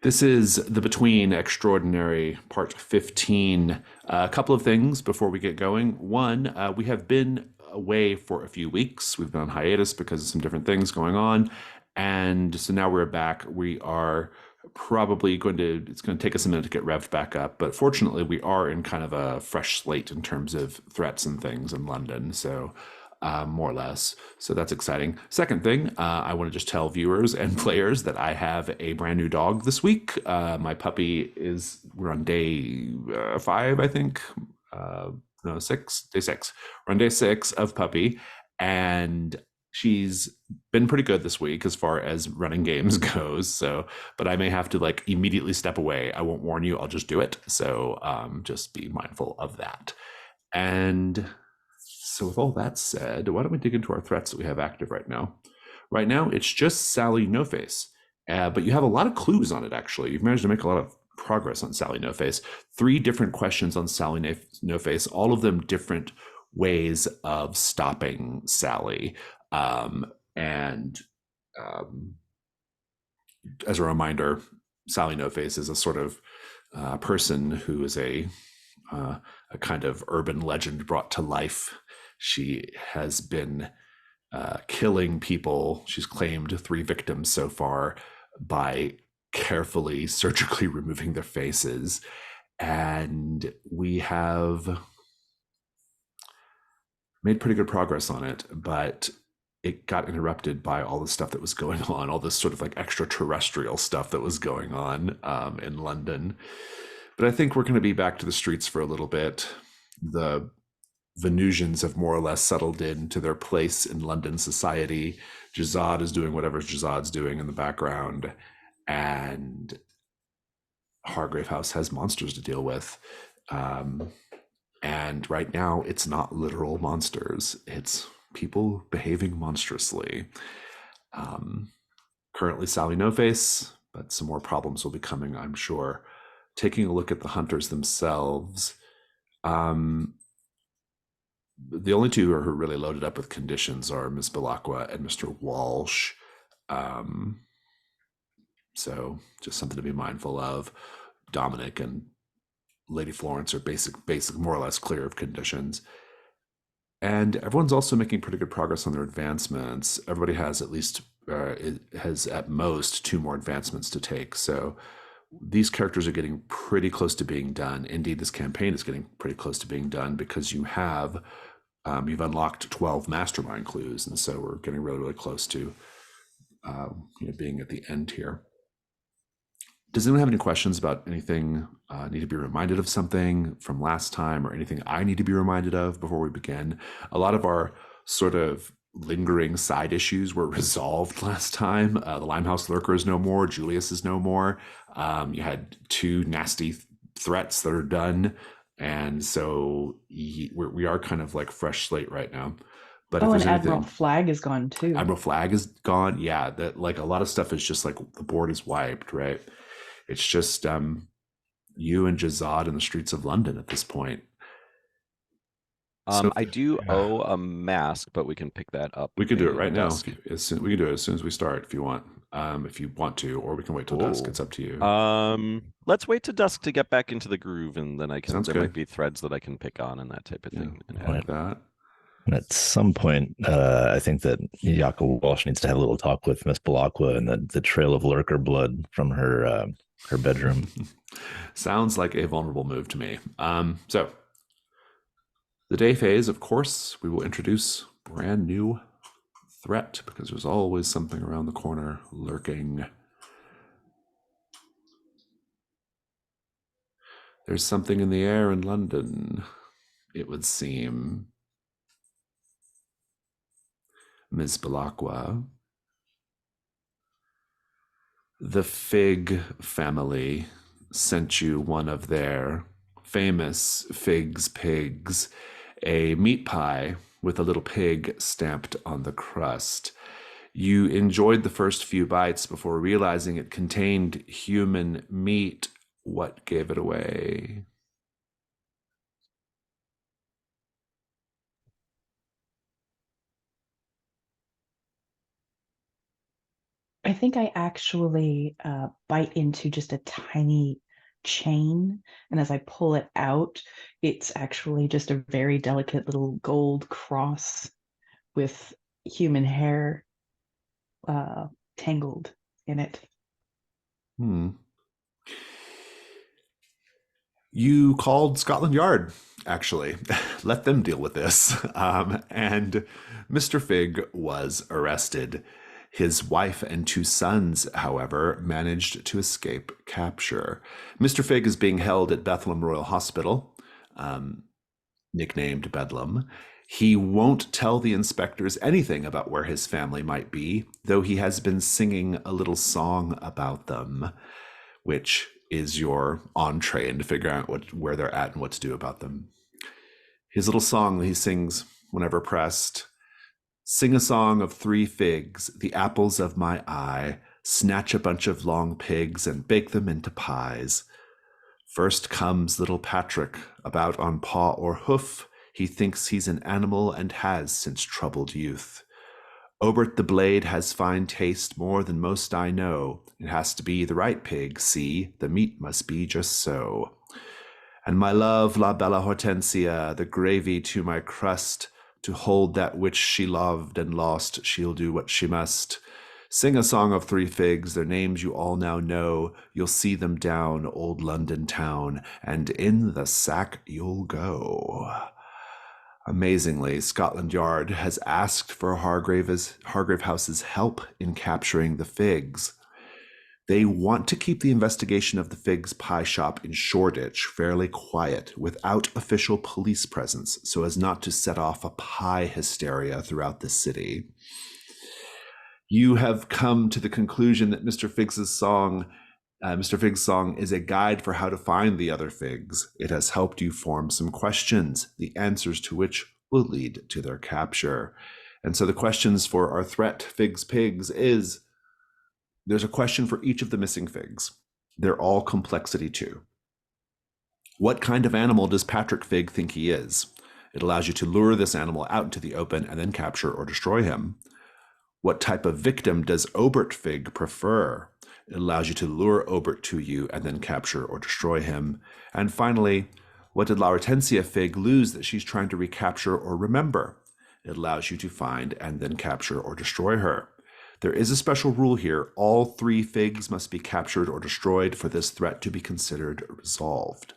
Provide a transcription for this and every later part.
This is the Between Extraordinary Part 15. A couple of things before we get going. One, we have been away for a few weeks. We've been on hiatus because of some different things going on. And so now we're back. We are probably it's going to take us a minute to get revved back up. But fortunately, we are in kind of a fresh slate in terms of threats and things in London. So more or less. So that's exciting. Second thing, I want to just tell viewers and players that I have a brand new dog this week. My puppy we're on day 5, I think. No, 6, day 6. We're on day 6 of puppy. And she's been pretty good this week as far as running games goes. So, but I may have to like immediately step away. I won't warn you. I'll just do it. So just be mindful of that. And so with all that said, why don't we dig into our threats that we have active right now? Right now, it's just Sally No Face, but you have a lot of clues on it, actually. You've managed to make a lot of progress on Sally No Face. 3 different questions on Sally No Face, all of them different ways of stopping Sally. And as a reminder, Sally No Face is a sort of person who is a kind of urban legend brought to life. She has been killing people. She's claimed 3 victims so far by carefully surgically removing their faces. And we have made pretty good progress on it, but it got interrupted by all the stuff that was going on, all this sort of like extraterrestrial stuff that was going on in London. But I think we're going to be back to the streets for a little bit. The Venusians have more or less settled into their place in London society. Jazad is doing whatever Jazad's doing in the background, and Hargrave House has monsters to deal with. And right now, it's not literal monsters. It's people behaving monstrously. Currently, Sally No Face, but some more problems will be coming, I'm sure. Taking a look at the hunters themselves, the only 2 who are really loaded up with conditions are Ms. Belacqua and Mr. Walsh. So just something to be mindful of. Dominic and Lady Florence are basic, more or less clear of conditions. And everyone's also making pretty good progress on their advancements. Everybody has at least, has at most 2 more advancements to take. So these characters are getting pretty close to being done. Indeed, this campaign is getting pretty close to being done because you've unlocked 12 mastermind clues, and so we're getting really, really close to being at the end here. Does anyone have any questions about anything? Need to be reminded of something from last time, or anything I need to be reminded of before we begin? A lot of our sort of lingering side issues were resolved last time. The Limehouse Lurker is no more. Julius is no more. You had 2 nasty threats that are done. And so we are kind of like fresh slate right now. But if Oh, and there's Admiral anything, Flag is gone too. Admiral Flag is gone. Yeah, that like a lot of stuff is just like the board is wiped, right? It's just you and Jazad in the streets of London at this point. So I do owe a mask, but we can pick that up we can do it maybe right at now. dusk. We can do it as soon as we start if you want. If you want to, or we can wait till dusk. It's up to you. Let's wait to dusk to get back into the groove, and then Sounds there good. might be threads that I can pick on and that type of thing. I like that. And at some point, I think that Yaka Walsh needs to have a little talk with Miss Belacqua and the trail of lurker blood from her bedroom. Sounds like a vulnerable move to me. So the day phase, of course, we will introduce brand new threat because there's always something around the corner lurking. There's something in the air in London, it would seem. Ms. Belacqua. The Fig family sent you one of their famous Fig's pigs, a meat pie with a little pig stamped on the crust. You enjoyed the first few bites before realizing it contained human meat. What gave it away? I think I actually bite into just a tiny chain. And as I pull it out, it's actually just a very delicate little gold cross with human hair uh, tangled in it. Hmm. You called Scotland Yard, actually. Let them deal with this. And Mr. Fig was arrested. His wife and 2 sons, however, managed to escape capture. Mr. Fig is being held at Bethlehem Royal Hospital, nicknamed Bedlam. He won't tell the inspectors anything about where his family might be, though he has been singing a little song about them, which is your entree into figuring out where they're at and what to do about them. His little song that he sings whenever pressed: "Sing a song of 3 figs, the apples of my eye, snatch a bunch of long pigs and bake them into pies. First comes little Patrick, about on paw or hoof. He thinks he's an animal and has since troubled youth. Obert the Blade has fine taste more than most I know. It has to be the right pig, see, the meat must be just so. And my love, la bella Hortensia, the gravy to my crust, to hold that which she loved and lost, she'll do what she must. Sing a song of 3 figs, their names you all now know. You'll see them down old London town, and in the sack you'll go." Amazingly, Scotland Yard has asked for Hargrave House's help in capturing the figs. They want to keep the investigation of the Figs pie shop in Shoreditch fairly quiet, without official police presence, so as not to set off a pie hysteria throughout the city. You have come to the conclusion that Mr. Figs' song is a guide for how to find the other figs. It has helped you form some questions, the answers to which will lead to their capture. And so the questions for our threat, Figs Pigs, is: there's a question for each of the missing figs. They're all complexity 2. What kind of animal does Patrick Fig think he is? It allows you to lure this animal out into the open and then capture or destroy him. What type of victim does Obert Fig prefer? It allows you to lure Obert to you and then capture or destroy him. And finally, what did La Hortensia Fig lose that she's trying to recapture or remember? It allows you to find and then capture or destroy her. There is a special rule here. All 3 figs must be captured or destroyed for this threat to be considered resolved.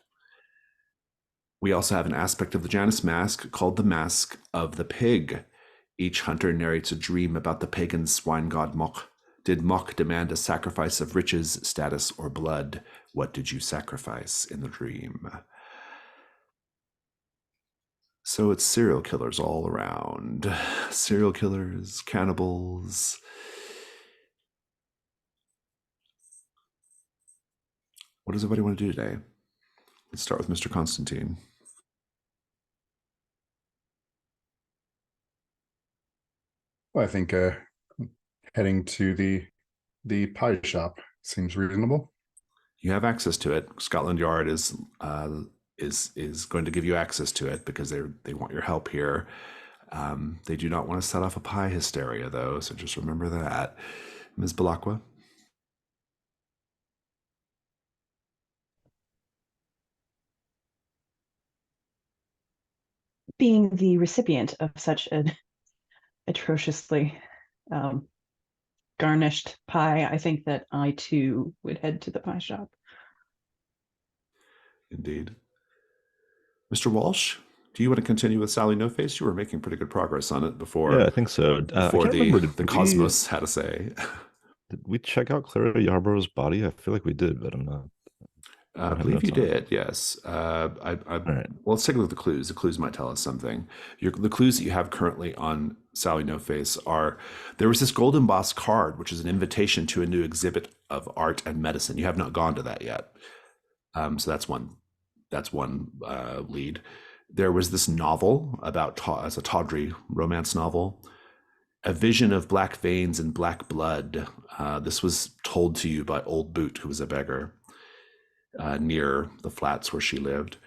We also have an aspect of the Janus Mask called the Mask of the Pig. Each hunter narrates a dream about the pagan swine god Mok. Did Mok demand a sacrifice of riches, status, or blood? What did you sacrifice in the dream? So it's serial killers all around. Serial killers, cannibals. What does everybody want to do today? Let's start with Mr. Constantine. Well, I think heading to the pie shop seems reasonable. You have access to it. Scotland Yard is going to give you access to it because they want your help here. They do not want to set off a pie hysteria, though, so just remember that. Ms. Balakwa? Being the recipient of such an atrociously garnished pie, I think that I too would head to the pie shop. Indeed. Mr. Walsh, do you want to continue with Sally No Face? You were making pretty good progress on it before. Yeah, I think so. Before the Cosmos had a say. Did we check out Clara Yarborough's body? I feel like we did, but I'm not. I believe you did, yes. Right. Well, let's take a look at the clues. The clues might tell us something. The clues that you have currently on Sally No Face are: there was this Golden Boss card, which is an invitation to a new exhibit of art and medicine. You have not gone to that yet. So that's one. That's one lead. There was this novel about as a tawdry romance novel, A Vision of Black Veins and Black Blood. This was told to you by Old Boot, who was a beggar near the flats where she lived.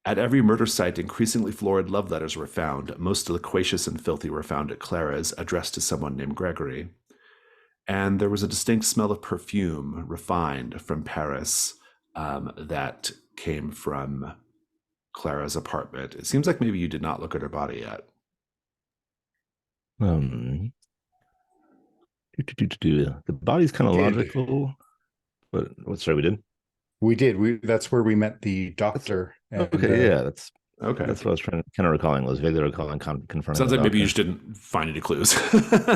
At every murder site, increasingly florid love letters were found. Most loquacious and filthy were found at Clara's, addressed to someone named Gregory. And there was a distinct smell of perfume, refined from Paris, that came from Clara's apartment. It seems like maybe you did not look at her body yet. The body's kind of Did. logical, but sorry, we did. We did. That's where we met the doctor. And, Okay, yeah, that's Okay. what I was trying to kind of recalling. Was vaguely recalling confronting. Sounds the like maybe you doctor. just didn't find any clues.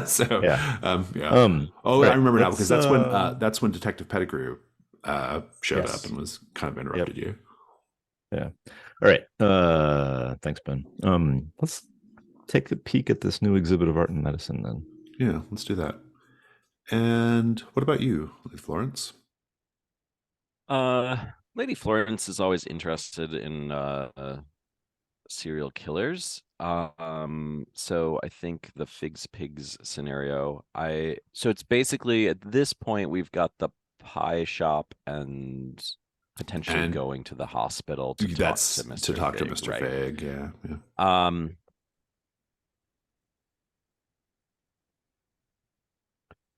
So Yeah. yeah. Oh, I right, remember now let's, because that's when Detective Pettigrew showed Yes. up and was kind of interrupted you. Yeah. All right. Thanks, Ben. Let's take a peek at this new exhibit of art and medicine then. Yeah, let's do that. And what about you, Florence? Lady Florence is always interested in serial killers. So I think the Figs Pigs scenario. So it's basically at this point we've got the pie shop and potentially And going to the hospital to that's talk to Mr. to talk to Fig, Mr. right? Fig. Yeah.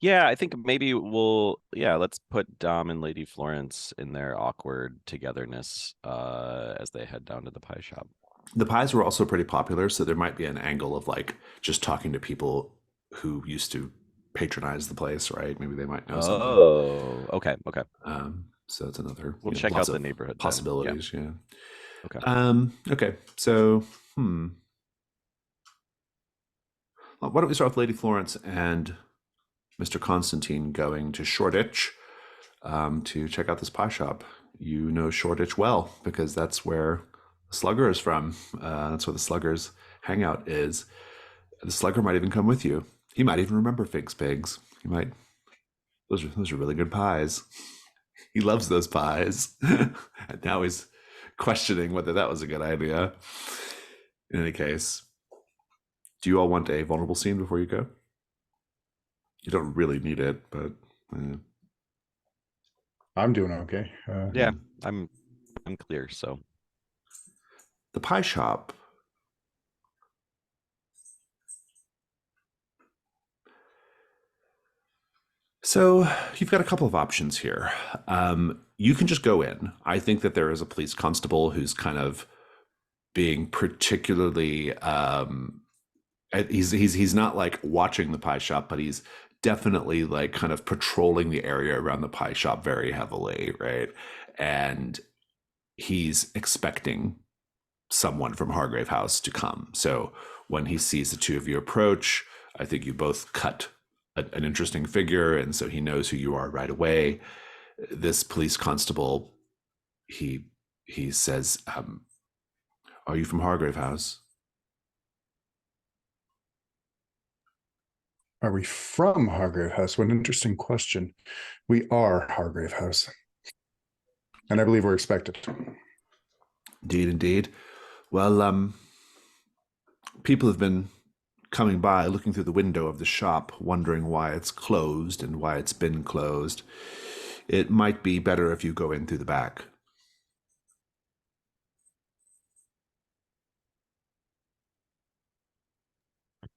Yeah, I think maybe let's put Dom and Lady Florence in their awkward togetherness as they head down to the pie shop. The pies were also pretty popular, so there might be an angle of like just talking to people who used to patronize the place, right? Maybe they might know something. Oh, okay. So it's another. We'll check out the neighborhood then. Possibilities, yeah. Okay. Okay. So, well, why don't we start with Lady Florence and Mr. Constantine going to Shoreditch to check out this pie shop. You know Shoreditch well because that's where the Slugger is from. That's where the Slugger's hangout is. The Slugger might even come with you. He might even remember Figs Pigs. He might. Those are really good pies. He loves those pies. And now he's questioning whether that was a good idea. In any case, do you all want a vulnerable scene before you go? You don't really need it, but I'm doing okay. Yeah, I'm clear. So the pie shop. So you've got a couple of options here. You can just go in. I think that there is a police constable who's kind of being particularly. He's not like watching the pie shop, but he's definitely like kind of patrolling the area around the pie shop very heavily, right? And he's expecting someone from Hargrave House to come. So when he sees the two of you approach, I think you both cut an interesting figure, and so he knows who you are right away. This police constable, he says, "Are you from Hargrave House?" Are we from Hargrave House? What an interesting question. We are Hargrave House. And I believe we're expected. Indeed. Well, people have been coming by, looking through the window of the shop, wondering why it's closed and why it's been closed. It might be better if you go in through the back.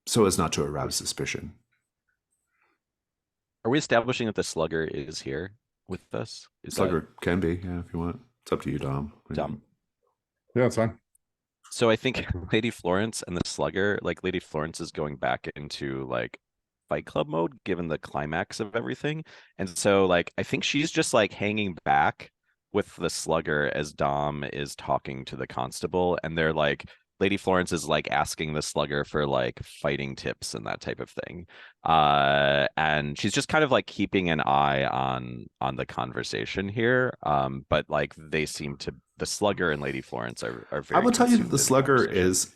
So as not to arouse suspicion. are we establishing that the Slugger is here with us? Slugger can be, yeah, if you want. It's up to you, Dom. Dom. Yeah, it's fine. So I think Lady Florence and the Slugger, like Lady Florence is going back into like Fight Club mode, given the climax of everything. And so like I think she's just like hanging back with the Slugger as Dom is talking to the constable, and they're like Lady Florence is like asking the Slugger for like fighting tips and that type of thing. And she's just kind of like keeping an eye on the conversation here. But like they seem to, the Slugger and Lady Florence are very. I will tell you that consumed the in Slugger conversation. is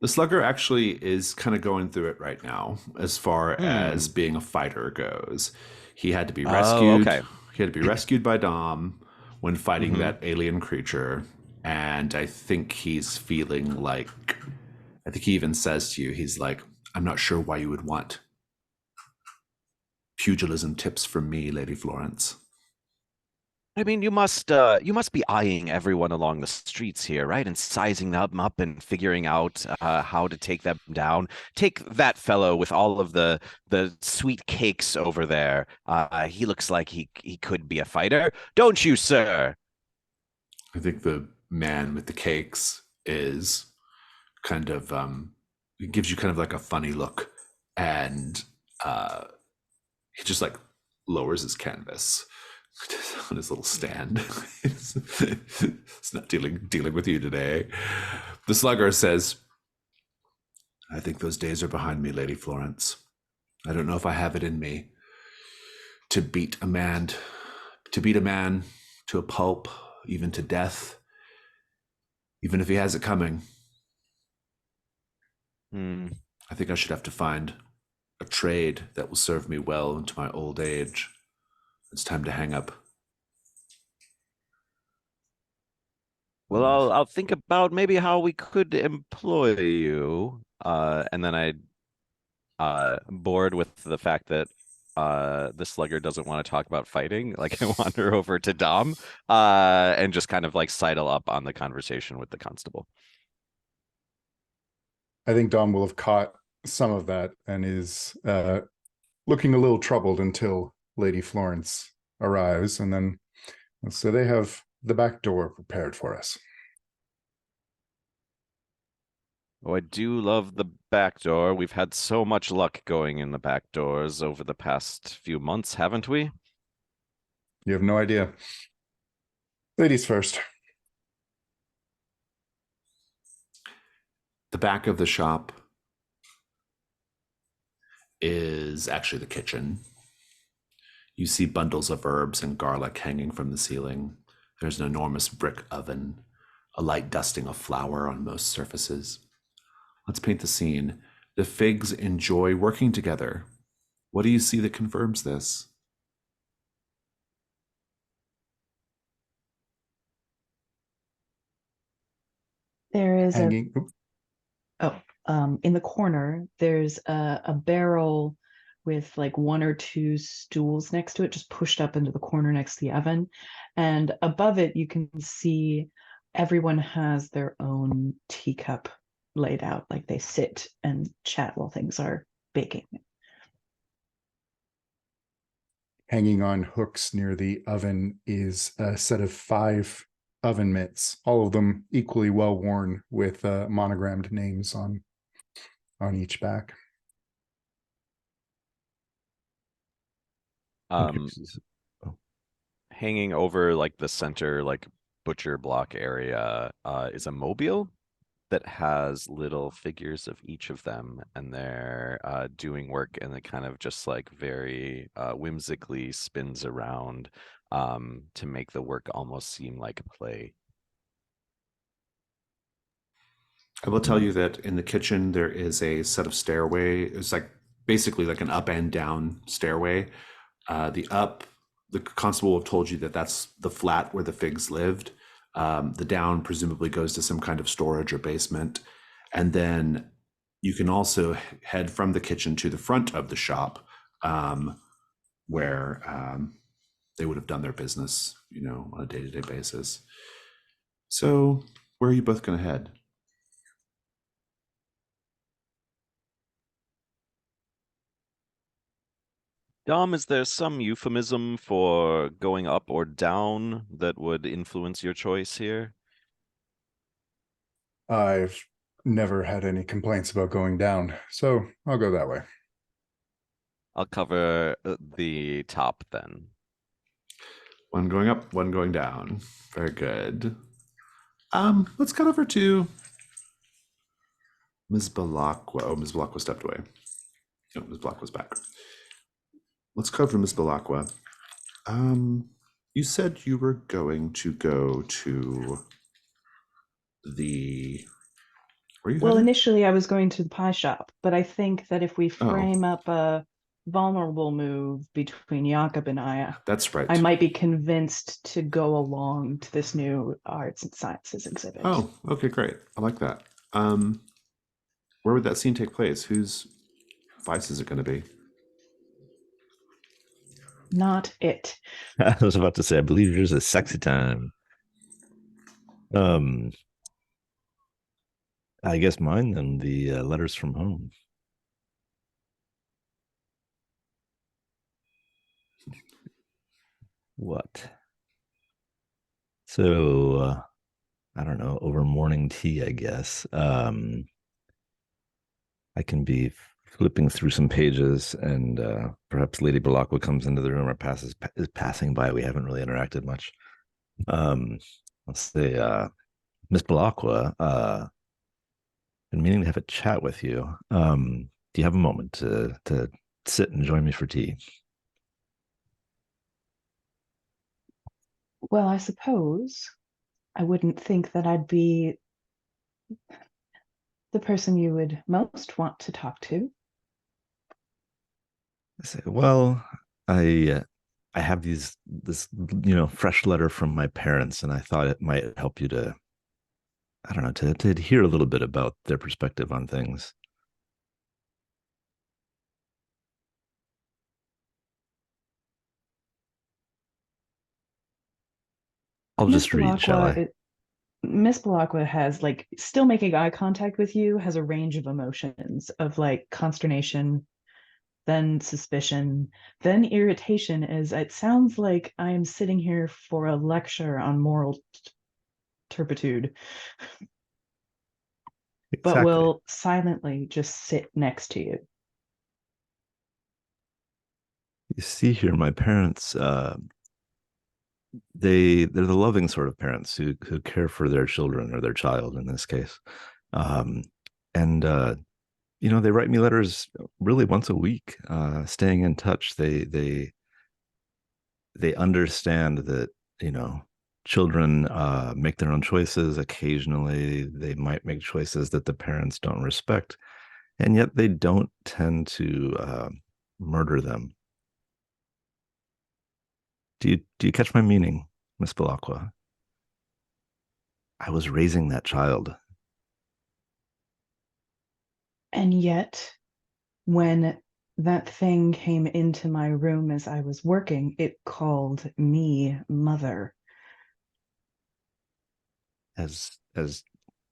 the Slugger actually is kind of going through it right now as far as being a fighter goes. He had to be rescued. Okay. He had to be rescued by Dom when fighting that alien creature. And I think he's feeling like, I think he even says to you, he's like, I'm not sure why you would want pugilism tips from me, Lady Florence. I mean, you must be eyeing everyone along the streets here, right? And sizing them up and figuring out how to take them down. Take that fellow with all of the sweet cakes over there. He looks like he could be a fighter, don't you, sir? I think the man with the cakes is kind of it gives you kind of like a funny look, and he just like lowers his canvas on his little stand. It's not dealing with you today. The slugger says, I think those days are behind me, Lady Florence. I don't know if I have it in me to beat a man to a pulp, even to death, even if he has it coming. Hmm. I think I should have to find a trade that will serve me well into my old age. It's time to hang up. Well, I'll think about maybe how we could employ you. And then bored with the fact that the slugger doesn't want to talk about fighting, like I wander over to Dom and just kind of like sidle up on the conversation with the constable. I think Dom will have caught some of that and is looking a little troubled until Lady Florence arrives, and then so they have the back door prepared for us. Oh, I do love the back door. We've had so much luck going in the back doors over the past few months, haven't we? You have no idea. Ladies first. The back of the shop is actually the kitchen. You see bundles of herbs and garlic hanging from the ceiling. There's an enormous brick oven, a light dusting of flour on most surfaces. Let's paint the scene. The figs enjoy working together. What do you see that confirms this? There is Hanging. in the corner, there's a barrel with like one or two stools next to it, just pushed up into the corner next to the oven. And above it, you can see everyone has their own teacup laid out, like they sit and chat while things are baking. Hanging on hooks near the oven is a set of 5 oven mitts, all of them equally well worn with monogrammed names on each back. Um, Oh, Hanging over like the center, like butcher block area, is a mobile that has little figures of each of them, and they're doing work, and it kind of just like very whimsically spins around to make the work almost seem like play. I will tell you that in the kitchen there is a set of stairway. It's like basically like an up and down stairway. The constable will have told you that that's the flat where the figs lived. The down presumably goes to some kind of storage or basement. And then you can also head from the kitchen to the front of the shop, where they would have done their business, on a day-to-day basis. So where are you both going to head? Dom, is there some euphemism for going up or down that would influence your choice here? I've never had any complaints about going down, so I'll go that way. I'll cover the top then. One going up, one going down. Very good. Let's cut over to Ms. Balakwa. Oh, Ms. Balakwa stepped away. No, Ms. Balakwa's back. Let's cover Ms. Balakwa. You said you were going to go to the. Where you Well, headed? initially I was going to the pie shop, but I think that if we Oh. frame up a vulnerable move between Jakob and That's right. I might be convinced to go along to this new arts and sciences exhibit. Oh, okay, great. I like that. Where would that scene take place? Whose vice is it going to be? not it. I was about to say, I believe yours is sexy time. Um, I guess mine then the letters from home. What? So I don't know, over morning tea, I guess. I can be flipping through some pages, and perhaps Lady Balakwa comes into the room or is passing by. We haven't really interacted much. Um, let's say, Miss Balakwa, been meaning to have a chat with you. Do you have a moment to sit and join me for tea? Well, I suppose I wouldn't think that I'd be the person you would most want to talk to. I say, well, I have this fresh letter from my parents, and I thought it might help you to, I don't know, to hear a little bit about their perspective on things. I'll Miss just read, shall Belacqua, I? Miss Belacqua has like still making eye contact with you, has a range of emotions of like consternation, then suspicion, then irritation, as it sounds like I am sitting here for a lecture on moral turpitude, but Exactly. will silently just sit next to you. You see here, my parents, they're the loving sort of parents who care for their children, or their child in this case. Um, and they write me letters really once a week, staying in touch. They understand that, children make their own choices. Occasionally they might make choices that the parents don't respect, and yet they don't tend to murder them. Do you catch my meaning, Miss Belacqua? I was raising that child. And yet, when that thing came into my room as I was working, it called me mother. As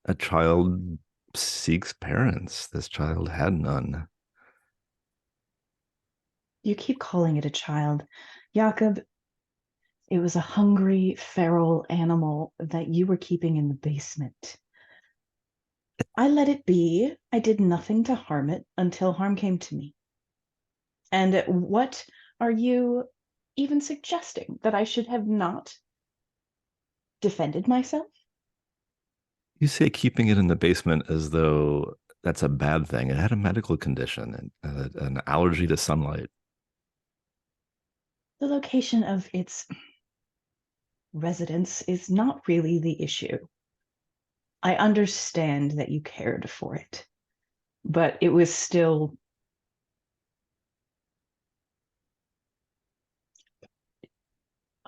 a child seeks parents, this child had none. You keep calling it a child. Jakob, it was a hungry, feral animal that you were keeping in the basement. I let it be. I did nothing to harm it until harm came to me. And what are you even suggesting? That I should have not defended myself? You say keeping it in the basement as though that's a bad thing. It had a medical condition, and an allergy to sunlight. The location of its residence is not really the issue. I understand that you cared for it, but it was still.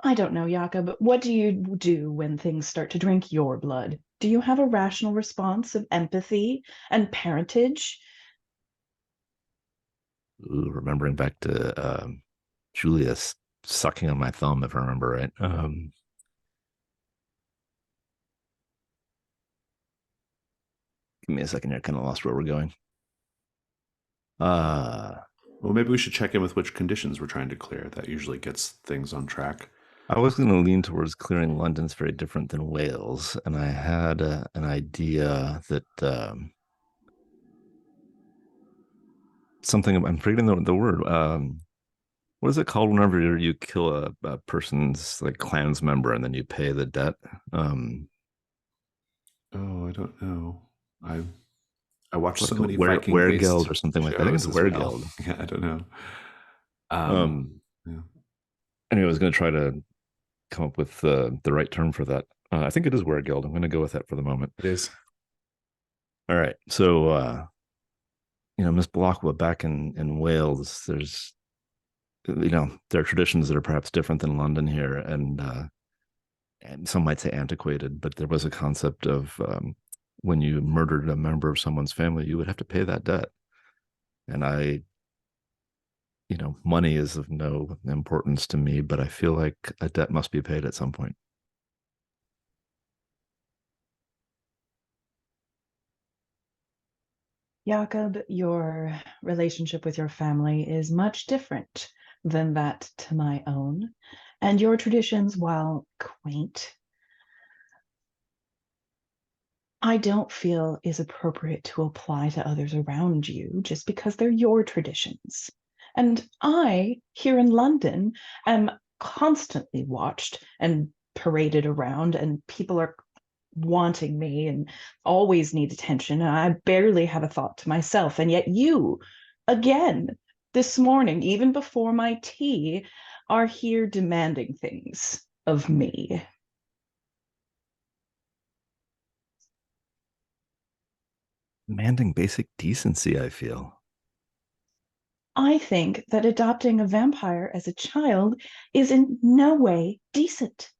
I don't know, Jakob. What do you do when things start to drink your blood? Do you have a rational response of empathy and parentage? Ooh, remembering back to Julius sucking on my thumb, if I remember right. Give me a second here. I kind of lost where we're going. Uh, Well, maybe we should check in with which conditions we're trying to clear. That usually gets things on track. I was going to lean towards clearing London's very different than Wales, and I had an idea that something, I'm forgetting the word. What is it called whenever you kill a person's like clans member and then you pay the debt? Oh, I don't know. I watched What's so it called? many Viking-based Weregeld or something like that. I think it's shows as well. Weregeld. Yeah, I don't know. Yeah. Anyway, I was going to try to come up with the right term for that. I think it is Weregeld. I'm going to go with that for the moment. It is. All right. So, Miss Balakwa, back in Wales, there's, there are traditions that are perhaps different than London here, and some might say antiquated, but there was a concept of when you murdered a member of someone's family, you would have to pay that debt. And I money is of no importance to me, but I feel like a debt must be paid at some point. Jakob, your relationship with your family is much different than that to my own, and your traditions, while quaint, I don't feel is appropriate to apply to others around you just because they're your traditions. And I, here in London, am constantly watched and paraded around, and people are wanting me and always need attention. And I barely have a thought to myself. And yet, you, again, this morning, even before my tea, are here demanding things of me. Demanding basic decency, I feel. I think that adopting a vampire as a child is in no way decent.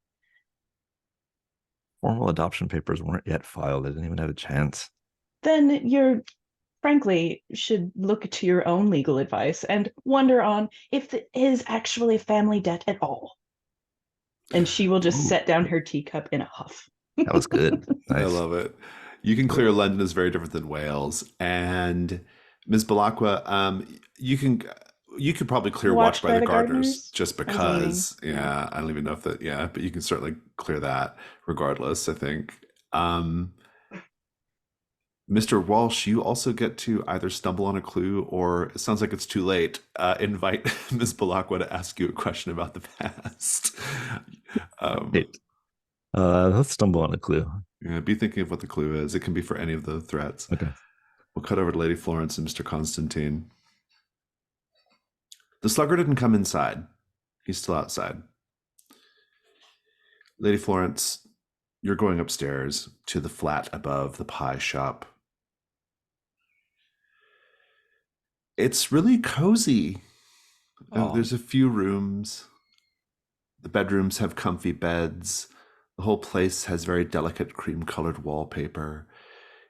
Formal adoption papers weren't yet filed. I didn't even have a chance. Then you're frankly should look to your own legal advice and wonder on if it is actually a family debt at all. And she will just Ooh, set down her teacup in a huff. that was good. I Nice. love it. You can clear London is very different than Wales. And Ms. Balakwa, you could probably clear Watch by the Gardeners just I was because. waiting. Yeah, I don't even know if that. Yeah, but you can certainly clear that regardless, I think. Mr. Walsh, you also get to either stumble on a clue or it sounds like it's too late. Invite Ms. Balakwa to ask you a question about the past. Great. Let's stumble on a clue. Yeah, be thinking of what the clue is. It can be for any of the threats. Okay. We'll cut over to Lady Florence and Mr. Constantine. The slugger didn't come inside. He's still outside. Lady Florence, you're going upstairs to the flat above the pie shop. It's really cozy. There's a few rooms. The bedrooms have comfy beds. The whole place has very delicate cream-colored wallpaper.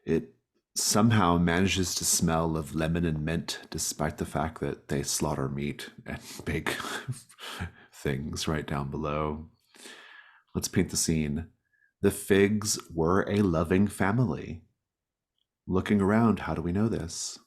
It somehow manages to smell of lemon and mint, despite the fact that they slaughter meat and bake things right down below. Let's paint the scene. The Figs were a loving family. Looking around, how do we know this?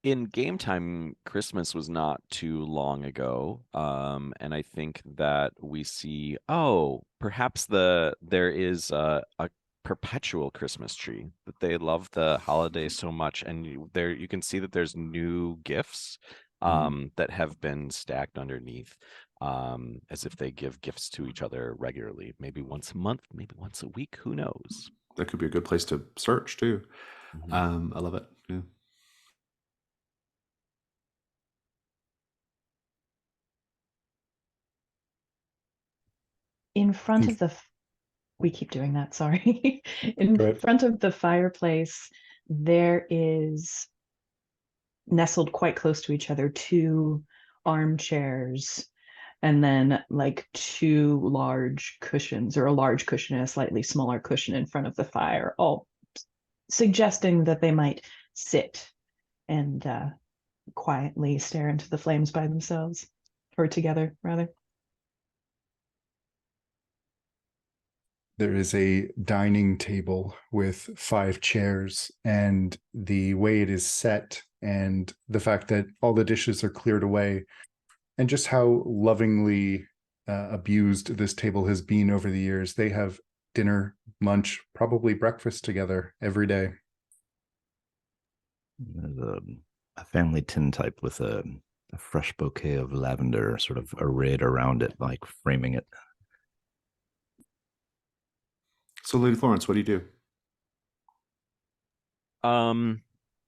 In game time, Christmas was not too long ago. And I think that we see, perhaps there is a perpetual Christmas tree, that they love the holiday so much. And you can see that there's new gifts that have been stacked underneath, as if they give gifts to each other regularly, maybe once a month, maybe once a week, who knows? That could be a good place to search too. I love it. Yeah. In front of the we keep doing that, sorry. In front of the fireplace, there is nestled quite close to each other two armchairs and then like two large cushions, or a large cushion and a slightly smaller cushion in front of the fire, all suggesting that they might sit and quietly stare into the flames by themselves, or together rather. There is a dining table with 5 chairs, and the way it is set and the fact that all the dishes are cleared away and just how lovingly abused this table has been over the years. They have dinner, lunch, probably breakfast together every day. There's a family tintype with a fresh bouquet of lavender sort of arrayed around it, like framing it. So, Lady Florence, what do you do?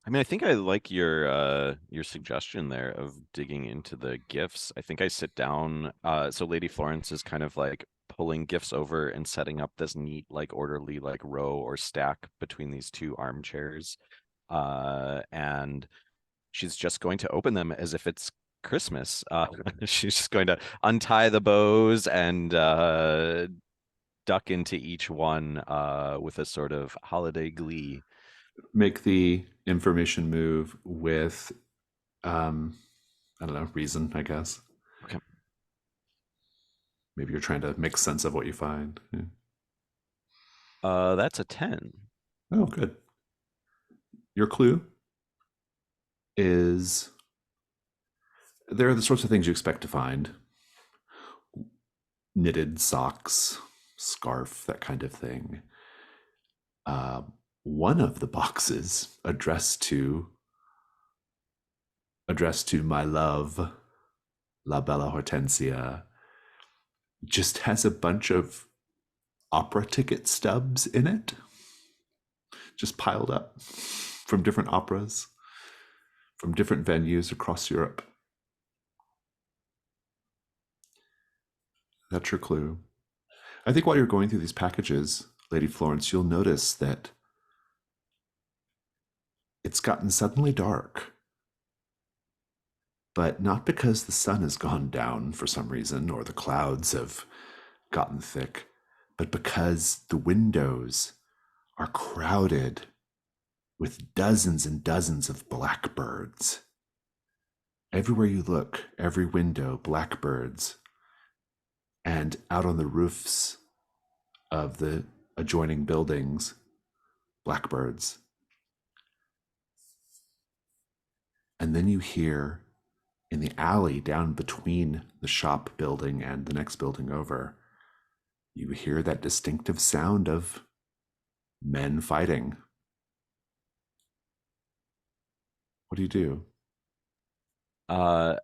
I mean, I think I like your suggestion there of digging into the gifts. I think I sit down. So Lady Florence is kind of like pulling gifts over and setting up this neat, like orderly, like row or stack between these two armchairs. And she's just going to open them as if it's Christmas. She's just going to untie the bows and duck into each one with a sort of holiday glee. Make the information move with, I don't know, reason, I guess. Okay. Maybe you're trying to make sense of what you find. Yeah. That's a 10. Oh, good. Your clue is there are the sorts of things you expect to find: knitted socks, scarf, that kind of thing. One of the boxes addressed to my love, La Bella Hortensia, just has a bunch of opera ticket stubs in it, just piled up from different operas, from different venues across Europe. That's your clue. I think while you're going through these packages, Lady Florence, you'll notice that it's gotten suddenly dark. But not because the sun has gone down for some reason or the clouds have gotten thick, but because the windows are crowded with dozens and dozens of blackbirds. Everywhere you look, every window, blackbirds. And out on the roofs of the adjoining buildings, blackbirds. And then you hear in the alley down between the shop building and the next building over, you hear that distinctive sound of men fighting. What do you do? Are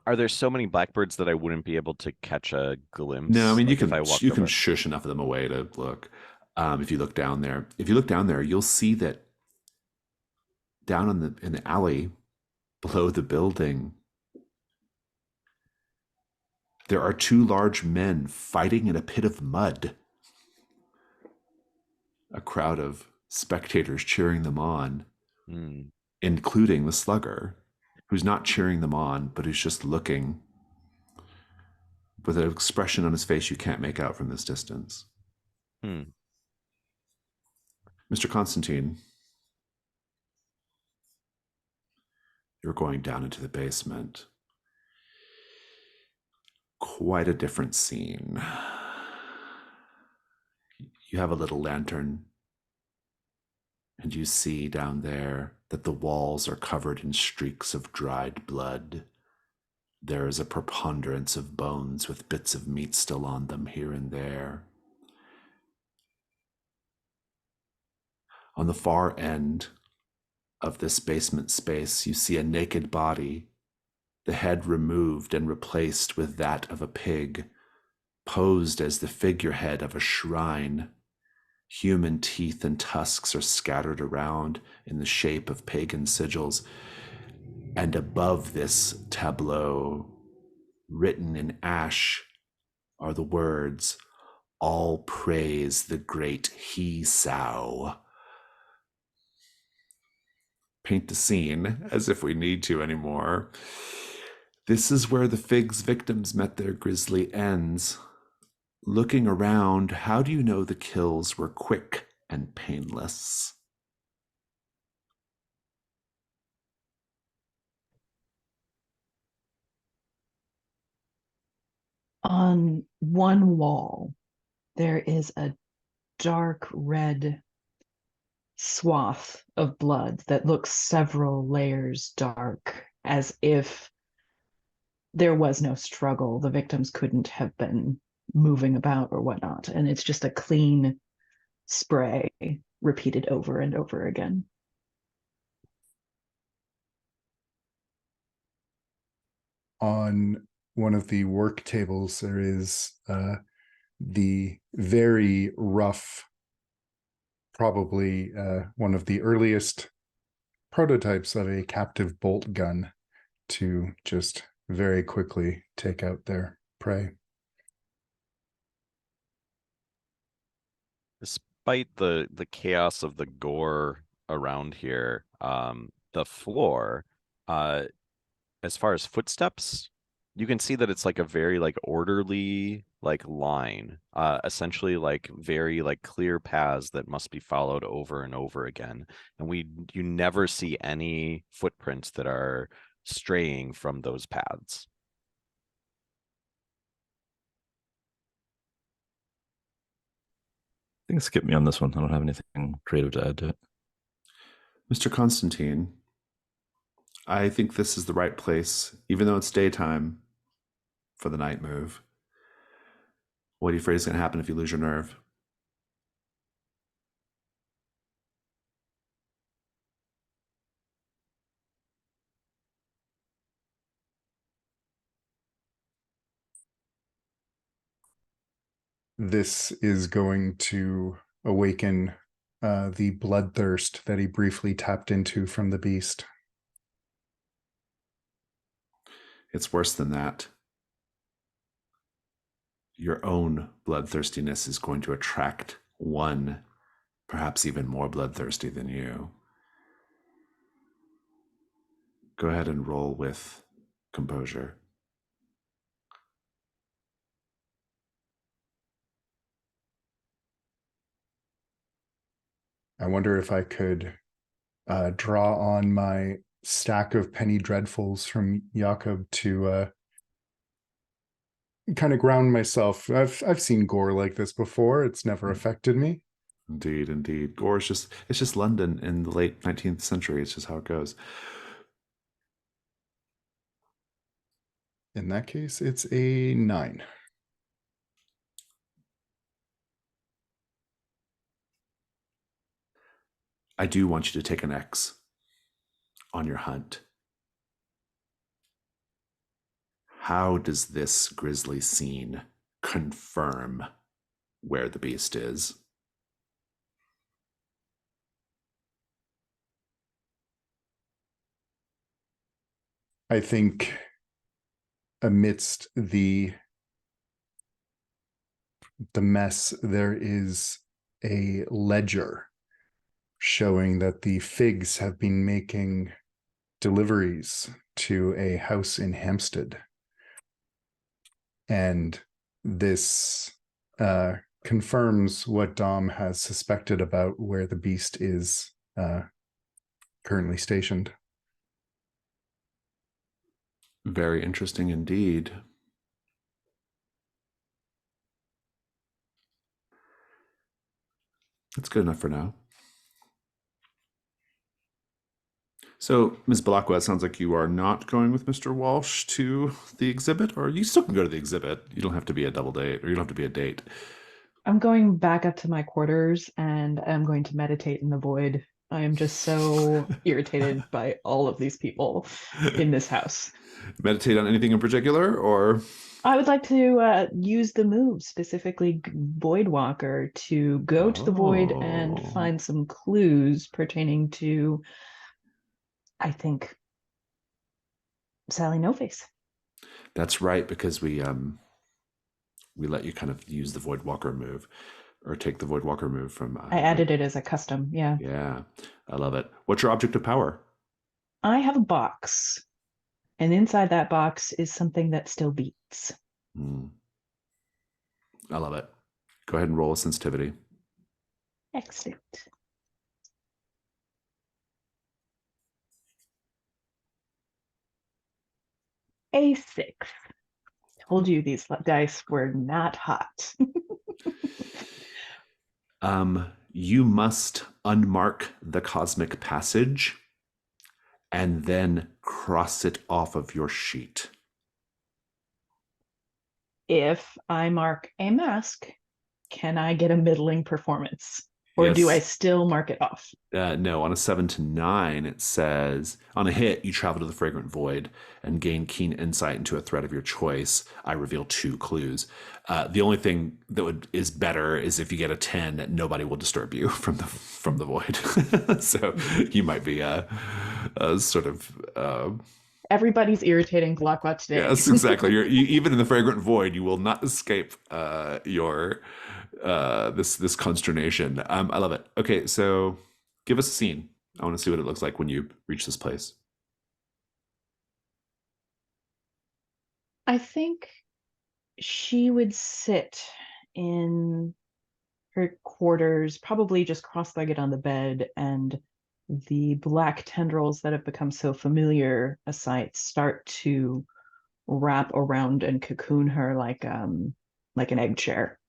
there so many blackbirds that I wouldn't be able to catch a glimpse? No, I mean, like if I walked you can over? shush enough of them away to look. If you look down there, you'll see that down in the alley below the building, there are two large men fighting in a pit of mud. A crowd of spectators cheering them on, including the slugger, who's not cheering them on, but who's just looking with an expression on his face you can't make out from this distance. Mr. Constantine, you're going down into the basement. Quite a different scene. You have a little lantern, and you see down there that the walls are covered in streaks of dried blood. There is a preponderance of bones with bits of meat still on them here and there. On the far end of this basement space, you see a naked body, the head removed and replaced with that of a pig, posed as the figurehead of a shrine. Human teeth and tusks are scattered around in the shape of pagan sigils. And above this tableau, written in ash, are the words, "All praise the great He-Sao." Paint the scene as if we need to anymore. This is where the Fig's victims met their grisly ends. Looking around, how do you know the kills were quick and painless? On one wall, there is a dark red swath of blood that looks several layers dark, as if there was no struggle. The victims couldn't have been moving about or whatnot. And it's just a clean spray repeated over and over again. On one of the work tables, there is the very rough, probably one of the earliest prototypes of a captive bolt gun to just very quickly take out their prey. Despite the chaos of the gore around here, the floor as far as footsteps, you can see that it's like a very like orderly like line, essentially like very like clear paths that must be followed over and over again. And you never see any footprints that are straying from those paths. I think skip me on this one. I don't have anything creative to add to it. Mr. Constantine, I think this is the right place, even though it's daytime, for the night move. What are you afraid is going to happen if you lose your nerve? This is going to awaken the bloodthirst that he briefly tapped into from the beast. It's worse than that. Your own bloodthirstiness is going to attract one, perhaps even more bloodthirsty than you. Go ahead and roll with composure. I wonder if I could draw on my stack of penny dreadfuls from Jakob to kind of ground myself. I've seen gore like this before. It's never affected me. Indeed, indeed. Gore is it's just London in the late 19th century. It's just how it goes. In that case, it's a 9. I do want you to take an X on your hunt. How does this grisly scene confirm where the beast is? I think amidst the mess, there is a ledger showing that the figs have been making deliveries to a house in Hampstead. And this confirms what Dom has suspected about where the beast is currently stationed. Very interesting indeed. That's good enough for now. So, Ms. Balakwa, it sounds like you are not going with Mr. Walsh to the exhibit, or you still can go to the exhibit. You don't have to be a double date, or you don't have to be a date. I'm going back up to my quarters and I'm going to meditate in the void. I am just so irritated by all of these people in this house. Meditate on anything in particular, or? I would like to use the move, specifically Void Walker, to go to the void and Oh. find some clues pertaining to, I think, Sally No Face. That's right, because we let you kind of use the Void Walker move, or take the Void Walker move from. I added it as a custom. Yeah. Yeah, I love it. What's your object of power? I have a box, and inside that box is something that still beats. I love it. Go ahead and roll a sensitivity. Excellent. A6. Told you these dice were not hot. You must unmark the cosmic passage and then cross it off of your sheet. If I mark a mask, can I get a middling performance? Or do I Yes. still mark it off? No, on a 7 to 9, it says, on a hit, you travel to the fragrant void and gain keen insight into a threat of your choice. I reveal 2 clues. The only thing that is better is if you get a 10, nobody will disturb you from the void. So you might be a sort of Everybody's irritating Glockwat today. yes, exactly. Even in the fragrant void, you will not escape your this consternation. I love it. Okay, so give us a scene. I want to see what it looks like when you reach this place. I think she would sit in her quarters, probably just cross-legged on the bed, and the black tendrils that have become so familiar a sight start to wrap around and cocoon her like an egg chair.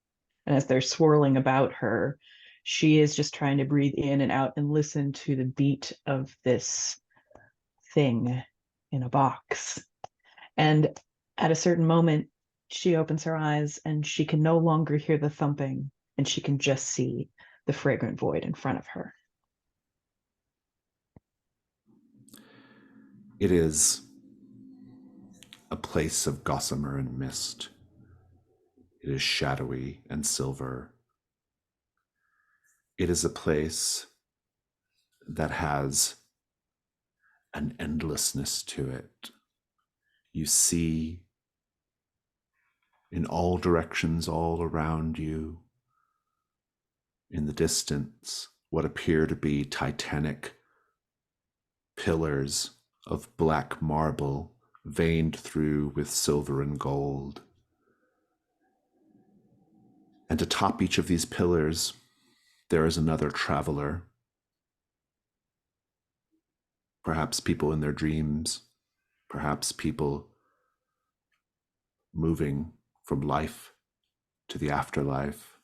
And as they're swirling about her, she is just trying to breathe in and out and listen to the beat of this thing in a box. And at a certain moment, she opens her eyes and she can no longer hear the thumping, and she can just see the fragrant void in front of her. It is a place of gossamer and mist. It is shadowy and silver. It is a place that has an endlessness to it. You see in all directions, all around you, in the distance, what appear to be titanic pillars of black marble veined through with silver and gold. And atop each of these pillars, there is another traveler. Perhaps people in their dreams, perhaps people moving from life to the afterlife.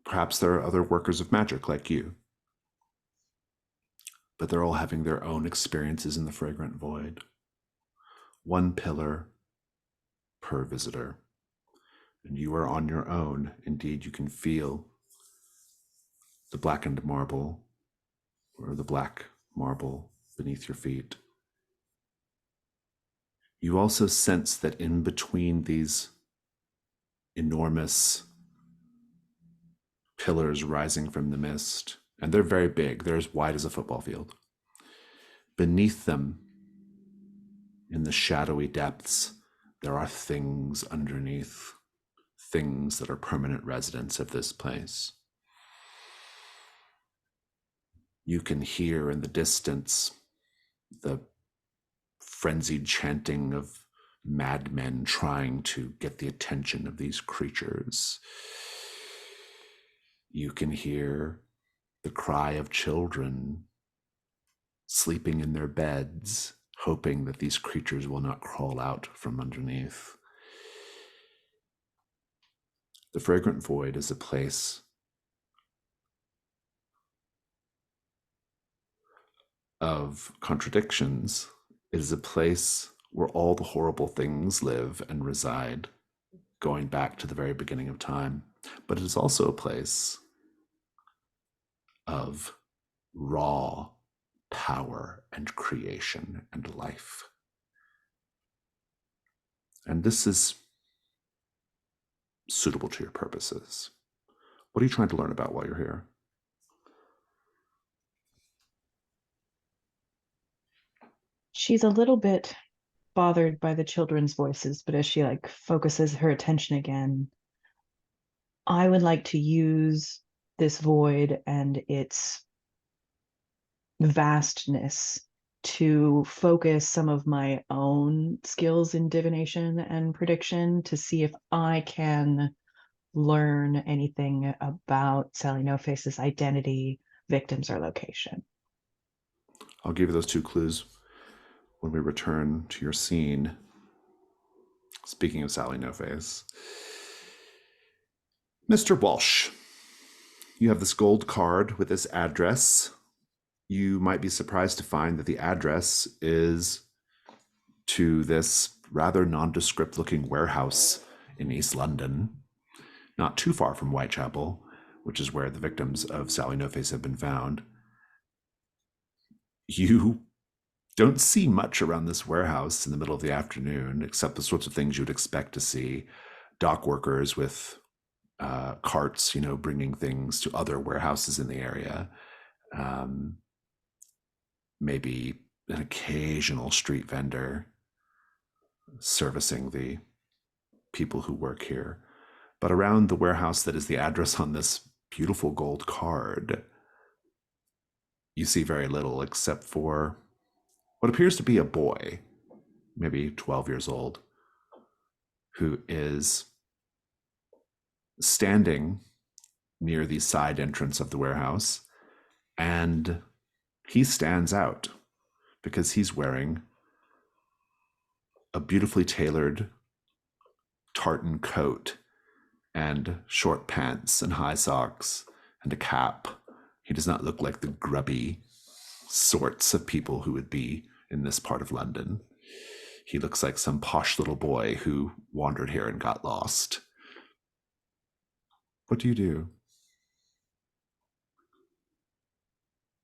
Perhaps there are other workers of magic like you, but they're all having their own experiences in the fragrant void. One pillar per visitor. And you are on your own. Indeed, you can feel the blackened marble or the black marble beneath your feet. You also sense that in between these enormous pillars rising from the mist, and they're very big, they're as wide as a football field. Beneath them, in the shadowy depths, there are things underneath, things that are permanent residents of this place. You can hear in the distance the frenzied chanting of madmen trying to get the attention of these creatures. You can hear the cry of children sleeping in their beds, hoping that these creatures will not crawl out from underneath. The fragrant void is a place of contradictions. It is a place where all the horrible things live and reside, going back to the very beginning of time. But it is also a place of raw power and creation and life. And this is suitable to your purposes. What are you trying to learn about while you're here? She's a little bit bothered by the children's voices, but as she focuses her attention again, I would like to use this void and its vastness to focus some of my own skills in divination and prediction to see if I can learn anything about Sally No Face's identity, victims, or location. I'll give you those two clues when we return to your scene. Speaking of Sally No Face, Mr. Walsh, you have this gold card with this address. You might be surprised to find that the address is to this rather nondescript looking warehouse in East London, not too far from Whitechapel, which is where the victims of Sally No Face have been found. You don't see much around this warehouse in the middle of the afternoon, except the sorts of things you would expect to see. Dock workers with carts, bringing things to other warehouses in the area. Maybe an occasional street vendor servicing the people who work here. But around the warehouse that is the address on this beautiful gold card, you see very little except for what appears to be a boy, maybe 12 years old, who is standing near the side entrance of the warehouse, and he stands out because he's wearing a beautifully tailored tartan coat and short pants and high socks and a cap. He does not look like the grubby sorts of people who would be in this part of London. He looks like some posh little boy who wandered here and got lost. What do you do?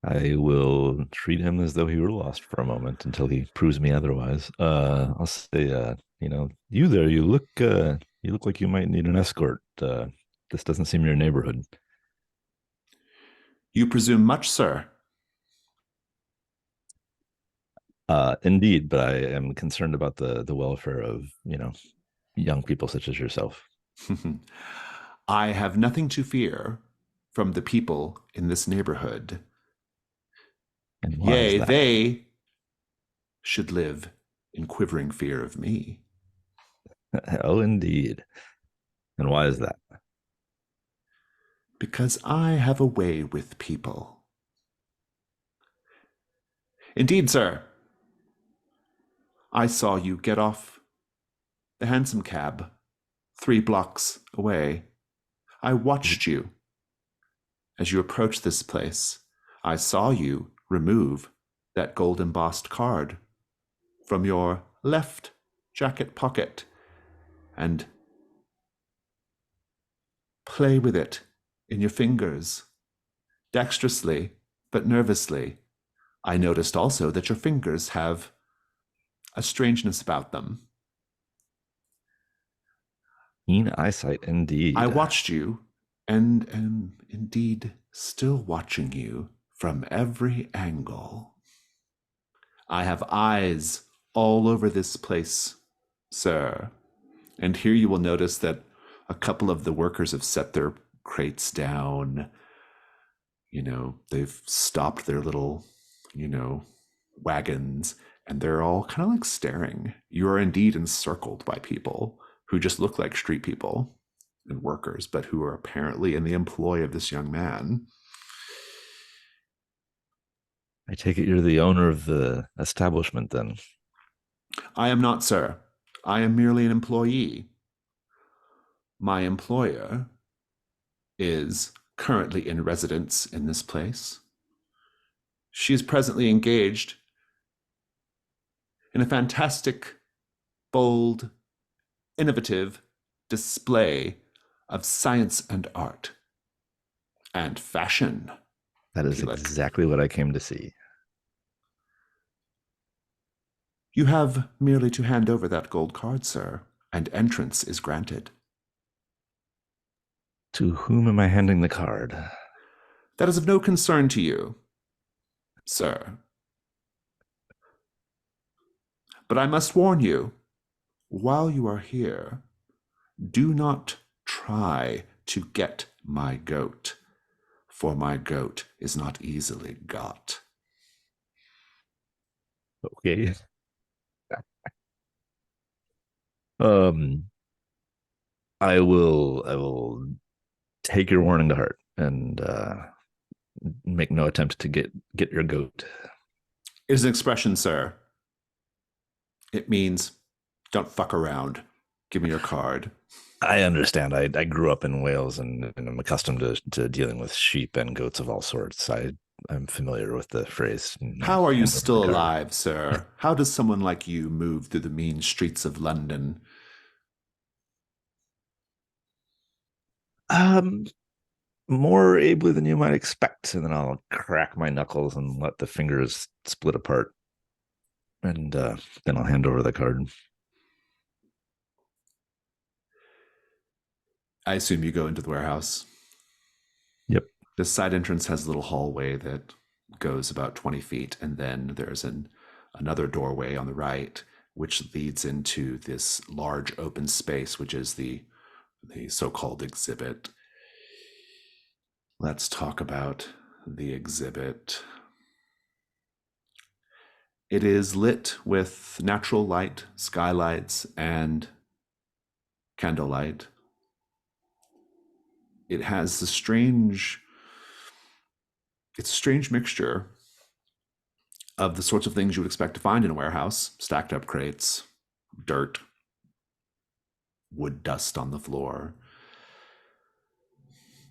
I will treat him as though he were lost for a moment until he proves me otherwise. I'll say, you there, you look like you might need an escort. This doesn't seem your neighborhood. You presume much, sir. Indeed, but I am concerned about the welfare of, young people such as yourself. I have nothing to fear from the people in this neighborhood. And why Yea, is that? they should live in quivering fear of me. Oh, indeed. And why is that? Because I have a way with people. Indeed, sir. I saw you get off the hansom cab 3 blocks away. I watched you as you approached this place. I saw you remove that gold embossed card from your left jacket pocket and play with it in your fingers, dexterously but nervously. I noticed also that your fingers have a strangeness about them. Keen eyesight, indeed. I watched you and am indeed still watching you from every angle. I have eyes all over this place, sir. And here you will notice that a couple of the workers have set their crates down. They've stopped their little, wagons, and they're all kind of like staring. You are indeed encircled by people who just look like street people and workers, but who are apparently in the employ of this young man. I take it you're the owner of the establishment then. I am not, sir. I am merely an employee. My employer is currently in residence in this place. She is presently engaged in a fantastic, bold, innovative display of science and art and fashion. That is exactly what I came to see. You have merely to hand over that gold card, sir, and entrance is granted. To whom am I handing the card? That is of no concern to you, sir. But I must warn you, while you are here, do not try to get my goat, for my goat is not easily got. Okay. I will take your warning to heart and make no attempt to get your goat. It is an expression, sir. It means don't fuck around. Give me your card. I understand. I grew up in Wales and I'm accustomed to dealing with sheep and goats of all sorts. I'm familiar with the phrase. How are you still alive, sir? How does someone like you move through the mean streets of London? More ably than you might expect, and then I'll crack my knuckles and let the fingers split apart, and then I'll hand over the card. I assume you go into the warehouse. Yep. The side entrance has a little hallway that goes about 20 feet, and then there's another doorway on the right, which leads into this large open space, which is the so-called exhibit. Let's talk about the exhibit. It is lit with natural light, skylights, and candlelight. It has a strange mixture of the sorts of things you would expect to find in a warehouse: stacked up crates, dirt, wood dust on the floor,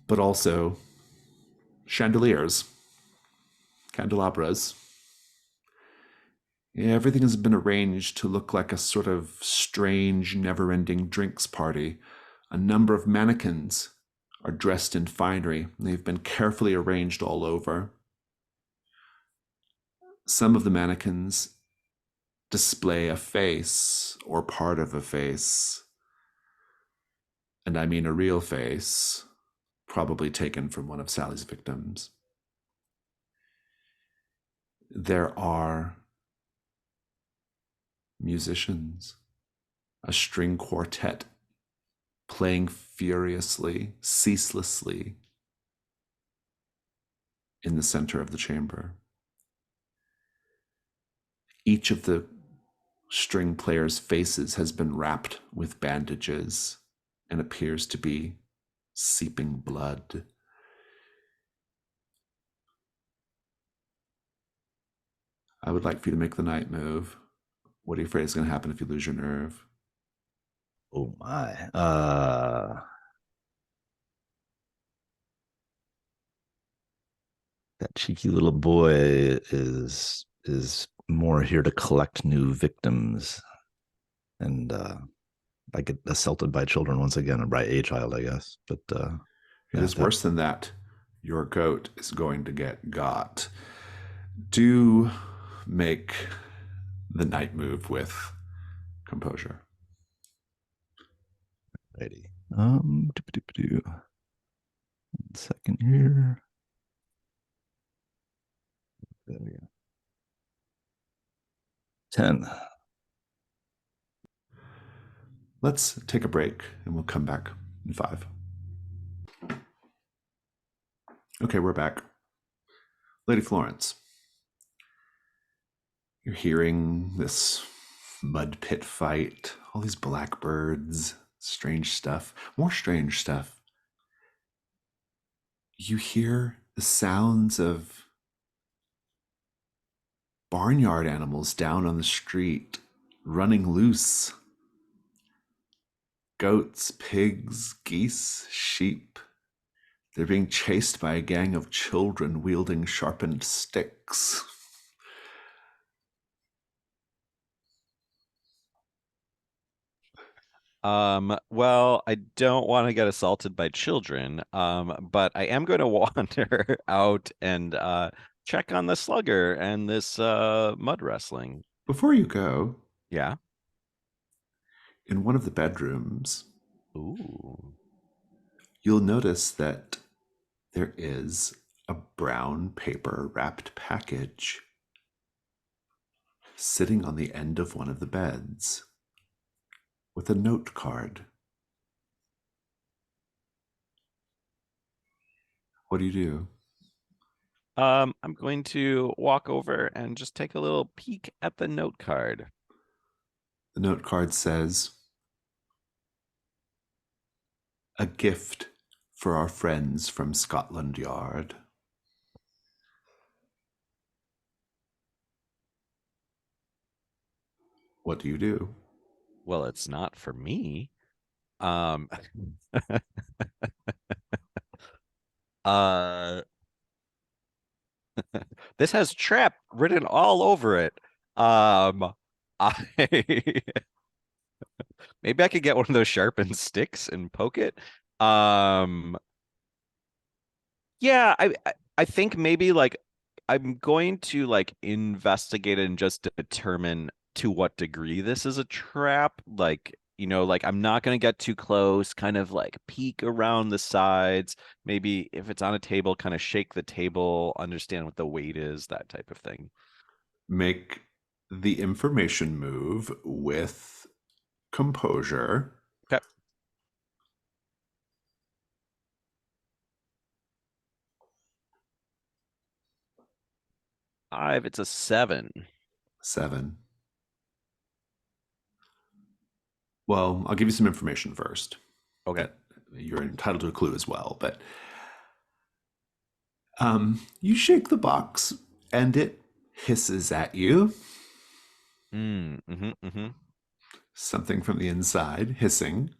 but also chandeliers, candelabras. Yeah, everything has been arranged to look like a sort of strange, never-ending drinks party. A number of mannequins are dressed in finery. They've been carefully arranged all over. Some of the mannequins display a face or part of a face. And I mean a real face, probably taken from one of Sally's victims. There are musicians, a string quartet playing furiously, ceaselessly in the center of the chamber. Each of the string players' faces has been wrapped with bandages and appears to be seeping blood. I would like for you to make the night move. What are you afraid is going to happen if you lose your nerve? Oh my. That cheeky little boy is more here to collect new victims, and I get assaulted by children once again, or by a child, I guess. But It is worse than that. Your goat is going to get got. Do make the night move with composure. righty. 1 second here. There we go. 10. Let's take a break and we'll come back in 5. Okay, we're back. Lady Florence, you're hearing this mud pit fight, all these blackbirds, strange stuff, more strange stuff. You hear the sounds of barnyard animals down on the street running loose. Goats, pigs, geese, sheep. They're being chased by a gang of children wielding sharpened sticks. Well, I don't want to get assaulted by children, but I am going to wander out and check on the slugger and this mud wrestling. Before you go, Yeah. in one of the bedrooms, Ooh. you'll notice that there is a brown paper wrapped package sitting on the end of one of the beds with a note card. What do you do? I'm going to walk over and just take a little peek at the note card. The note card says, "A gift for our friends from Scotland Yard." What do you do? Well, it's not for me. Um, uh, this has trap written all over it. I maybe I could get one of those sharpened sticks and poke it. Um, yeah, I think maybe like I'm going to like investigate and just determine to what degree this is a trap. Like, like I'm not going to get too close, kind of like peek around the sides. Maybe if it's on a table, kind of shake the table, understand what the weight is, that type of thing. Make the information move with composure. Okay. Five, it's a 7. 7. Well, I'll give you some information first. Okay. That you're entitled to a clue as well, but you shake the box and it hisses at you. Something from the inside hissing.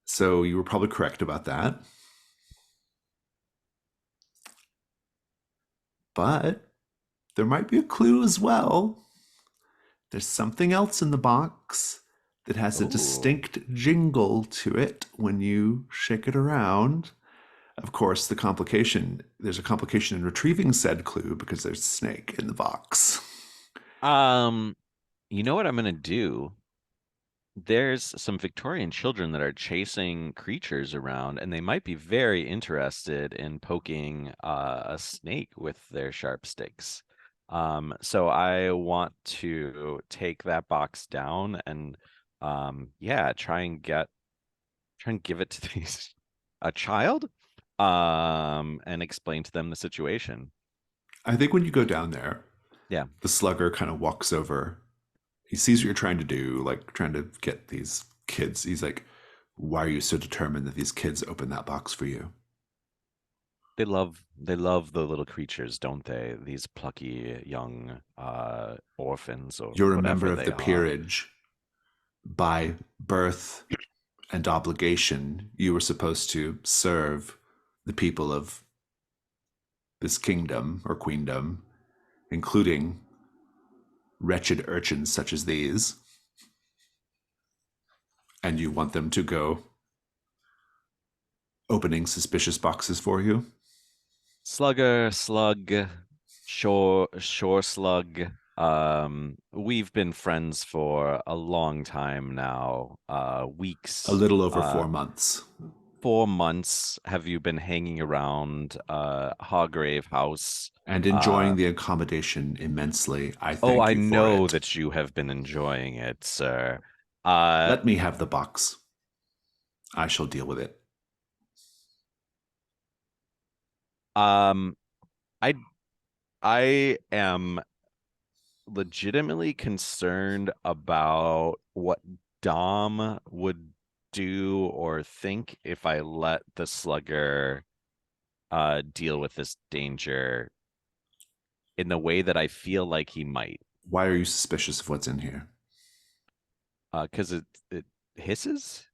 So you were probably correct about that. But there might be a clue as well. There's something else in the box that has a Ooh. distinct jingle to it when you shake it around. Of course, there's a complication in retrieving said clue because there's a snake in the box. You know what I'm gonna do? There's some Victorian children that are chasing creatures around, and they might be very interested in poking a snake with their sharp sticks. So I want to take that box down and yeah, try and give it to these a child and explain to them the situation. I think when you go down there, Yeah. the slugger kind of walks over. He sees what you're trying to do, like trying to get these kids. He's like, why are you so determined that these kids open that box for you? They love the little creatures, don't they? These plucky young orphans or You're a whatever member of they the are. peerage. By birth and obligation, you were supposed to serve the people of this kingdom or queendom, including wretched urchins such as these. And you want them to go opening suspicious boxes for you? Slugger, slug, shore slug. We've been friends for a long time now. Weeks. A little over 4 months. 4 months have you been hanging around Hargrave House? And enjoying the accommodation immensely. I thank I you for know it. that you have been enjoying it, sir. Let me have the box. I shall deal with it. I am legitimately concerned about what Dom would do or think if I let the slugger deal with this danger in the way that I feel like he might. Why are you suspicious of what's in here? Because it hisses?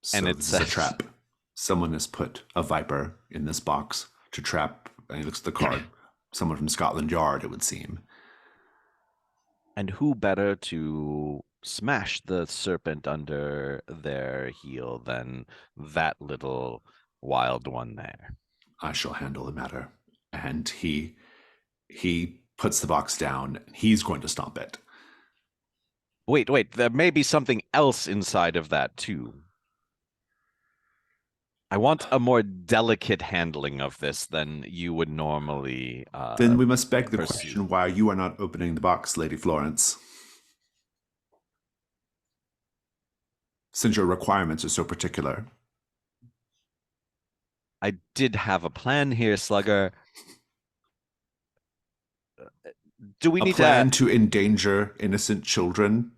So And it this is a says- trap. Someone has put a viper in this box to trap, and he looks at the card, someone from Scotland Yard, it would seem. And who better to smash the serpent under their heel than that little wild one there? I shall handle the matter. And he puts the box down. He's going to stomp it. Wait, there may be something else inside of that too. I want a more delicate handling of this than you would normally Then we must beg the pursue. question why you are not opening the box, Lady Florence. Since your requirements are so particular. I did have a plan here, Slugger. Do we A need plan to endanger innocent children?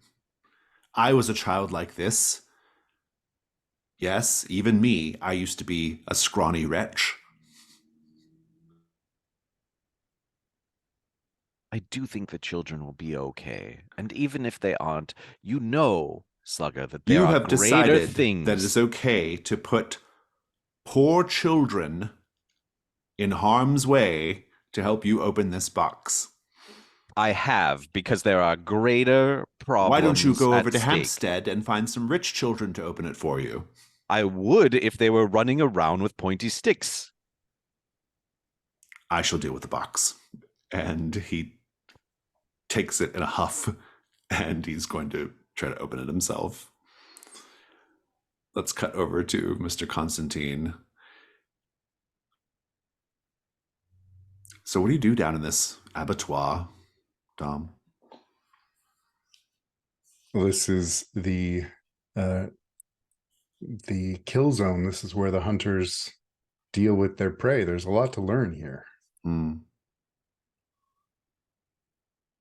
I was a child like this. Yes, even me, I used to be a scrawny wretch. I do think the children will be okay. And even if they aren't, you know, Slugger, that there You are have greater decided things. that it is okay to put poor children in harm's way to help you open this box. I have, because there are greater problems. Why don't you go at over to stake. Hampstead and find some rich children to open it for you? I would if they were running around with pointy sticks. I shall deal with the box. And he takes it in a huff, and he's going to try to open it himself. Let's cut over to Mr. Constantine. So what do you do down in this abattoir, Dom? Well, this is the kill zone. This is where the hunters deal with their prey. There's a lot to learn here.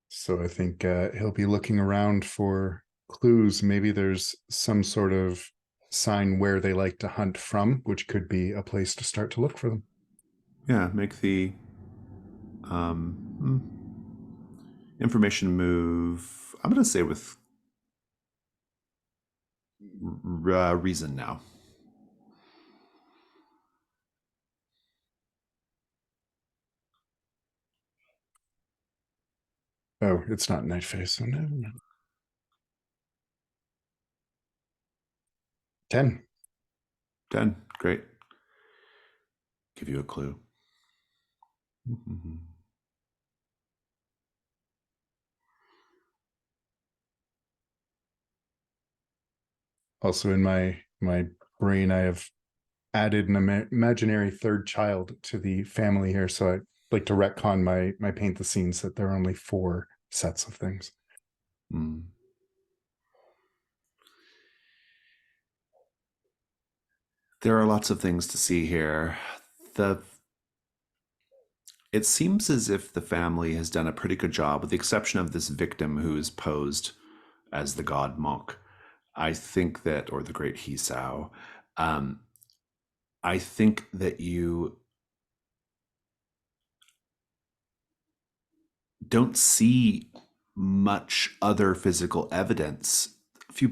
So I think he'll be looking around for clues, maybe there's some sort of sign where they like to hunt from, which could be a place to start to look for them. Yeah, make the information move. I'm going to say with reason now. Oh, it's not night phase, so no. 10. 10. Great. Give you a clue. Mm-hmm. Also in my brain, I have added an imaginary third child to the family here, so I like to retcon my paint the scenes that there are only 4 sets of things. Mm. There are lots of things to see here. It seems as if the family has done a pretty good job, with the exception of this victim who is posed as the god Monk. I think that, or the great Hisao, I think that you don't see much other physical evidence.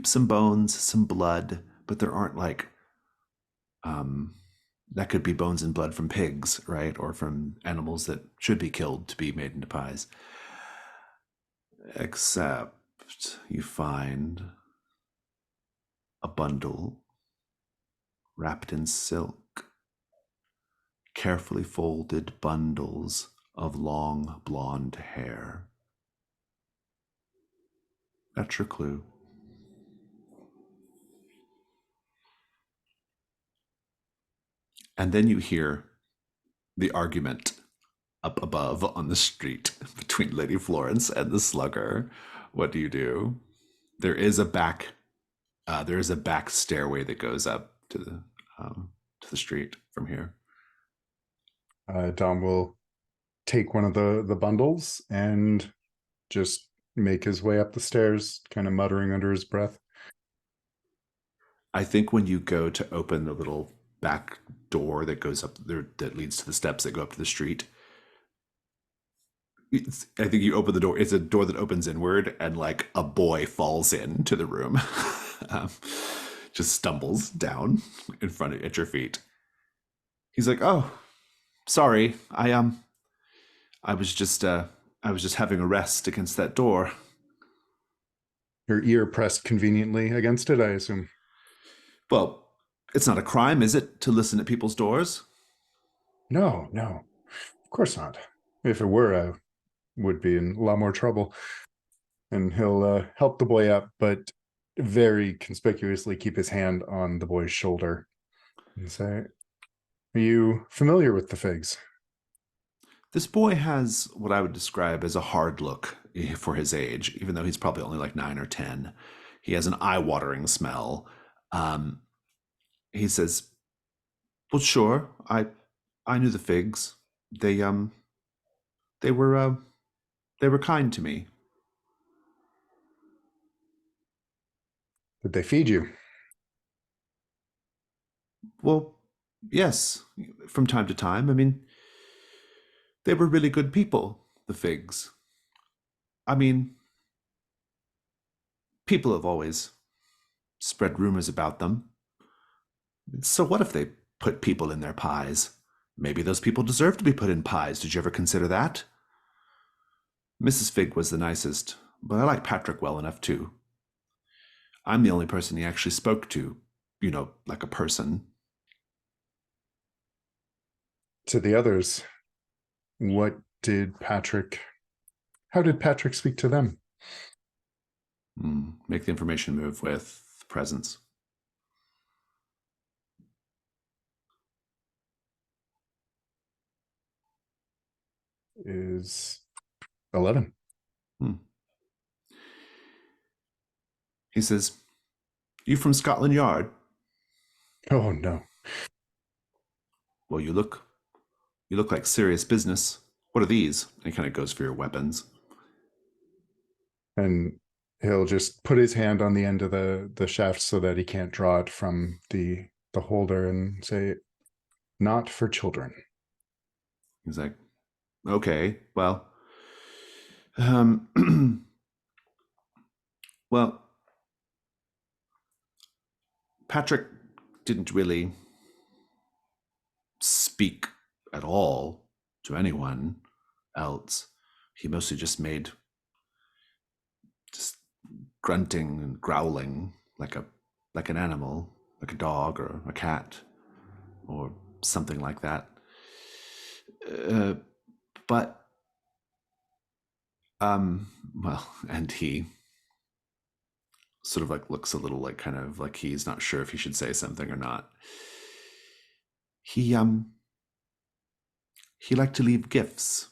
Some bones, some blood, but there aren't like that could be bones and blood from pigs, right? Or from animals that should be killed to be made into pies. Except you find a bundle wrapped in silk, carefully folded bundles of long blonde hair. That's your clue. And then you hear the argument up above on the street between Lady Florence and the slugger. What do you do? There is a back stairway that goes up to the street from here. Dom will take one of the bundles and just make his way up the stairs, kind of muttering under his breath. I think when you go to open the little back door that goes up there, that leads to the steps that go up to the street, I think you open the door. It's a door that opens inward, and like a boy falls into the room, just stumbles down in front of at your feet. He's like, "Oh, sorry, I was just having a rest against that door." Your ear pressed conveniently against it, I assume. Well, it's not a crime, is it, to listen at people's doors? No, of course not. If it were, I would be in a lot more trouble. And he'll help the boy up, but very conspicuously keep his hand on the boy's shoulder and say, "Are you familiar with the figs?" This boy has what I would describe as a hard look for his age, even though he's probably only like 9 or 10. He has an eye-watering smell. He says, "Well, sure, I knew the figs. They they were kind to me." Did they feed you? Well, yes, from time to time. I mean, they were really good people, the figs. I mean, people have always spread rumors about them. So what if they put people in their pies? Maybe those people deserve to be put in pies. Did you ever consider that? Mrs. Fig was the nicest, but I like Patrick well enough too. I'm the only person he actually spoke to, like a person. To the others, how did Patrick speak to them? Make the information move with presence. Is 11. He says, "You from Scotland Yard?" Oh, no. "Well, you look like serious business. What are these?" And he kind of goes for your weapons. And He'll just put his hand on the end of the shaft so that he can't draw it from the holder and say, "Not for children." He's like, okay, well, um, well, Patrick didn't really speak at all to anyone else. He mostly just made just grunting and growling like an animal, like a dog or a cat or something like that. But well, and he sort of like looks a little like kind of like he's not sure if he should say something or not. He liked to leave gifts.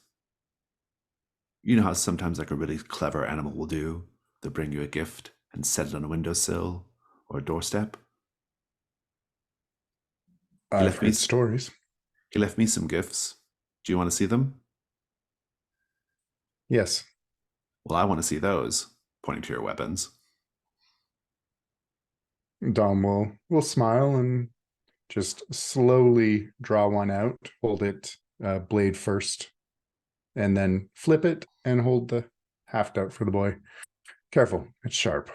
You know how sometimes like a really clever animal will do? They'll bring you a gift and set it on a windowsill or a doorstep. I've heard stories. He left me some gifts. Do you want to see them? Yes. Well, I want to see those, pointing to your weapons. Dom will smile and just slowly draw one out, hold it blade first, and then flip it and hold the haft out for the boy. Careful, it's sharp.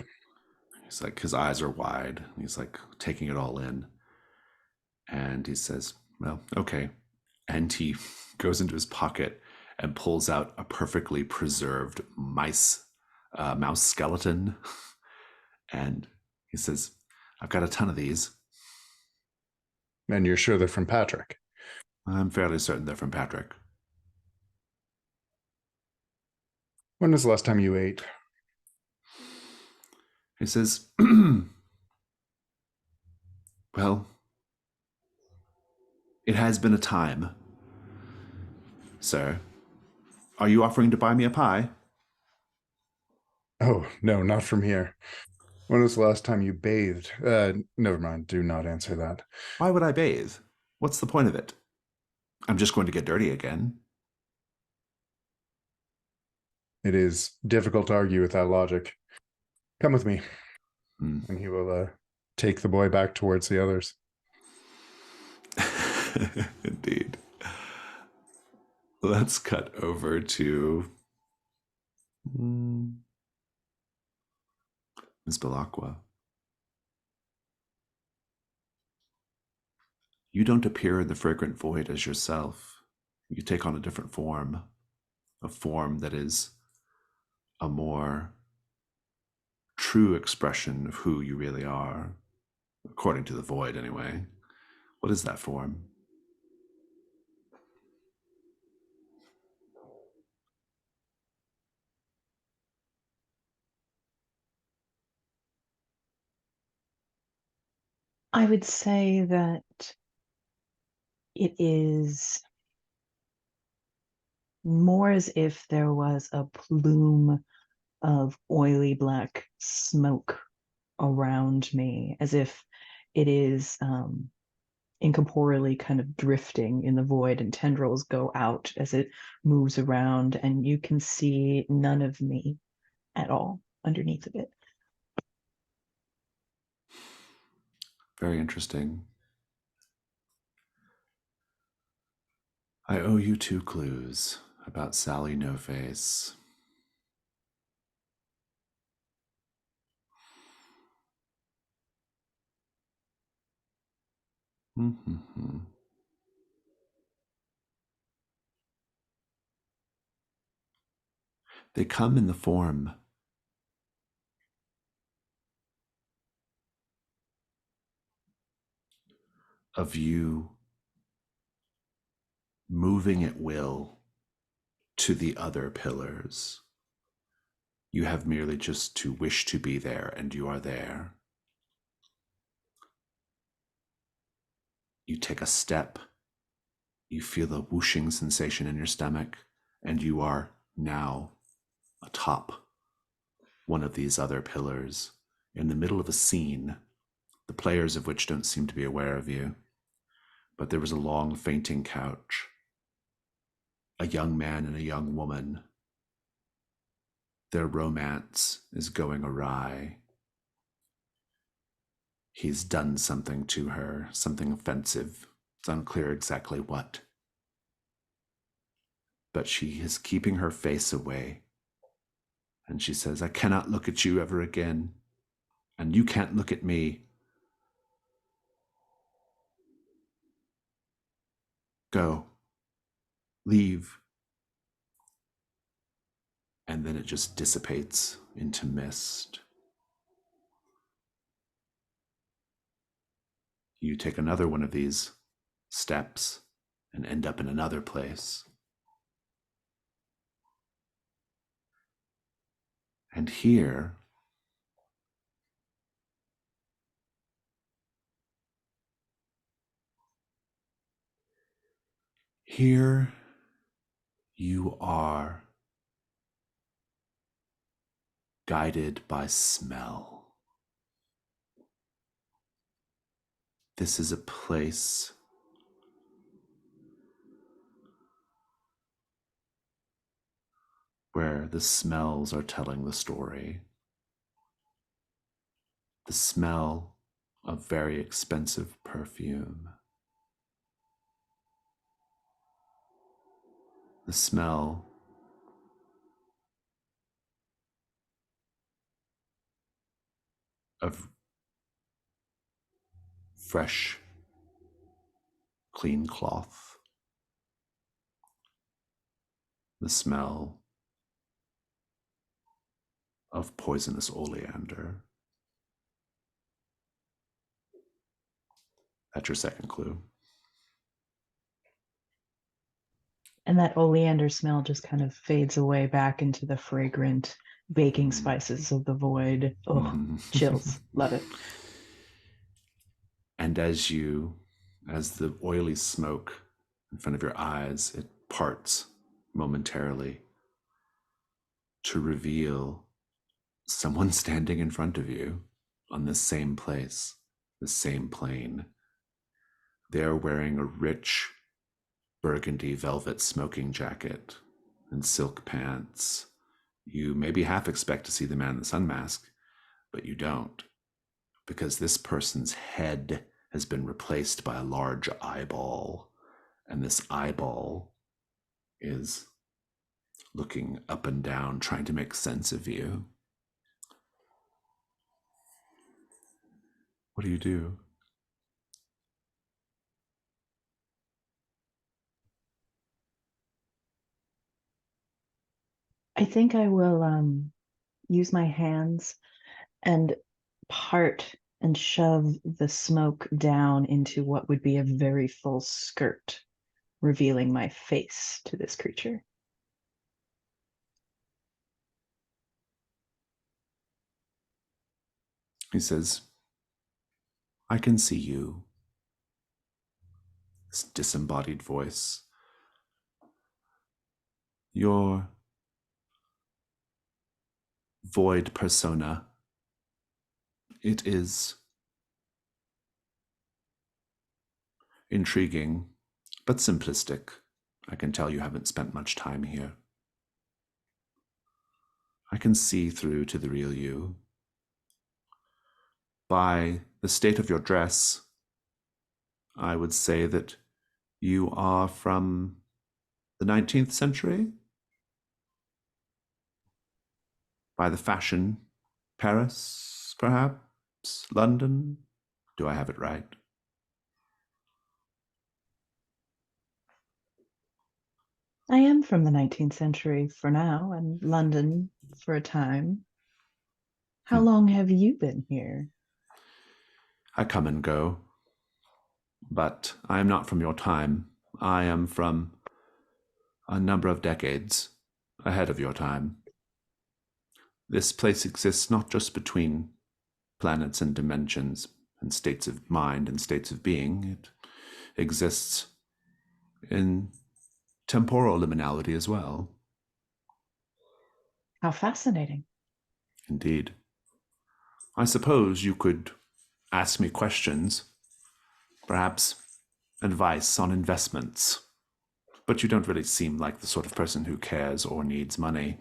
He's like, his eyes are wide. He's like taking it all in. And he says, well, okay. And he goes into his pocket and pulls out a perfectly preserved mouse skeleton. And he says, I've got a ton of these. And you're sure they're from Patrick? I'm fairly certain they're from Patrick. When was the last time you ate? He says, well, it has been a time, sir. Are you offering to buy me a pie? Oh, no, not from here. When was the last time you bathed? Never mind. Do not answer that. Why would I bathe? What's the point of it? I'm just going to get dirty again. It is difficult to argue with that logic. Come with me. Mm. And he will take the boy back towards the others. Indeed. Let's cut over to Ms. Belacqua. You don't appear in the fragrant void as yourself. You take on a different form, a form that is a more true expression of who you really are, according to the void anyway. What is that form? I would say that it is more as if there was a plume of oily black smoke around me, as if it is incorporeally kind of drifting in the void, and tendrils go out as it moves around, and you can see none of me at all underneath of it. Very interesting. I owe you 2 clues about Sally No Face. Mm-hmm. They come in the form of you moving at will to the other pillars. You have merely just to wish to be there, and you are there. You take a step, you feel a whooshing sensation in your stomach, and you are now atop one of these other pillars, in the middle of a scene, the players of which don't seem to be aware of you. But there was a long fainting couch, a young man and a young woman. Their romance is going awry. He's done something to her, something offensive. It's unclear exactly what. But she is keeping her face away. And she says, I cannot look at you ever again. And you can't look at me. Go. Leave. And then it just dissipates into mist. You take another one of these steps and end up in another place. And here, you are guided by smell. This is a place where the smells are telling the story. The smell of very expensive perfume. The smell of fresh, clean cloth. The smell of poisonous oleander. That's your second clue. And that oleander smell just kind of fades away back into the fragrant baking spices of the void. Oh, chills. Love it. And as the oily smoke in front of your eyes, it parts momentarily to reveal someone standing in front of you on this same place, the same plane. They're wearing a rich burgundy velvet smoking jacket and silk pants. You maybe half expect to see the man in the sun mask, but you don't, because this person's head has been replaced by a large eyeball, and this eyeball is looking up and down, trying to make sense of you. What do you do? I think I will use my hands and part and shove the smoke down into what would be a very full skirt, revealing my face to this creature. He says, I can see you. This disembodied voice. Your void persona. It is intriguing, but simplistic. I can tell you haven't spent much time here. I can see through to the real you. By the state of your dress, I would say that you are from the 19th century? By the fashion, Paris, perhaps? London? Do I have it right? I am from the 19th century for now, and London for a time. How long have you been here? I come and go, but I am not from your time. I am from a number of decades ahead of your time. This place exists not just between planets and dimensions and states of mind and states of being. It exists in temporal liminality as well. How fascinating. Indeed. I suppose you could ask me questions, perhaps advice on investments, but you don't really seem like the sort of person who cares or needs money.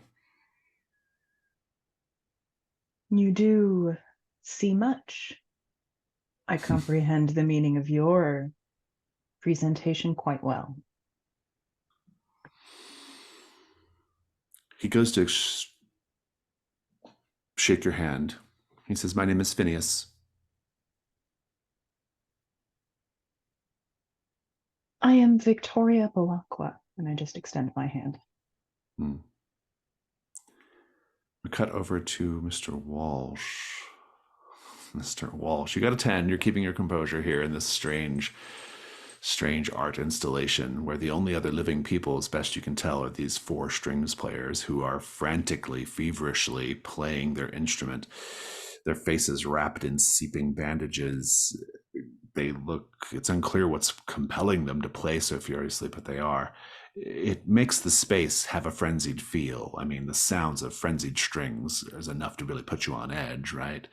You do see much. I comprehend the meaning of your presentation quite well. He goes to shake your hand. He says, "My name is Phineas." I am Victoria Belacqua, and I just extend my hand. We cut over to Mr. Walsh. Mr. Walsh, you got a 10. You're keeping your composure here in this strange art installation where the only other living people, as best you can tell, are these 4 strings players who are frantically, feverishly playing their instrument. Their faces wrapped in seeping bandages. It's unclear what's compelling them to play so furiously, but they are. It makes the space have a frenzied feel. I mean, the sounds of frenzied strings is enough to really put you on edge, right?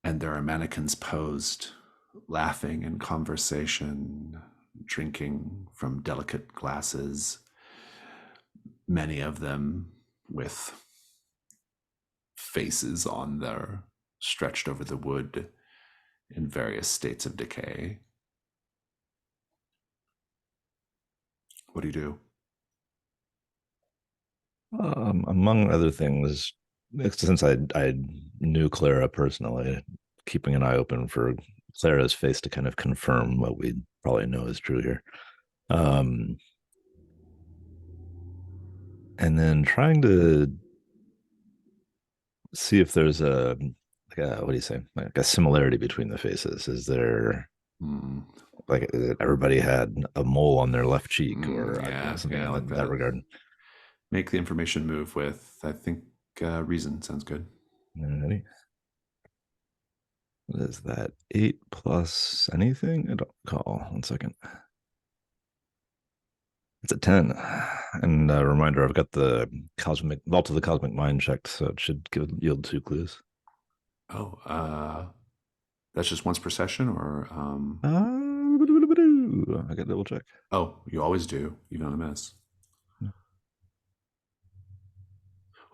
And there are mannequins posed, laughing in conversation, drinking from delicate glasses, many of them with faces on their stretched over the wood in various states of decay. What do you do? Among other things, since I knew Clara personally, keeping an eye open for Clara's face to kind of confirm what we probably know is true here. And then trying to see if there's what do you say, like a similarity between the faces. Is there like everybody had a mole on their left cheek or something in like that regard? Make the information move with, I think, reason sounds good. Alrighty. What is that? 8 plus anything? I don't recall. 1 second. It's a 10. And a reminder, I've got the Vault of the Cosmic Mind checked, so it should yield 2 clues. Oh, that's just once per session, or I got double check. Oh, you always do, even on a miss. Yeah.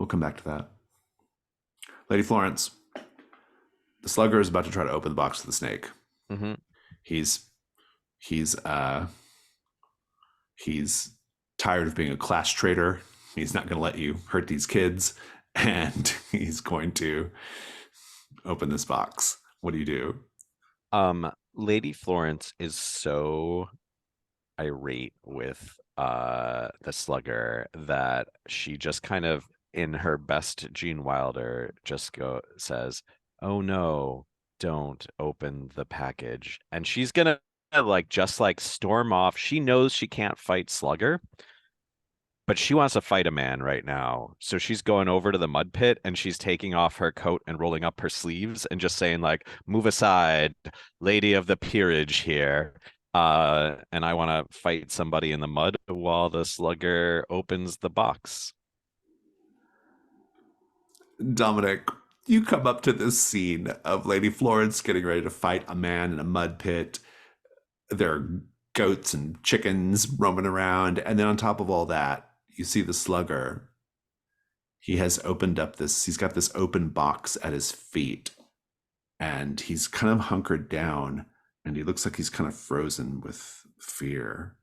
We'll come back to that. Lady Florence, the slugger is about to try to open the box of the snake. Mm-hmm. He's tired of being a class traitor. He's not going to let you hurt these kids, and he's going to open this box. What do you do? Lady Florence is so irate with the slugger that she just kind of, in her best Gene Wilder, just says, "Oh no, don't open the package." And she's gonna just storm off. She knows she can't fight Slugger, but she wants to fight a man right now. So she's going over to the mud pit and she's taking off her coat and rolling up her sleeves and just saying, like, "Move aside, lady of the peerage here. And I want to fight somebody in the mud while the slugger opens the box." Dominic, you come up to this scene of Lady Florence getting ready to fight a man in a mud pit. There are goats and chickens roaming around. And then on top of all that, you see the slugger. He has opened up he's got this open box at his feet. And he's kind of hunkered down. And he looks like he's kind of frozen with fear.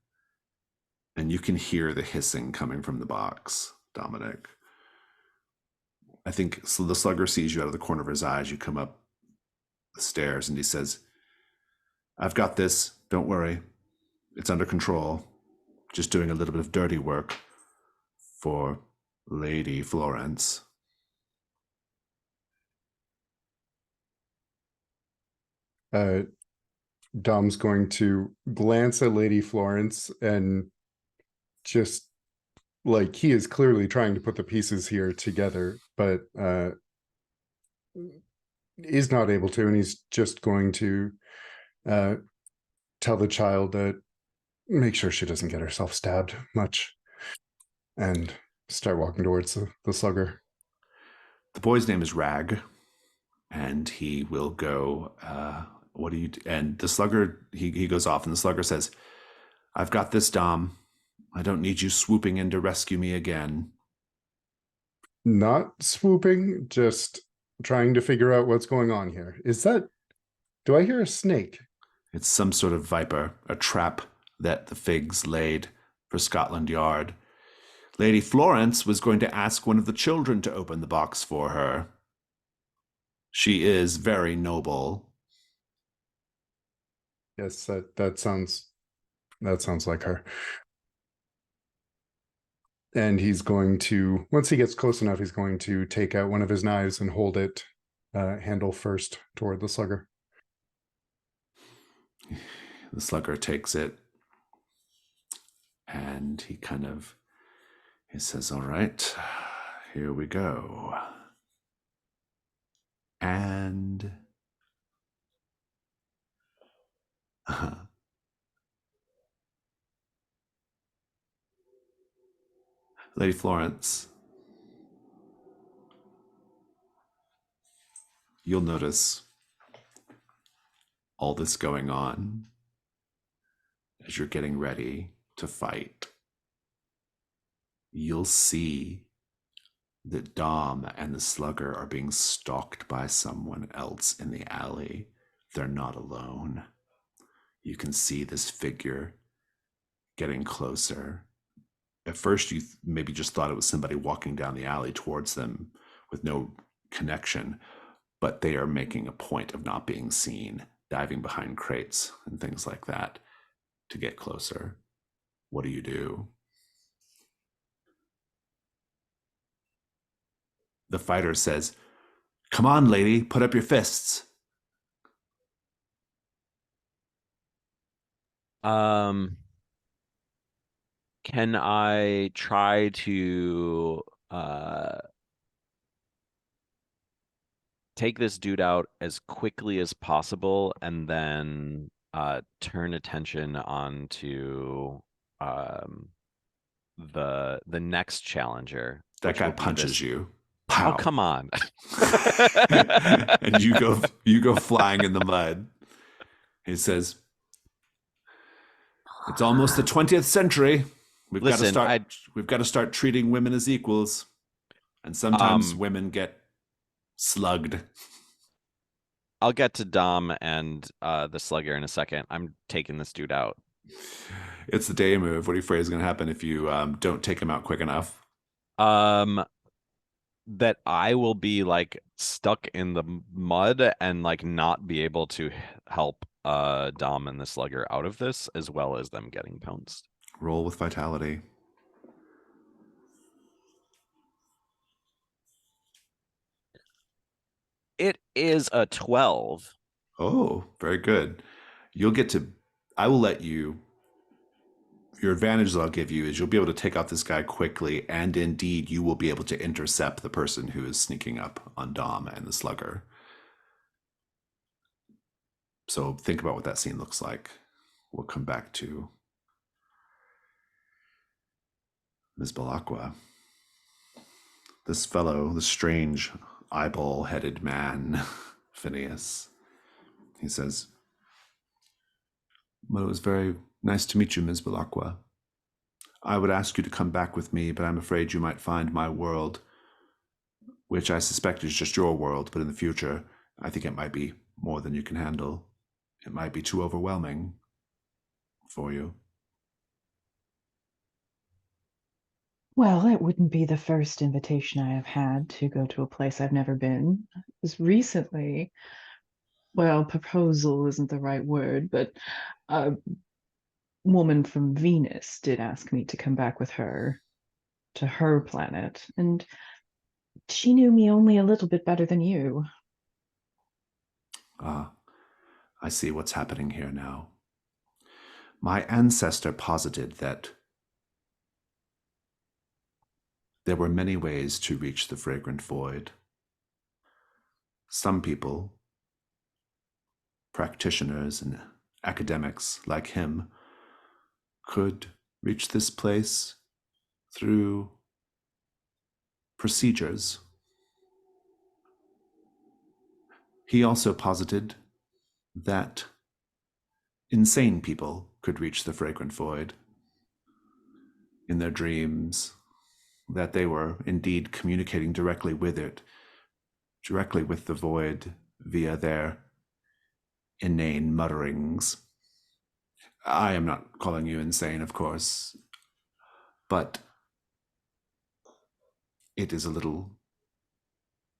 And you can hear the hissing coming from the box, Dominic. I think so. The slugger sees you out of the corner of his eye as you come up the stairs, and he says, "I've got this. Don't worry. It's under control. Just doing a little bit of dirty work for Lady Florence." Dom's going to glance at Lady Florence and just, like, he is clearly trying to put the pieces here together, but is not able to, and he's just going to tell the child that make sure she doesn't get herself stabbed much, and start walking towards the slugger. The boy's name is Rag, and he will go, what do you do? And the slugger, he goes off, and the slugger says, "I've got this, Dom. I don't need you swooping in to rescue me again." Not swooping, just trying to figure out what's going on here. Do I hear a snake? It's some sort of viper, a trap that the Figs laid for Scotland Yard. Lady Florence was going to ask one of the children to open the box for her. She is very noble. Yes, that sounds like her. And he's going to, once he gets close enough, he's going to take out one of his knives and hold it handle first toward the slugger. The slugger takes it, and he says, all right, here we go. And Lady Florence, you'll notice all this going on as you're getting ready to fight. You'll see that Dom and the slugger are being stalked by someone else in the alley. They're not alone. You can see this figure getting closer. At first, you maybe just thought it was somebody walking down the alley towards them with no connection, but they are making a point of not being seen, diving behind crates and things like that to get closer. What do you do? The fighter says, come on, lady, put up your fists. Can I try to take this dude out as quickly as possible and then turn attention onto the next challenger? That guy punches you. Oh, Pow. come on. And you go flying in the mud. He says, it's almost the 20th century. We've got to start treating women as equals. And sometimes women get slugged. I'll get to Dom and the slugger in a second. I'm taking this dude out. It's the day move. What are you afraid is going to happen if you don't take him out quick enough? That I will be like stuck in the mud and like not be able to help Dom and the slugger out of this, as well as them getting pounced. Roll with vitality. It is a 12. Oh, very good. I will let you, your advantage that I'll give you is you'll be able to take out this guy quickly, and indeed you will be able to intercept the person who is sneaking up on Dom and the slugger. So think about what that scene looks like. We'll come back to Ms. Balakwa. This fellow, the strange eyeball-headed man, Phineas, he says, well, it was very nice to meet you, Ms. Balakwa. I would ask you to come back with me, but I'm afraid you might find my world, which I suspect is just your world, but in the future, I think it might be more than you can handle. It might be too overwhelming for you. Well, it wouldn't be the first invitation I have had to go to a place I've never been. It was recently, well, proposal isn't the right word, but a woman from Venus did ask me to come back with her to her planet, and she knew me only a little bit better than you. I see what's happening here now. My ancestor posited that there were many ways to reach the fragrant void. Some people, practitioners and academics like him, could reach this place through procedures. He also posited that insane people could reach the fragrant void in their dreams that they were indeed communicating directly with it, directly with the void via their inane mutterings. I am not calling you insane, of course, but it is a little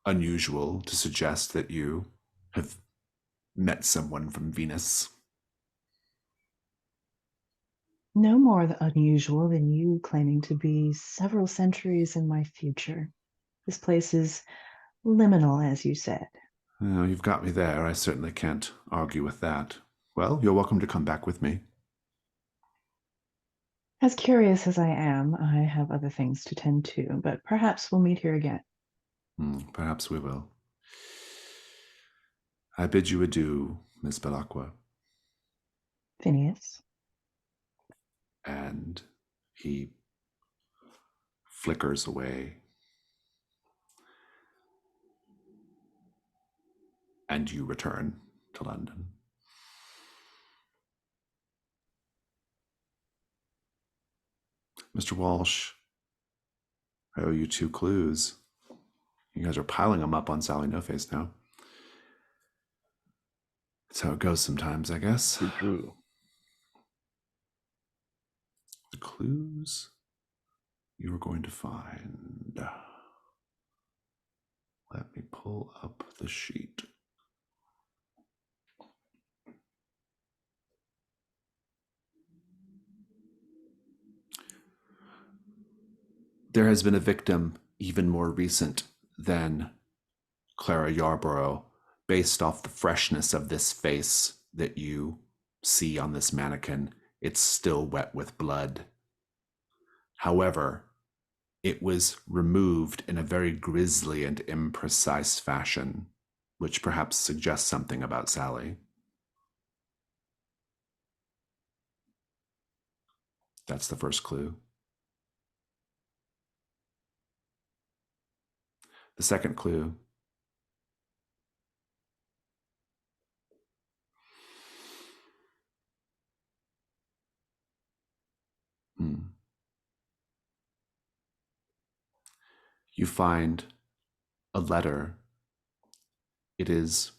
unusual to suggest that you have met someone from Venus. No more unusual than you claiming to be several centuries in my future. This place is liminal, as you said. Oh, you've got me there. I certainly can't argue with that. Well, you're welcome to come back with me. As curious as I am, I have other things to tend to, but perhaps we'll meet here again. Perhaps we will. I bid you adieu, Miss Belacqua. Phineas. And he flickers away. And you return to London. Mr. Walsh, I owe you 2 clues. You guys are piling them up on Sally No Face now. That's how it goes sometimes, I guess. True. The clues you are going to find. Let me pull up the sheet. There has been a victim even more recent than Clara Yarborough, based off the freshness of this face that you see on this mannequin. It's still wet with blood. However, it was removed in a very grisly and imprecise fashion, which perhaps suggests something about Sally. That's the first clue. The second clue you find a letter. It is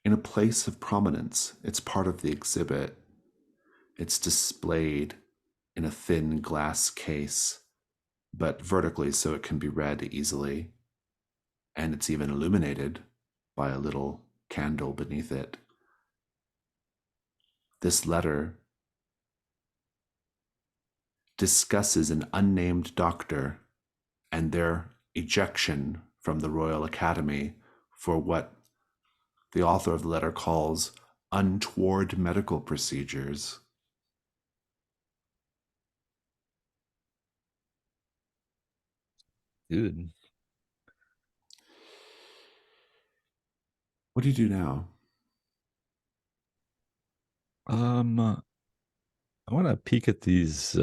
in a place of prominence. It's part of the exhibit. It's displayed in a thin glass case, but vertically so it can be read easily. And it's even illuminated by a little candle beneath it. This letter discusses an unnamed doctor and their ejection from the Royal Academy for what the author of the letter calls untoward medical procedures. Dude. What do you do now? I want to peek at these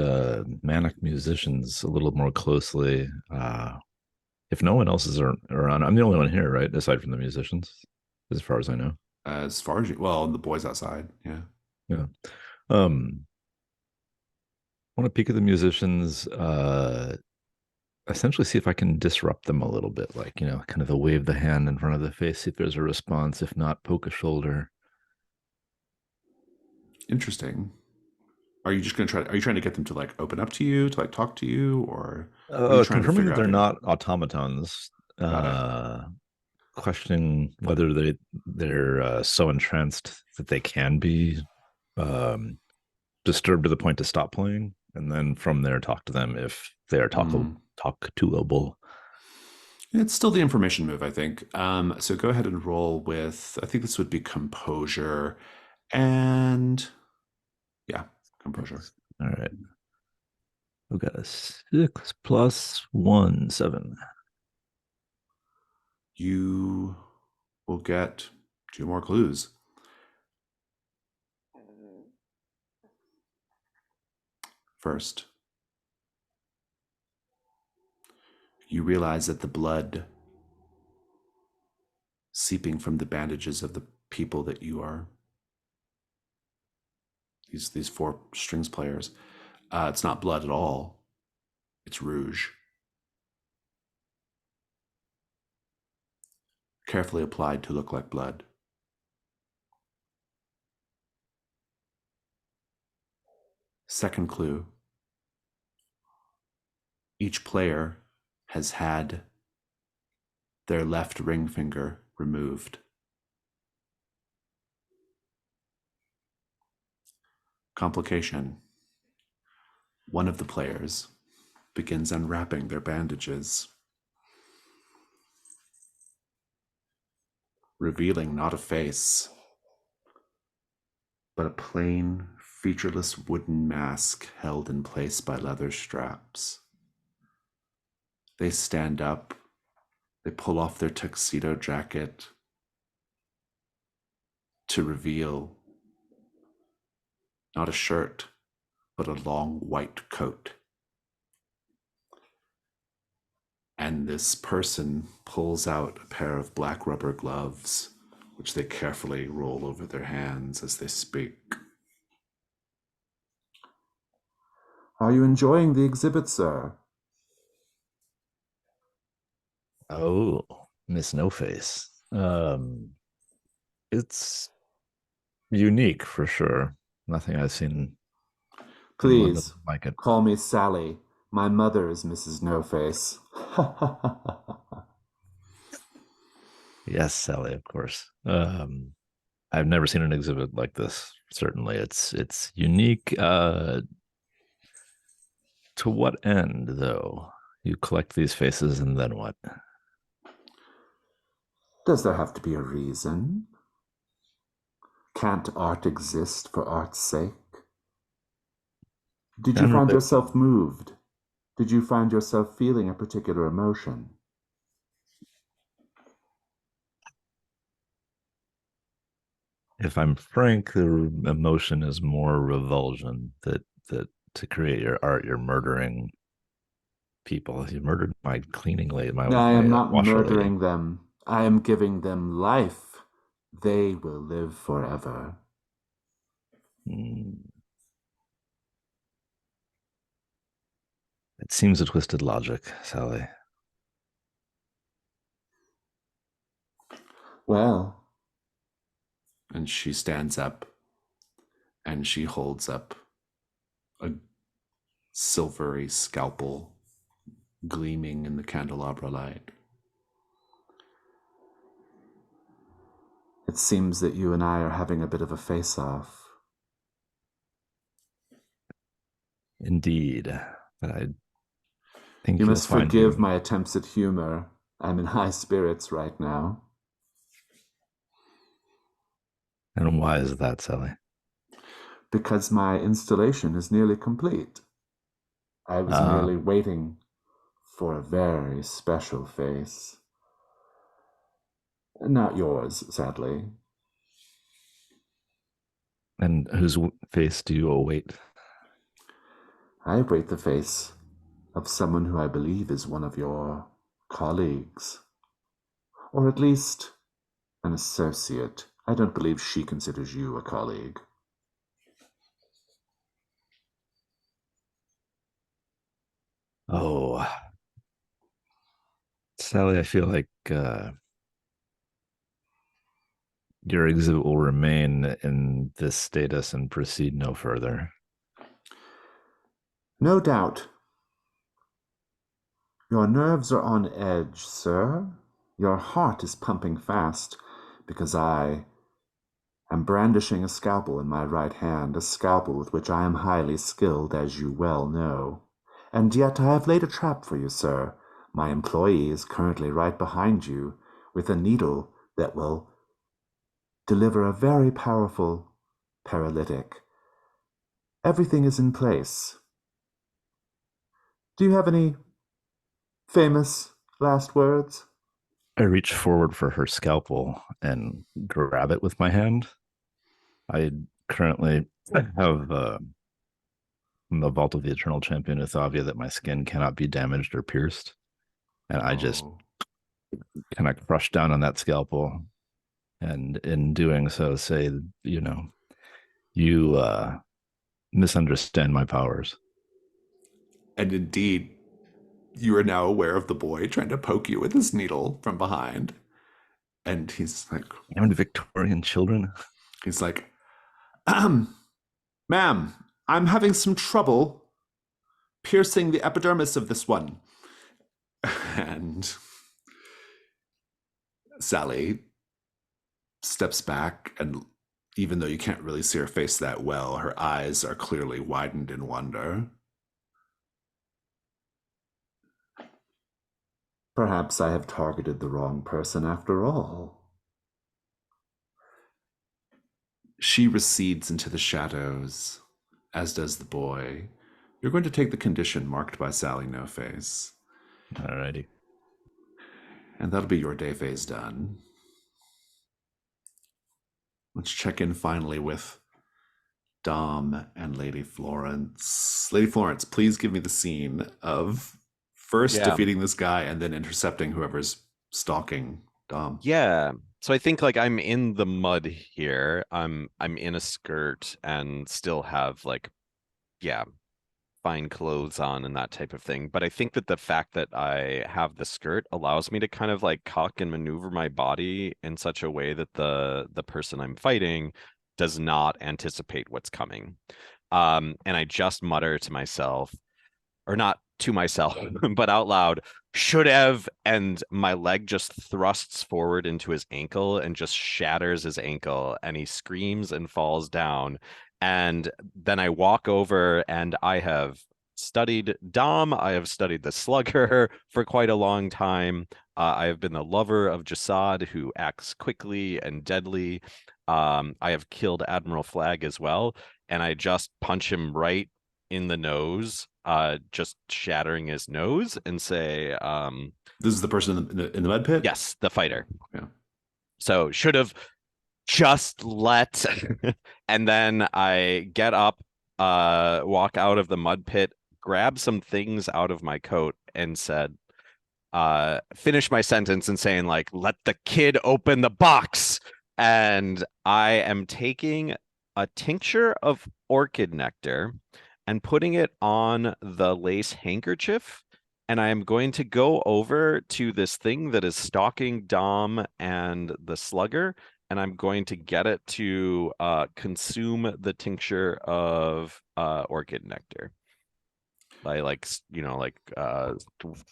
manic musicians a little more closely. If no one else is around, I'm the only one here, right? Aside from the musicians, as far as I know. As far as well, the boys outside, yeah. Yeah. I want to peek at the musicians, essentially see if I can disrupt them a little bit, like, kind of a wave the hand in front of the face, see if there's a response. If not, poke a shoulder. Interesting. Are you just going to try? Are you trying to get them to like open up to you, to like talk to you, or what are you trying to Confirming figure that out they're here? not automatons. Questioning whether they're so entranced that they can be disturbed to the point to stop playing, and then from there talk to them if they are talkable. It's still the information move, I think. So go ahead and roll with. I think this would be composure, and yeah, composure. All right. We've got a 6 + 1, 7. You will get 2 more clues. First, you realize that the blood seeping from the bandages of the people that you are, these 4 strings players, it's not blood at all. It's rouge. Carefully applied to look like blood. Second clue. Each player has had their left ring finger removed. Complication. One of the players begins unwrapping their bandages, revealing not a face, but a plain, featureless wooden mask held in place by leather straps. They stand up, they pull off their tuxedo jacket to reveal not a shirt, but a long white coat. And this person pulls out a pair of black rubber gloves, which they carefully roll over their hands as they speak. Are you enjoying the exhibit, sir? Oh, Miss No Face. It's unique for sure. Nothing I've seen in London Please, like it. call me Sally. My mother is Mrs. No Face. Yes, Sally, of course. I've never seen an exhibit like this. Certainly, it's unique. To what end, though? You collect these faces, and then what? Does there have to be a reason? Can't art exist for art's sake? Did you find Generally, yourself moved? Did you find yourself feeling a particular emotion? if I'm frank, the emotion is more revulsion. That to create your art, you're murdering people. You murdered my cleaning lady, my I am not washer lady. murdering them. I am giving them life. They will live forever. Mm. It seems a twisted logic, Sally. Well, and she stands up and she holds up a silvery scalpel gleaming in the candelabra light. It seems that you and I are having a bit of a face-off. Indeed, but I think You you'll must find forgive me. my attempts at humor. I'm in high spirits right now. And why is that, Sally? Because my installation is nearly complete. I was merely waiting for a very special face. Not yours, sadly. And whose face do you await? I await the face of someone who I believe is one of your colleagues. Or at least an associate. I don't believe she considers you a colleague. Oh, Sally, I feel like your exhibit will remain in this status and proceed no further. No doubt. Your nerves are on edge, sir. Your heart is pumping fast because I am brandishing a scalpel in my right hand, a scalpel with which I am highly skilled, as you well know. And yet I have laid a trap for you, sir. My employee is currently right behind you with a needle that will deliver a very powerful paralytic. Everything is in place. Do you have any famous last words? I reach forward for her scalpel and grab it with my hand. I currently have from the Vault of the Eternal Champion Uthavia that my skin cannot be damaged or pierced. And I just Oh. kind of crush down on that scalpel. And in doing so, say, you misunderstand my powers. And indeed, you are now aware of the boy trying to poke you with his needle from behind. And he's like, Damned Victorian children. he's like, ma'am, I'm having some trouble piercing the epidermis of this one. And Sally steps back, and even though you can't really see her face that well, her eyes are clearly widened in wonder. Perhaps I have targeted the wrong person after all. She recedes into the shadows, as does the boy. You're going to take the condition marked by Sally No Face. Alrighty. And that'll be your day phase done. Let's check in finally with Dom and Lady Florence. Lady Florence, please give me the scene of first defeating this guy and then intercepting whoever's stalking Dom. Yeah. So I think like I'm in the mud here. I'm in a skirt and still have like, yeah, fine clothes on and that type of thing. But I think that the fact that I have the skirt allows me to kind of like cock and maneuver my body in such a way that the person I'm fighting does not anticipate what's coming. And I just mutter to myself, or not to myself, but out loud, should have, and my leg just thrusts forward into his ankle and just shatters his ankle, and he screams and falls down. And then I walk over, and I have studied Dom. I have studied the slugger for quite a long time. I have been the lover of Jasad, who acts quickly and deadly. I have killed Admiral Flag as well, and I just punch him right in the nose, just shattering his nose, and say, this is the person in the mud pit? yes, the fighter. Yeah. So should have just let, and then I get up, walk out of the mud pit, grab some things out of my coat, and said, finish my sentence and saying like, let the kid open the box. And I am taking a tincture of orchid nectar and putting it on the lace handkerchief. And I am going to go over to this thing that is stalking Dom and the slugger, and I'm going to get it to consume the tincture of orchid nectar. By like, you know, like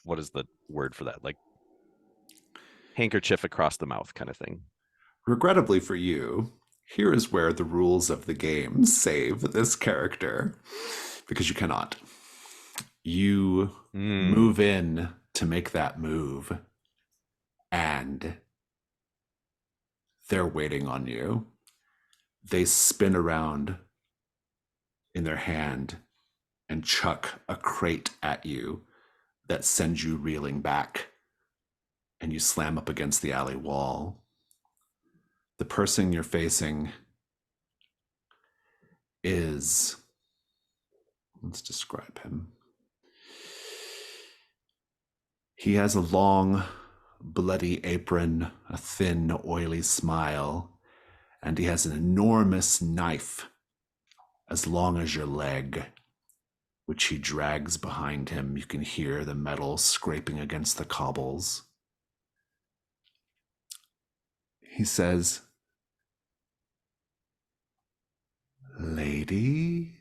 what is the word for that? Like handkerchief across the mouth kind of thing. Regrettably for you, here is where the rules of the game save this character, because you cannot. You move in to make that move, and they're waiting on you. They spin around in their hand and chuck a crate at you that sends you reeling back, and you slam up against the alley wall. The person you're facing is, let's describe him. He has a long, bloody apron, a thin, oily smile, and he has an enormous knife as long as your leg, which he drags behind him. You can hear the metal scraping against the cobbles. He says, Lady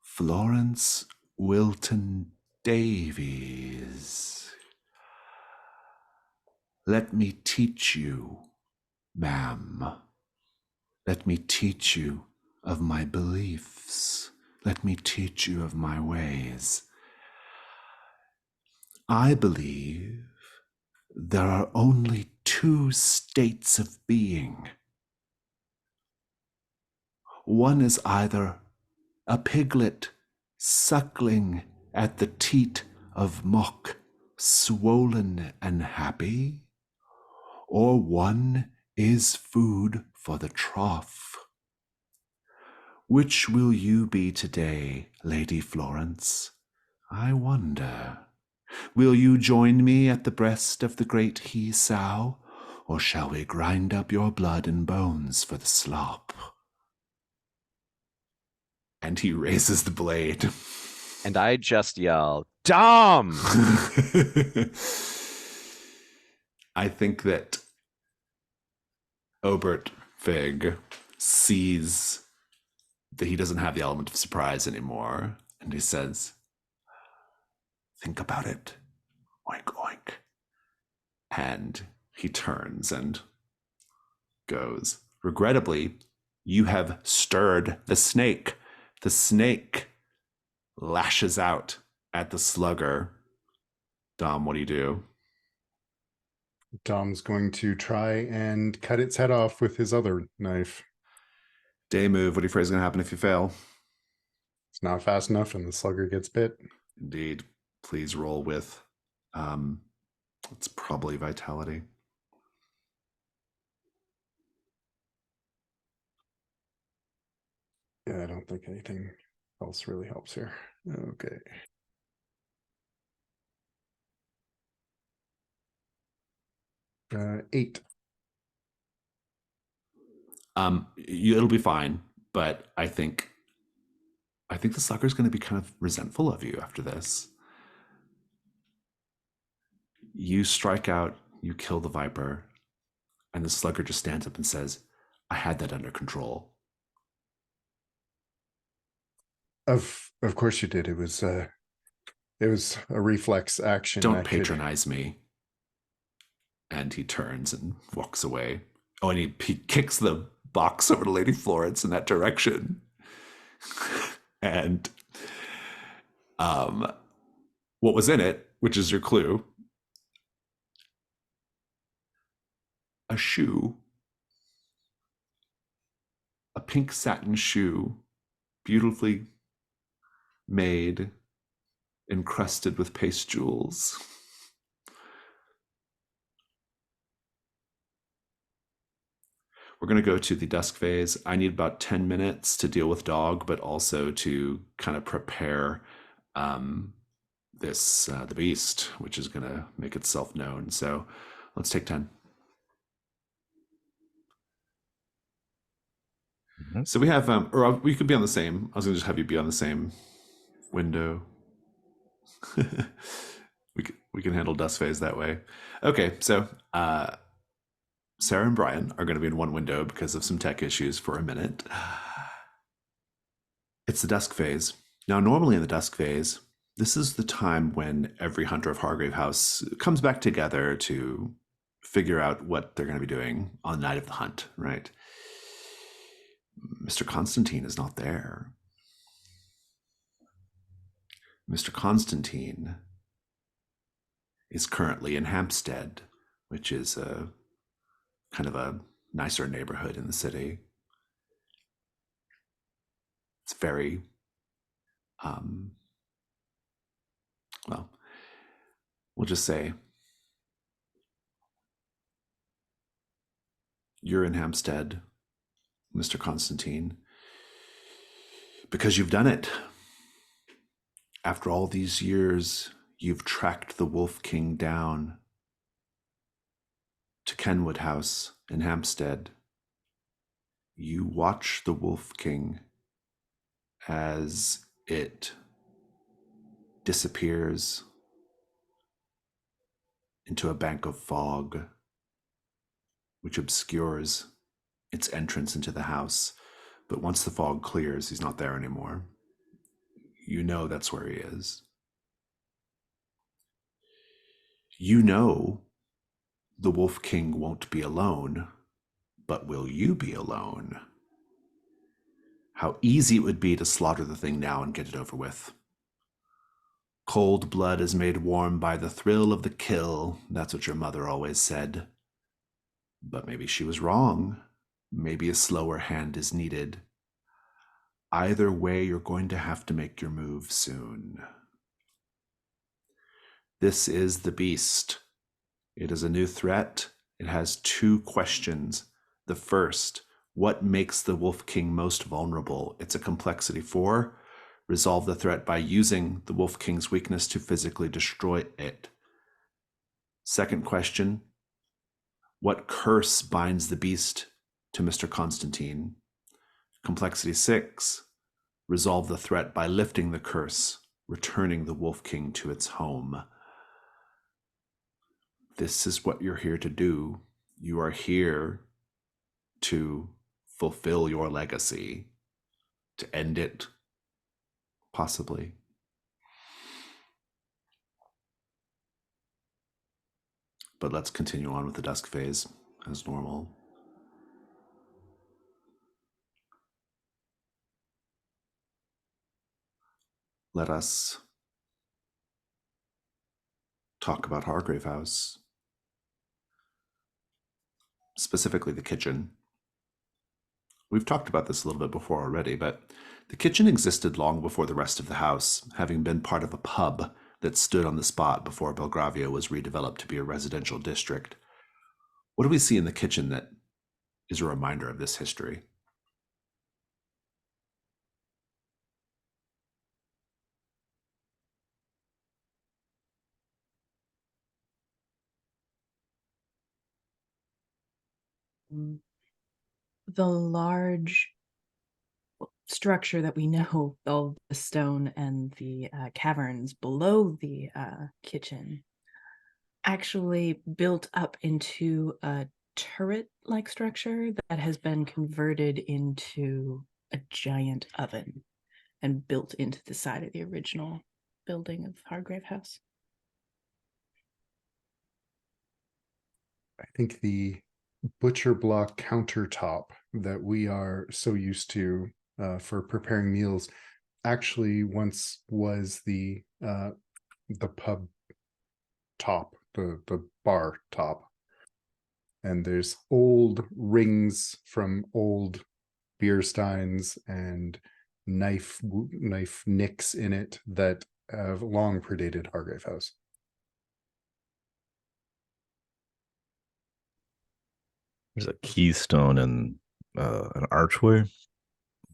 Florence Wilton Davies, let me teach you, ma'am. Let me teach you of my beliefs. Let me teach you of my ways. I believe there are only two states of being. One is either a piglet suckling at the teat of Mock, swollen and happy, or one is food for the trough. Which will you be today, Lady Florence? I wonder. Will you join me at the breast of the great he-sow, or shall we grind up your blood and bones for the slop? And he raises the blade. And I just yell, Dom. I think that Obert Fig sees that he doesn't have the element of surprise anymore, and he says, "Think about it. Oink, oink." And he turns and goes. Regrettably, you have stirred the snake. The snake lashes out at the slugger. Dom, what do you do? Dom's going to try and cut its head off with his other knife. Day move. What do you afraid is going to happen if you fail? It's not fast enough and the slugger gets bit. Indeed. Please roll with, it's probably vitality. Yeah, I don't think anything else really helps here. Okay. Eight. It'll be fine, but I think the sucker's going to be kind of resentful of you after this. You strike out, you kill the viper, and the slugger just stands up and says, "I had that under control." Of course you did. It was a reflex action. Don't patronize me. And he turns and walks away. Oh, and he kicks the box over to Lady Florence in that direction. And what was in it, which is your clue, a shoe, a pink satin shoe, beautifully made, encrusted with paste jewels. We're going to go to the dusk phase. I need about 10 minutes to deal with dog, but also to kind of prepare the beast, which is going to make itself known. So let's take 10. Mhm. So we have, or we could be on the same. I was going to just have you be on the same window. we can handle dusk phase that way. Okay, so Sarah and Brian are going to be in one window because of some tech issues for a minute. It's the dusk phase. Now, normally in the dusk phase, this is the time when every hunter of Hargrave House comes back together to figure out what they're going to be doing on the night of the hunt, right? Mr. Constantine is not there. Mr. Constantine is currently in Hampstead, which is a kind of a nicer neighborhood in the city. It's very, well, we'll just say you're in Hampstead, Mr. Constantine, because you've done it. After all these years, you've tracked the Wolf King down to Kenwood House in Hampstead. You watch the Wolf King as it disappears into a bank of fog, which obscures its entrance into the house. But once the fog clears, he's not there anymore. You know that's where he is. You know the Wolf King won't be alone, but will you be alone? How easy it would be to slaughter the thing now and get it over with. Cold blood is made warm by the thrill of the kill. That's what your mother always said. But maybe she was wrong. Maybe a slower hand is needed. Either way, you're going to have to make your move soon. This is the beast. It is a new threat. It has two questions. The first, what makes the Wolf King most vulnerable? It's a complexity 4. Resolve the threat by using the Wolf King's weakness to physically destroy it. Second question, what curse binds the beast to Mr. Constantine? Complexity 6, resolve the threat by lifting the curse returning the Wolf King to its home. This is what you're here to do. You are here to fulfill your legacy, to end it, possibly. But let's continue on with the dusk phase as normal. Let us talk about Hargrave House, specifically the kitchen. We've talked about this a little bit before already, but the kitchen existed long before the rest of the house, having been part of a pub that stood on the spot before Belgravia was redeveloped to be a residential district. What do we see in the kitchen that is a reminder of this history? The large structure that we know, all the stone and the caverns below the kitchen, actually built up into a turret-like structure that has been converted into a giant oven and built into the side of the original building of Hargrave House. I think the butcher block countertop that we are so used to for preparing meals actually once was the pub top, the bar top. And there's old rings from old beer steins and knife nicks in it that have long predated Hargrave House. There's a keystone and an archway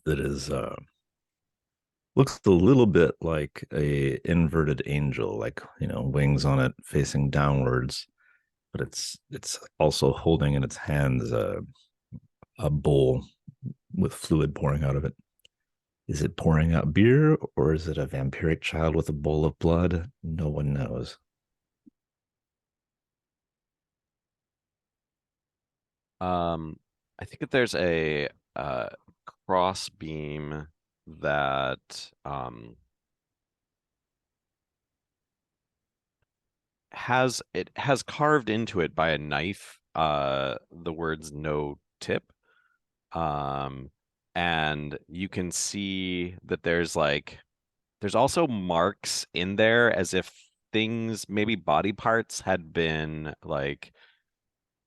that is looks a little bit like a inverted angel, like wings on it facing downwards, but it's also holding in its hands a bowl with fluid pouring out of it. Is it pouring out beer, or is it a vampiric child with a bowl of blood? No one knows. I think that there's a cross beam that has carved into it by a knife the words "no tip," and you can see that there's also marks in there as if things, maybe body parts, had been like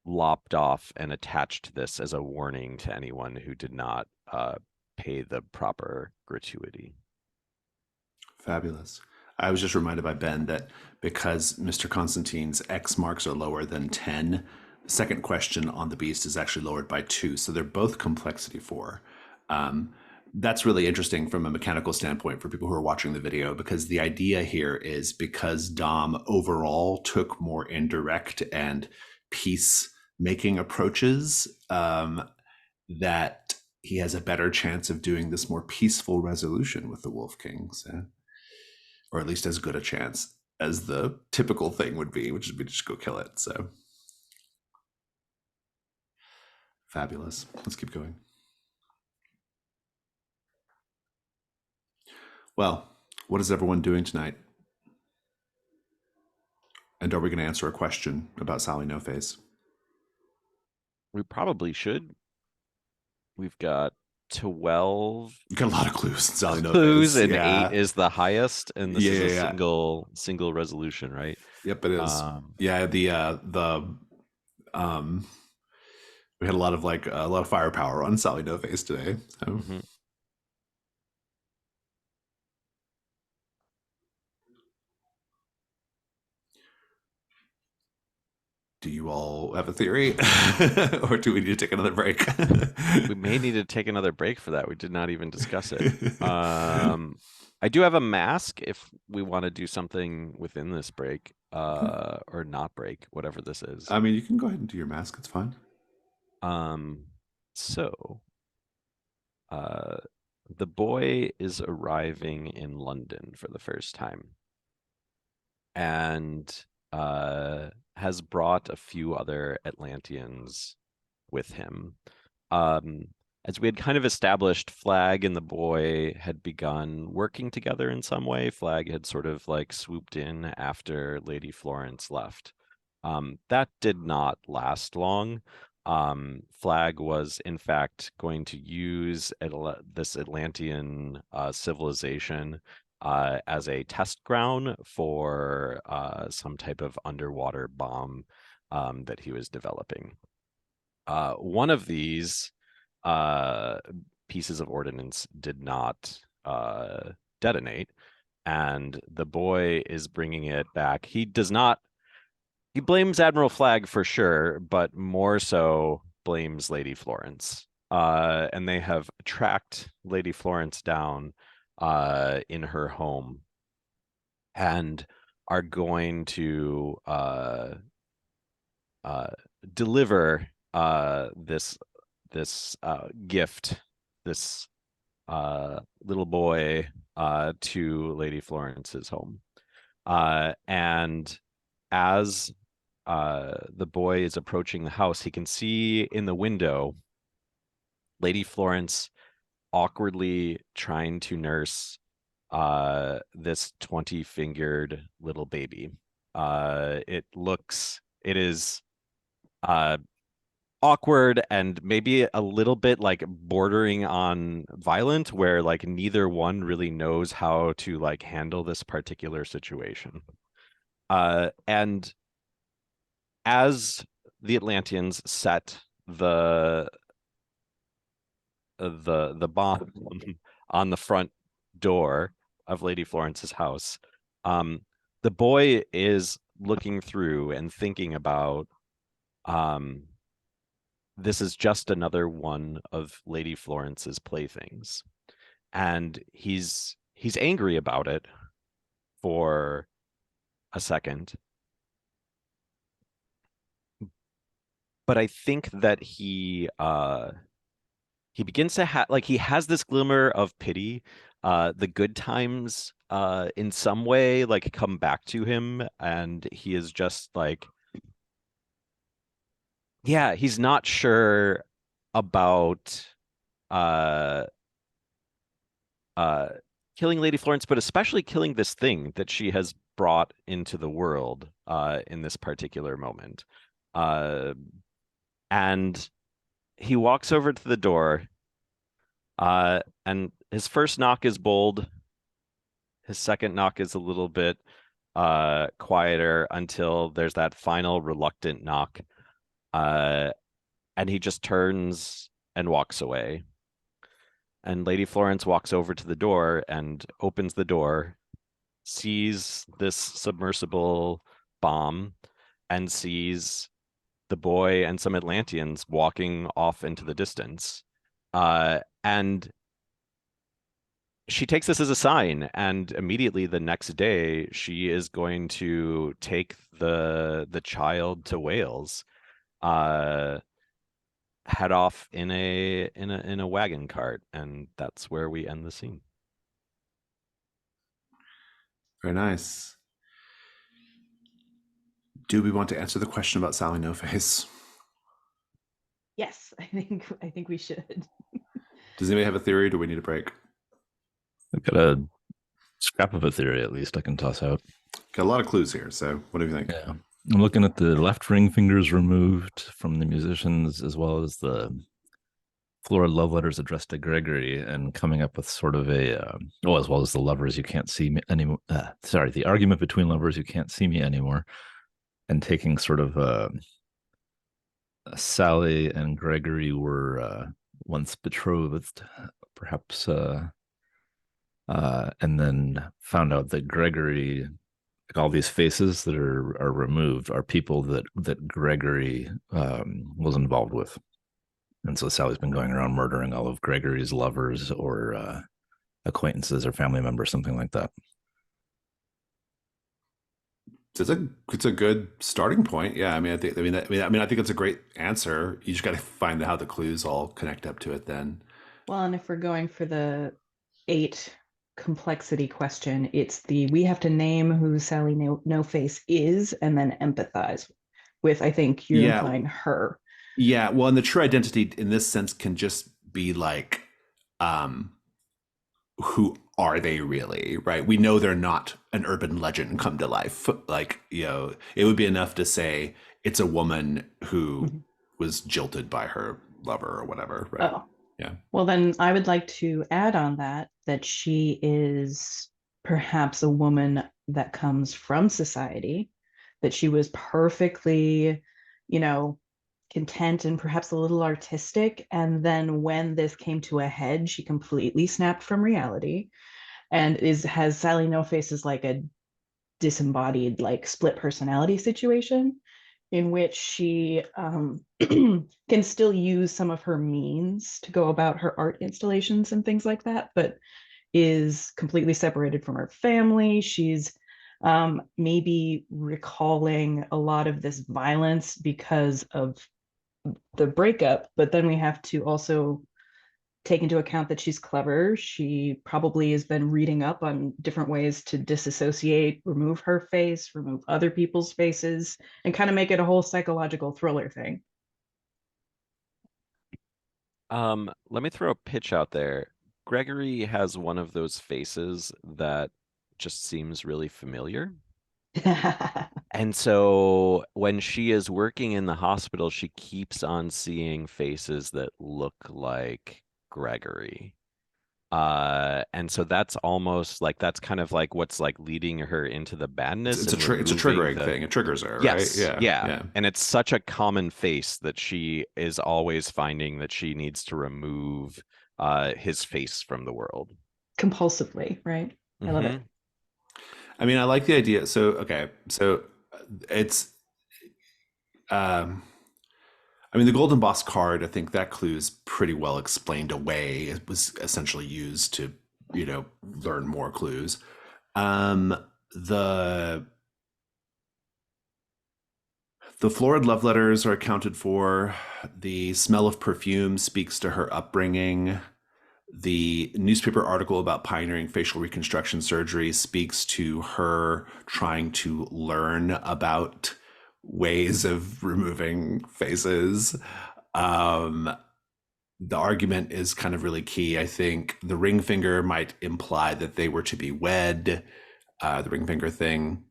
lopped off and attached to this as a warning to anyone who did not pay the proper gratuity. Fabulous. I was just reminded by Ben that because Mr. Constantine's X marks are lower than 10, the second question on the beast is actually lowered by 2. So they're both complexity 4. That's really interesting from a mechanical standpoint for people who are watching the video, because the idea here is because Dom overall took more indirect and peace-making approaches, that he has a better chance of doing this more peaceful resolution with the Wolf Kings. Or at least as good a chance as the typical thing would be, which would be to just go kill it. So fabulous. Let's keep going. Well, what is everyone doing tonight? And are we going to answer a question about Sally No Face? We probably should. We've got 12 You got a lot of clues in Sally No clues, Face. and Yeah. 8 is the highest, and this is a Yeah. single resolution, right? Yep, it is. Yeah, we had a lot of firepower on Sally No Face today. So. Mhm. Do you all have a theory? Or do we need to take another break? We may need to take another break for that. We did not even discuss it. I do have a mask if we want to do something within this break, or not break, whatever this is. I mean, you can go ahead and do your mask. It's fine. So, the boy is arriving in London for the first time and has brought a few other Atlanteans with him. Um, as we had kind of established, Flag and the boy had begun working together in some way. Flag had sort of like swooped in after Lady Florence left. That did not last long. Flag was, in fact, going to use this Atlantean civilization as a test ground for some type of underwater bomb that he was developing. One of these pieces of ordnance did not detonate, and the boy is bringing it back. He does not. He blames Admiral Flag for sure, but more so blames Lady Florence. And they have tracked Lady Florence down in her home and are going to deliver this gift, this little boy to Lady Florence's home. And as the boy is approaching the house, he can see in the window Lady Florence awkwardly trying to nurse this 20-fingered little baby. It is awkward and maybe a little bit like bordering on violent, where like neither one really knows how to like handle this particular situation. And as the Atlanteans set the bomb on the front door of Lady Florence's house, the boy is looking through and thinking about this is just another one of Lady Florence's playthings. And he's angry about it for a second. But I think that he begins to have like he has this glimmer of pity. The good times in some way like come back to him, and he is just like, yeah, he's not sure about uh killing Lady Florence, but especially killing this thing that she has brought into the world in this particular moment. And he walks over to the door, and his first knock is bold. His second knock is a little bit quieter until there's that final reluctant knock. And he just turns and walks away. And Lady Florence walks over to the door and opens the door, sees this submersible bomb, and sees the boy and some Atlanteans walking off into the distance. And she takes this as a sign, and immediately the next day she is going to take the child to Wales, head off in a wagon cart, and that's where we end the scene. Very nice. Do we want to answer the question about Sally No Face? Yes, I think we should. Does anybody have a theory? Do we need a break? I've got a scrap of a theory, at least I can toss out. Got a lot of clues here. So what do you think? Yeah. I'm looking at the left ring fingers removed from the musicians, as well as the floral love letters addressed to Gregory, and coming up with sort of as well as the lovers you can't see me anymore. The argument between lovers you can't see me anymore, and taking sort of Sally and Gregory were once betrothed, perhaps, and then found out that Gregory, all these faces that are removed, are people that Gregory was involved with. And so Sally's been going around murdering all of Gregory's lovers or acquaintances or family members, something like that. It's a good starting point. Yeah, I think it's a great answer. You just got to find out how the clues all connect up to it then. Well, and if we're going for the 8 complexity question, it's we have to name who Sally No Face is and then empathize with, I think you're Yeah. implying her. Yeah. Well, and the true identity in this sense can just be like, who are they really, right? We know they're not an urban legend come to life. Like, it would be enough to say it's a woman who Mhm. was jilted by her lover or whatever, right? Oh, Yeah. well, then I would like to add on that she is perhaps a woman that comes from society, that she was perfectly, content and perhaps a little artistic. And then when this came to a head, she completely snapped from reality and has Sally No Face as like a disembodied, like split personality situation in which she can still use some of her means to go about her art installations and things like that, but is completely separated from her family. She's maybe recalling a lot of this violence because of the breakup, but then we have to also take into account that she's clever. She probably has been reading up on different ways to disassociate, remove her face, remove other people's faces, and kind of make it a whole psychological thriller thing. Let me throw a pitch out there. Gregory has one of those faces that just seems really familiar. And so when she is working in the hospital, she keeps on seeing faces that look like Gregory. And so that's almost like that's kind of like what's like leading her into the badness It's a and it's a removing triggering the thing. It triggers her, right? yes, Yeah. yeah. Yeah. And it's such a common face that she is always finding that she needs to remove his face from the world. Compulsively, right? I love it. I mean, I like the idea. So, okay. So it's, um, I mean, the Golden Boss card, I think that clue is pretty well explained away. It was essentially used to, learn more clues. Um, the the florid love letters are accounted for. The smell of perfume speaks to her upbringing. The newspaper article about pioneering facial reconstruction surgery speaks to her trying to learn about ways of removing faces. Um, the argument is kind of really key. I think the ring finger might imply that they were to be wed, the ring finger thing.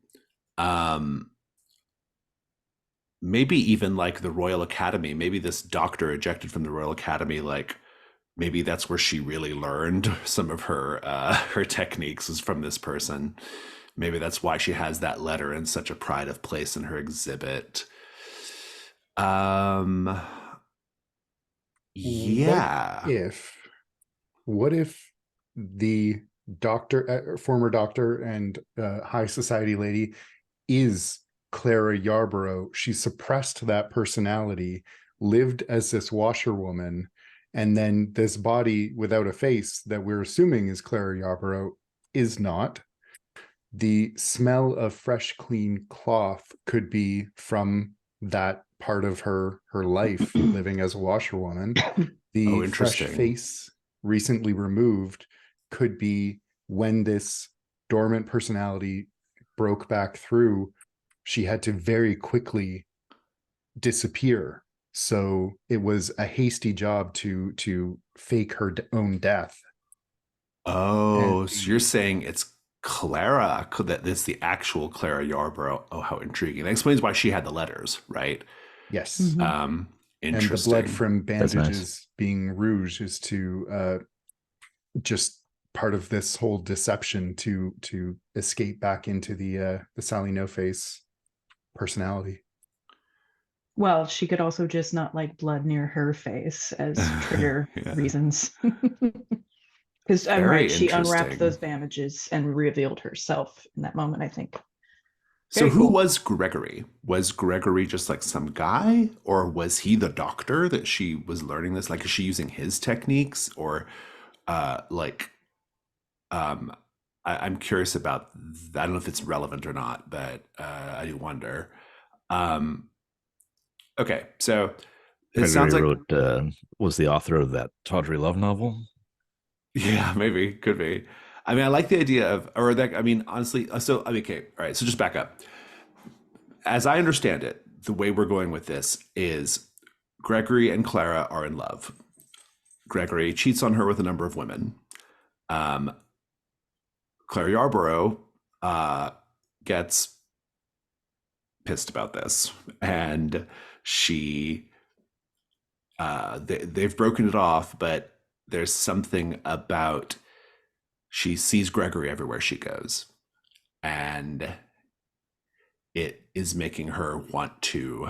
Maybe even like the Royal Academy. Maybe this doctor ejected from the Royal Academy, like maybe that's where she really learned some of her techniques is from this person. Maybe that's why she has that letter in such a pride of place in her exhibit. Yeah. What if the doctor, former doctor and high society lady is Clara Yarborough? She suppressed that personality, lived as this washerwoman, and then this body without a face that we're assuming is Clara Yarborough is not. The smell of fresh, clean cloth could be from that part of her life, living as a washerwoman. The Oh, fresh interesting. face recently removed could be when this dormant personality broke back through, she had to very quickly disappear. So it was a hasty job to fake her own death. And Oh, so you're saying it's Clara, that it's the actual Clara Yarborough. Oh, how intriguing. That explains why she had the letters, right? yes, Mhm. and the blood Interesting. from That's nice. bandages being rouge is to just part of this whole deception to escape back into the Sally No Face personality. Well, she could also just not like blood near her face as trigger Yeah. reasons. Because I'm Very right, she unwrapped interesting. those bandages and revealed herself in that moment, I think. So Very who cool. was Gregory? Was Gregory just like some guy, or was he the doctor that she was learning this? Like, is she using his techniques, or like um I'm curious about I don't know if it's relevant or not, but I do wonder. Um okay, so It Gregory sounds like, wrote was the author of that Tawdry Love novel. yeah, maybe, could be. I mean, I like the idea of, or that, I mean, honestly, so, I mean, okay, all right, so just back up. As I understand it, the way we're going with this is Gregory and Clara are in love. Gregory cheats on her with a number of women. Um, Clara Yarborough gets pissed about this, and she they've broken it off, but there's something about she sees Gregory everywhere she goes, and it is making her want to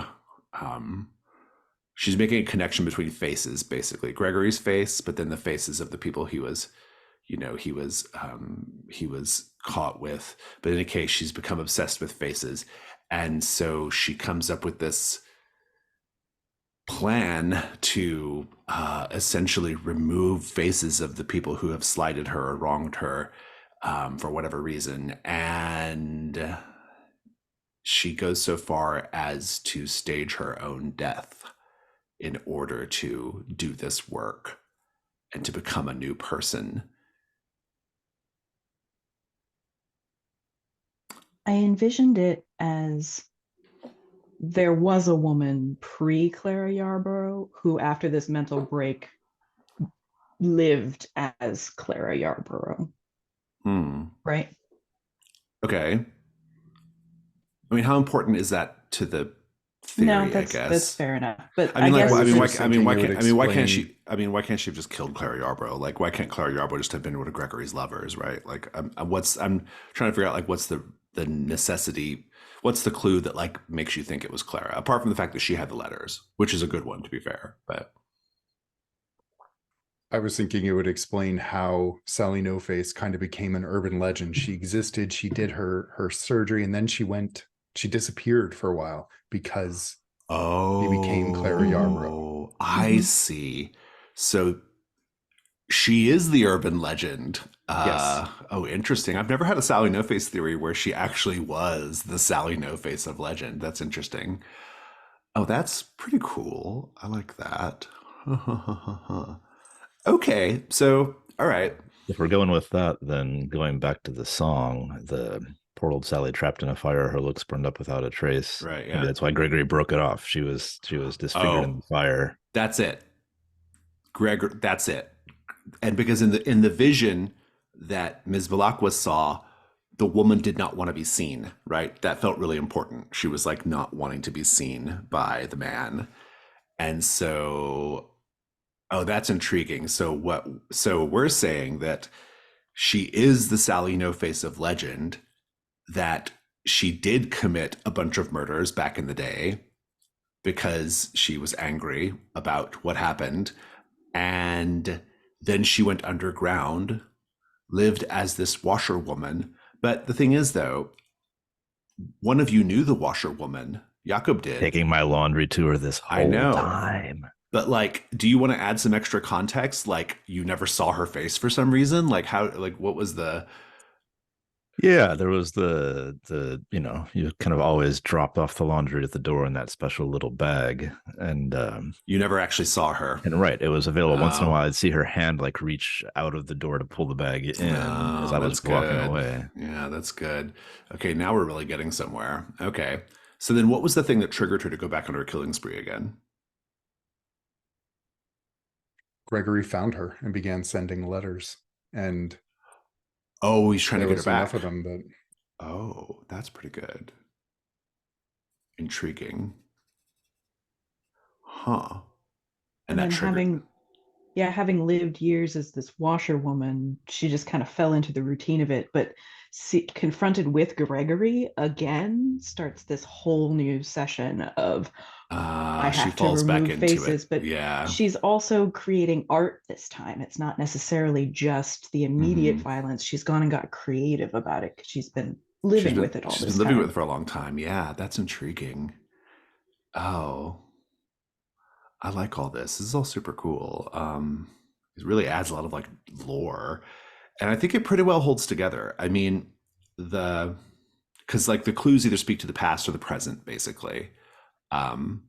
she's making a connection between faces, basically Gregory's face, but then the faces of the people he was, he was caught with. But in any case, she's become obsessed with faces, and so she comes up with this plan to essentially remove faces of the people who have slighted her or wronged her for whatever reason. And she goes so far as to stage her own death in order to do this work and to become a new person. I envisioned it as there was a woman pre Clara Yarborough who, after this mental break, lived as Clara Yarborough. Right? Okay. I mean, how important is that to the theory? No, I that's guess fair enough. But I mean, like, guess I was why? just I mean, why thinking it can't? would I mean, why can't explain- she? I mean, why can't she have just killed Clara Yarborough? Like, why can't Clara Yarborough just have been one of Gregory's lovers? Right? Like, I'm trying to figure out like what's the necessity? What's the clue that like makes you think it was Clara? Apart from the fact that she had the letters, which is a good one to be fair, but. I was thinking it would explain how Sally No Face kind of became an urban legend. She existed, she did her surgery, and then she disappeared for a while because Oh, became Clara Yarborough. I see. So she is the urban legend. Yes. Oh, interesting. I've never had a Sally No Face theory where she actually was the Sally No Face of legend. That's interesting. Oh, that's pretty cool. I like that. Okay, so all right. If we're going with that, then going back to the song, the poor old Sally trapped in a fire, her looks burned up without a trace. Right, Maybe yeah. that's why Gregory broke it off. She was disfigured in Oh. the fire. That's it. Gregor, that's it. And because in the vision that Ms. Balakwa saw, the woman did not want to be seen, right? That felt really important. She was like not wanting to be seen by the man. And so, oh, that's intriguing. So we're saying that she is the Sally No Face of legend, that she did commit a bunch of murders back in the day because she was angry about what happened. And then she went underground, lived as this washerwoman. But the thing is, though, one of you knew the washerwoman. Jakob did. Taking my laundry to her this I whole know. time. But like, do you want to add some extra context? Like, you never saw her face for some reason? Like, how? Like, what was the? Yeah, there was the you kind of always dropped off the laundry at the door in that special little bag, and You never actually saw her. and right, it was available once in a Oh. while. I'd see her hand like reach out of the door to pull the bag in as I was That's walking good. away. Yeah, that's good. Okay, now we're really getting somewhere. Okay. So then what was the thing that triggered her to go back on her killing spree again? Gregory found her and began sending letters, and Oh, he's trying there to get was her back. enough of them that Oh, that's pretty good. Intriguing. Huh. And then that triggered. having lived years as this washerwoman, she just kind of fell into the routine of it. But confronted with Gregory again, starts this whole new session of I She have to falls back remove into faces. it. But Yeah. she's also creating art this time. It's not necessarily just the immediate Mhm. violence. She's gone and got creative about it. She's been living with it all She's this been living time. with it for a long time. Yeah, that's intriguing. Oh, I like all this. This is all super cool. It really adds a lot of like lore, and I think it pretty well holds together. I mean, because like the clues either speak to the past or the present, basically. Um,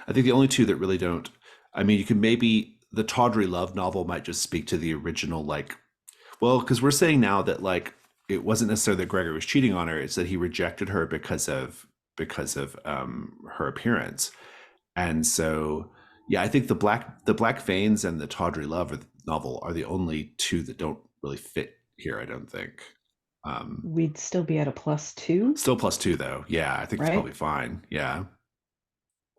I think the only two that really don't. I mean, you can maybe the Tawdry Love novel might just speak to the original, like, well, because we're saying now that like it wasn't necessarily that Gregory was cheating on her; it's that he rejected her because of her appearance, and so yeah, I think the Black Veins and the Tawdry Love novel are the only two that don't really fit here. I don't think. We'd still be at a +2, Still +2 though. Yeah, I think it's right? probably fine. Yeah.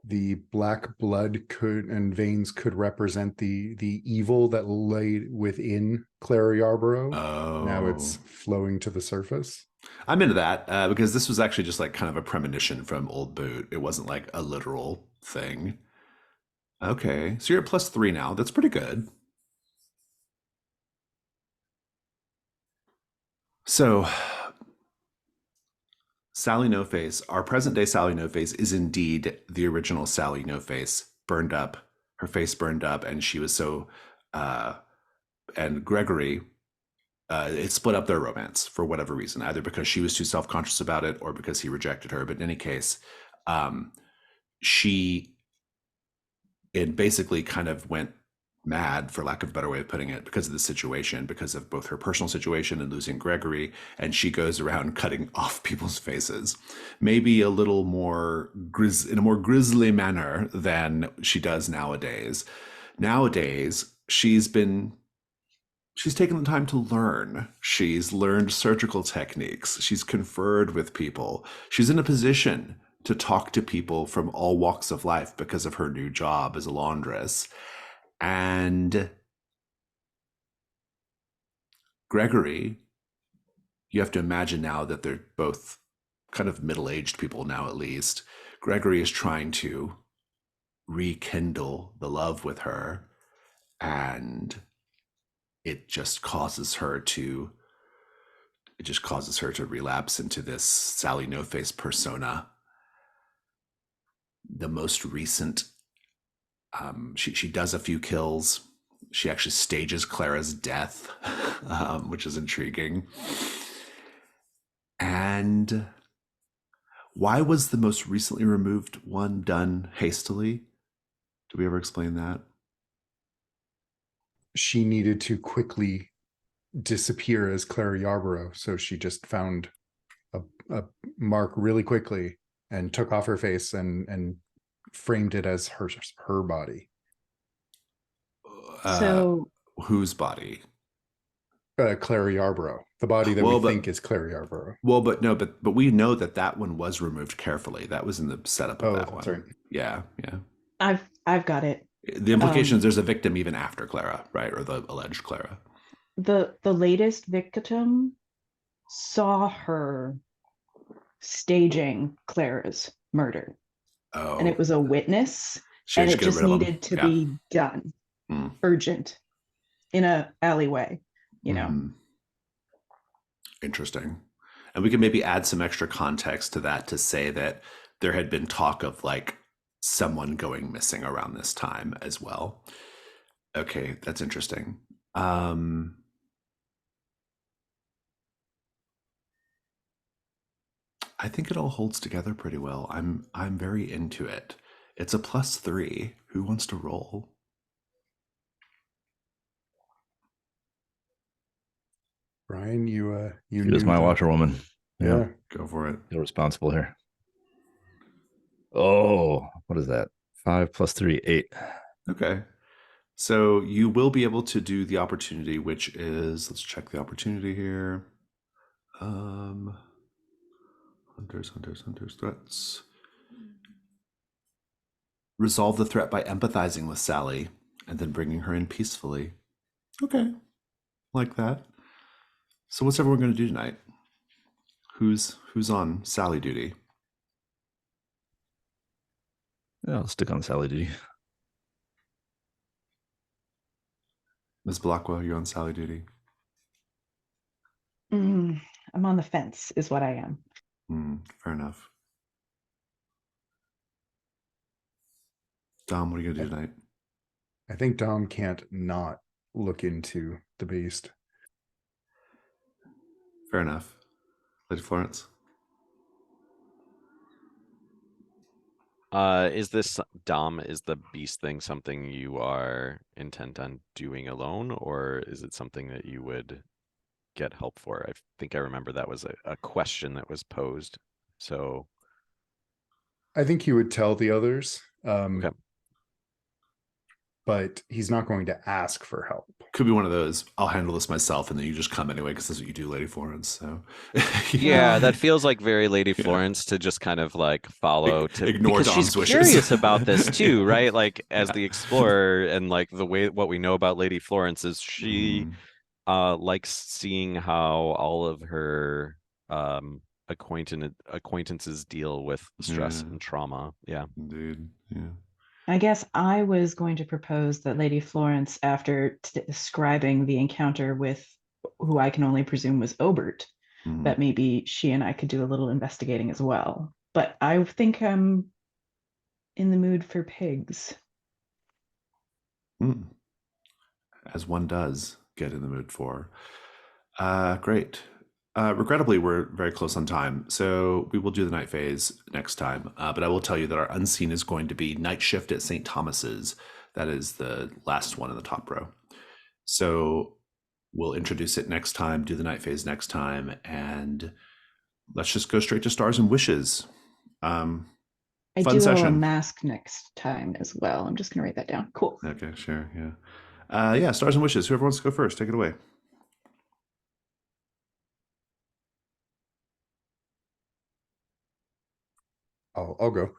The black blood could and veins could represent the evil that lay within Clara Yarborough. Now it's Oh, flowing to the surface. I'm into that because this was actually just like kind of a premonition from Old Boot. It wasn't like a literal thing. Okay, so you're at +3 now. That's pretty good. So, Sally No Face, our present day Sally No Face, is indeed the original Sally No Face, burned up, her face burned up, and she was so. And Gregory, it split up their romance for whatever reason, either because she was too self conscious about it or because he rejected her. But in any case, um, she it basically kind of went mad, for lack of a better way of putting it, because of the situation, because of both her personal situation and losing Gregory. And she goes around cutting off people's faces, maybe a little more in a more grisly manner than she does nowadays. Nowadays, she's taken the time to learn. She's learned surgical techniques. She's conferred with people. She's in a position to talk to people from all walks of life because of her new job as a laundress. And Gregory, you have to imagine now that they're both kind of middle-aged people now, at least. Gregory is trying to rekindle the love with her, and it just causes her to relapse into this Sally No Face persona. The most recent, she does a few kills. She actually stages Clara's death, which is intriguing. And why was the most recently removed one done hastily? Did we ever explain that? She needed to quickly disappear as Clara Yarborough, so she just found a mark really quickly and took off her face and framed it as her body. So Whose body? Clara Yarborough, the body that Well, we think is Clara Yarborough. Well, but no, but we know that one was removed carefully. That was in the setup of Oh, that that's one. right. Yeah, yeah. I've got it. The implication is there's a victim even after Clara, right? Or the alleged Clara. The latest victim saw her staging Clara's murder, Oh, and it was a witness, she and had to it get just rid of him. needed to Yeah. be done, urgent, in a alleyway, you know. Interesting. And we can maybe add some extra context to that to say that there had been talk of like someone going missing around this time as well. Okay, that's interesting. I think it all holds together pretty well. I'm very into it. It's a +3. Who wants to roll? Brian, you She knew was my washerwoman. Yeah. Go for it. Feel responsible here. Oh, what is that? 5 + 3, 8. Okay. So you will be able to do the opportunity, which is, let's check the opportunity here. Hunters, threats. Resolve the threat by empathizing with Sally and then bringing her in peacefully. Okay. Like that. So what's everyone going to do tonight? Who's on Sally duty? Yeah, I'll stick on Sally duty. Ms. Blackwell, you're on Sally duty. I'm on the fence, is what I am. Fair enough. Dom, what are you going to do tonight? I think Dom can't not look into the beast. Fair enough. Lady Florence? Is this Dom, is the beast thing something you are intent on doing alone, or is it something that you would get help for? I think I remember that was a question that was posed. So, I think he would tell the others, okay. but he's not going to ask for help. Could be one of those, I'll handle this myself, and then you just come anyway, because that's what you do, Lady Florence. So Yeah, Well, that feels like very Lady Florence to just kind of like follow to Ignore because she's Dom's wishes. curious about this too, right? Like as the explorer and like the way what we know about Lady Florence is she likes seeing how all of her acquaintances deal with stress Yeah, and trauma. Yeah. indeed. Yeah. I guess I was going to propose that Lady Florence, after describing the encounter with who I can only presume was Obert, Mhm. that maybe she and I could do a little investigating as well. But I think I'm in the mood for pigs. Mm. As one does get in the mood for. Great. Regrettably, we're very close on time, so we will do the night phase next time. But I will tell you that our unseen is going to be Night Shift at St. Thomas's. That is the last one in the top row. So we'll introduce it next time, do the night phase next time, and let's just go straight to Stars and Wishes. I Fun do owe a session. mask next time as well. I'm just going to write that down. Cool. Okay, sure, yeah. Yeah, Stars and Wishes. Whoever wants to go first, take it away. I'll go.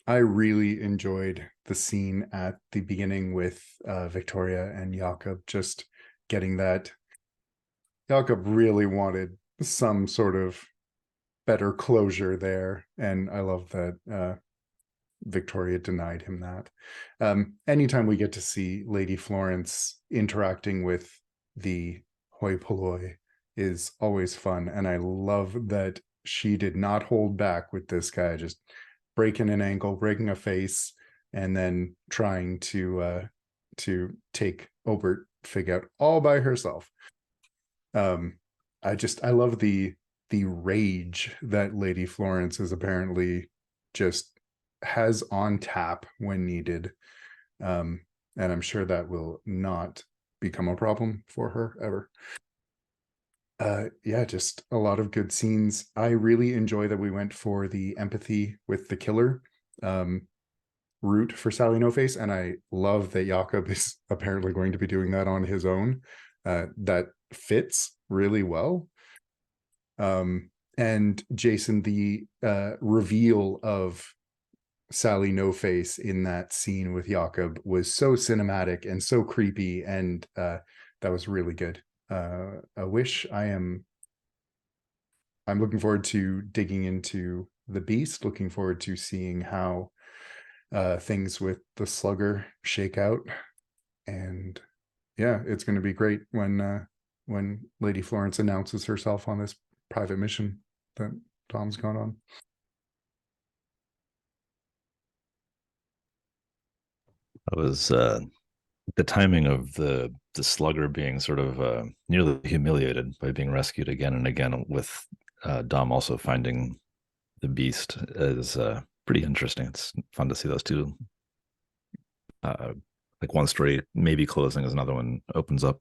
I really enjoyed the scene at the beginning with Victoria and Jakob, just getting that. Jakob really wanted some sort of better closure there, and I love that Victoria denied him that. Anytime we get to see Lady Florence interacting with the hoi polloi is always fun, and I love that she did not hold back with this guy, just breaking an ankle, breaking a face, and then trying to take Obert Fig out all by herself. I love the rage that Lady Florence is apparently just has on tap when needed. And I'm sure that will not become a problem for her ever. Yeah, just a lot of good scenes. I really enjoy that we went for the empathy with the killer route for Sally No Face, and I love that Jakob is apparently going to be doing that on his own. That fits really well. And Jason, the reveal of Sally No Face in that scene with Jakob was so cinematic and so creepy, and that was really good. I'm looking forward to digging into the beast, looking forward to seeing how things with the slugger shake out. And yeah, it's going to be great when Lady Florence announces herself on this private mission that Tom's gone on. That was the timing of the slugger being sort of nearly humiliated by being rescued again and again, with Dom also finding the beast, is pretty interesting. It's fun to see those two. Like one story maybe closing as another one opens up.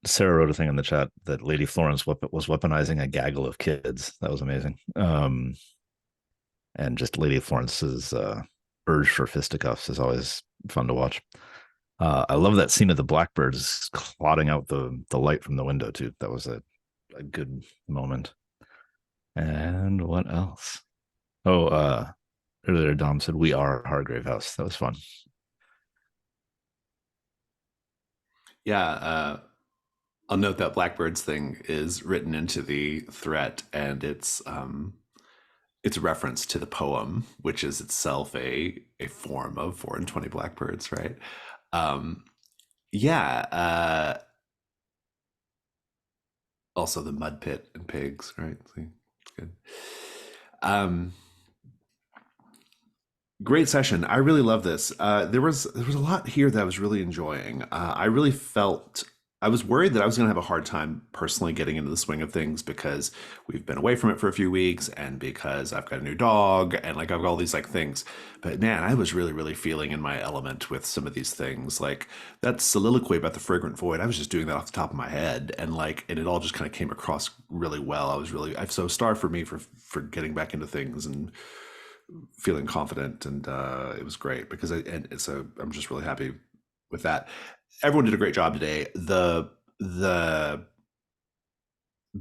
Sarah wrote a thing in the chat that Lady Florence was weaponizing a gaggle of kids. That was amazing. And just Lady Florence's urge for fisticuffs is always fun to watch. I love that scene of the blackbirds clotting out the light from the window too. That was a good moment. And what else? Oh, earlier Dom said we are Hargrave House. That was fun. Yeah, I'll note that Blackbird's thing is written into the threat, and it's a reference to the poem, which is itself a form of 4 and 20 blackbirds, right? Yeah. Also the mud pit and pigs, right? See, it's good. Great session. I really love this. There was a lot here that I was really enjoying. I really felt I was worried that I was going to have a hard time personally getting into the swing of things because we've been away from it for a few weeks and because I've got a new dog and like I've got all these like things. But man, I was really, really feeling in my element with some of these things. Like that soliloquy about the fragrant void, I was just doing that off the top of my head and like, and it all just kind of came across really well. I've so star for me for getting back into things and feeling confident. And it was great because I'm just really happy with that. Everyone did a great job today. The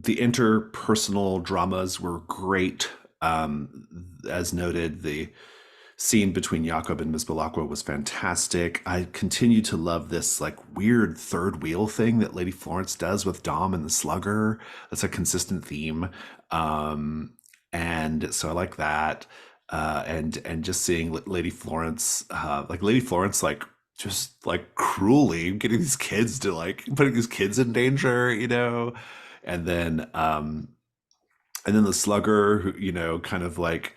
interpersonal dramas were great. As noted, the scene between Jakob and Ms. Balakwa was fantastic. I continue to love this like weird third wheel thing that Lady Florence does with Dom and the Slugger. That's a consistent theme. And so I like that. And just seeing Lady Florence, like just like cruelly getting these kids to like putting these kids in danger, and then the slugger who, kind of like,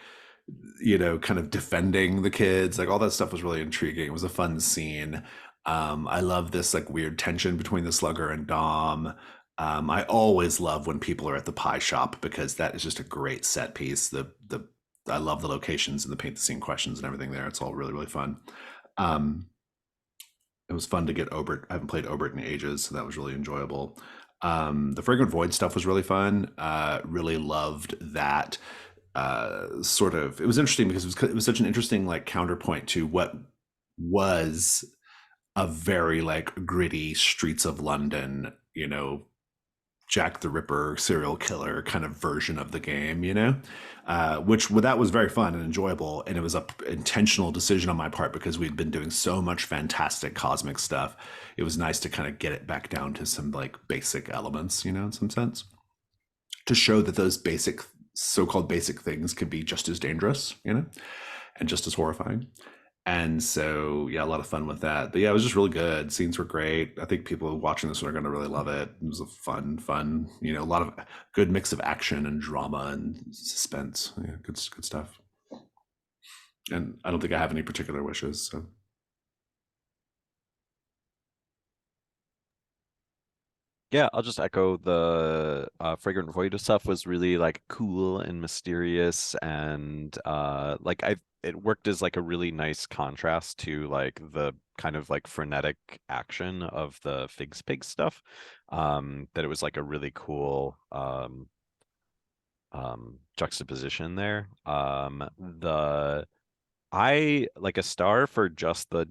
kind of defending the kids, like all that stuff was really intriguing. It was a fun scene. I love this like weird tension between the slugger and Dom. I always love when people are at the pie shop because that is just a great set piece. I love the locations and the paint the scene questions and everything there. It's all really, really fun. It was fun to get Obert. I haven't played Obert in ages, so that was really enjoyable. The Fragrant Void stuff was really fun. Really loved that sort of. It was interesting because it was such an interesting like counterpoint to what was a very like gritty streets of London, Jack the Ripper serial killer kind of version of the game, that was very fun and enjoyable. And it was a intentional decision on my part because we'd been doing so much fantastic cosmic stuff. It was nice to kind of get it back down to some like basic elements, in some sense, to show that those so-called basic things can be just as dangerous, and just as horrifying. And so, yeah, a lot of fun with that. But yeah, it was just really good. Scenes were great. I think people watching this are going to really love it. It was a fun, a lot of good mix of action and drama and suspense. Yeah, good stuff. And I don't think I have any particular wishes. So. Yeah, I'll just echo the Fragrant Void stuff was really like cool and mysterious and it worked as like a really nice contrast to like the kind of like frenetic action of the Figs Pig stuff. That it was like a really cool juxtaposition there. I like a star for just the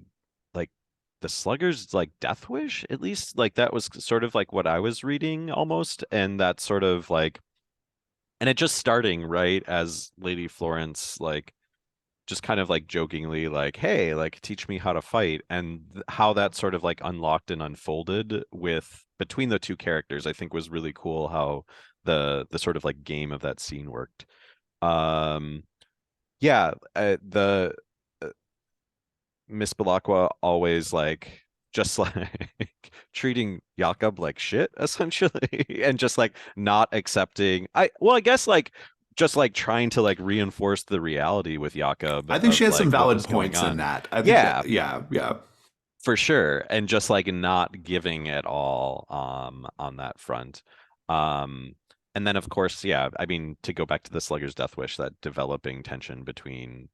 slugger's like death wish, at least like that was sort of like what I was reading almost, and that sort of like, and it just starting right as Lady Florence like just kind of like jokingly like, hey, like teach me how to fight, and how that sort of like unlocked and unfolded with between the two characters, I think was really cool how the sort of like game of that scene worked. Yeah, the Miss Balakwa always like just like treating Jakob like shit essentially and just like not accepting I guess like just like trying to like reinforce the reality with Jakob I think of she has like some what valid was going points in on. that. I think Yeah, yeah. for sure, and just like not giving at all on that front. And then of course, yeah, I mean, to go back to the Slugger's Death Wish, that developing tension between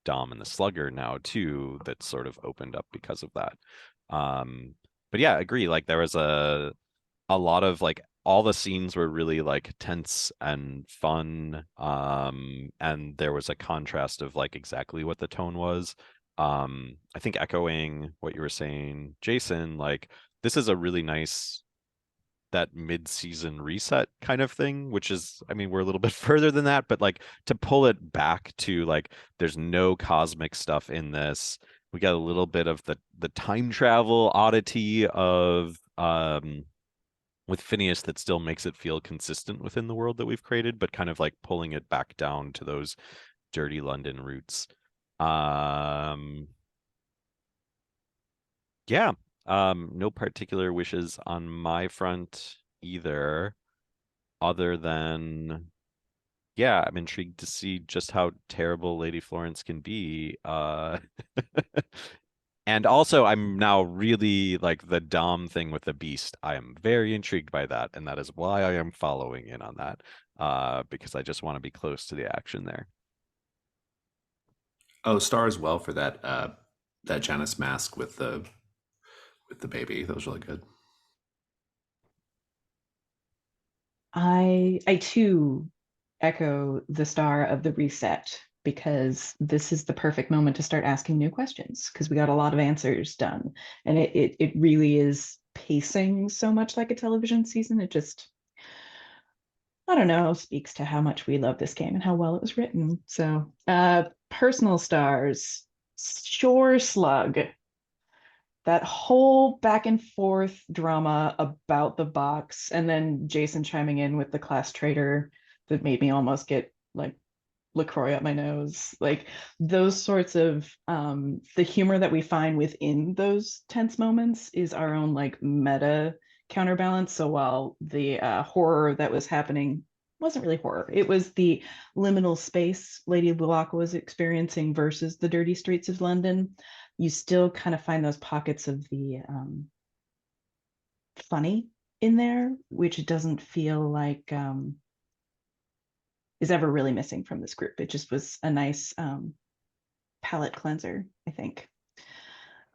Dom and the Slugger now too, that's sort of opened up because of that. But yeah, I agree. Like there was a lot of like all the scenes were really like tense and fun. And there was a contrast of like exactly what the tone was. I think echoing what you were saying, Jason, like this is a really nice that mid-season reset kind of thing, which is, I mean, we're a little bit further than that, but like to pull it back to like there's no cosmic stuff in this. We got a little bit of the time travel oddity of with Phineas that still makes it feel consistent within the world that we've created, but kind of like pulling it back down to those dirty London roots. Yeah, no particular wishes on my front either, other than, yeah, I'm intrigued to see just how terrible Lady Florence can be. And also, I'm now really like the Dom thing with the beast. I am very intrigued by that, and that is why I am following in on that, because I just want to be close to the action there. Oh, star as well for that that Janus mask with the baby. That was really good. I too echo the star of the reset because this is the perfect moment to start asking new questions because we got a lot of answers done. And it really is pacing so much like a television season. It just, I don't know, speaks to how much we love this game and how well it was written. So personal stars, Shore Slug, that whole back and forth drama about the box, and then Jason chiming in with the class traitor that made me almost get like LaCroix up my nose. Like those sorts of the humor that we find within those tense moments is our own like meta counterbalance. So while the horror that was happening wasn't really horror, it was the liminal space Lady Bullock was experiencing versus the dirty streets of London. You still kind of find those pockets of the funny in there, which doesn't feel like is ever really missing from this group. It just was a nice palate cleanser, I think.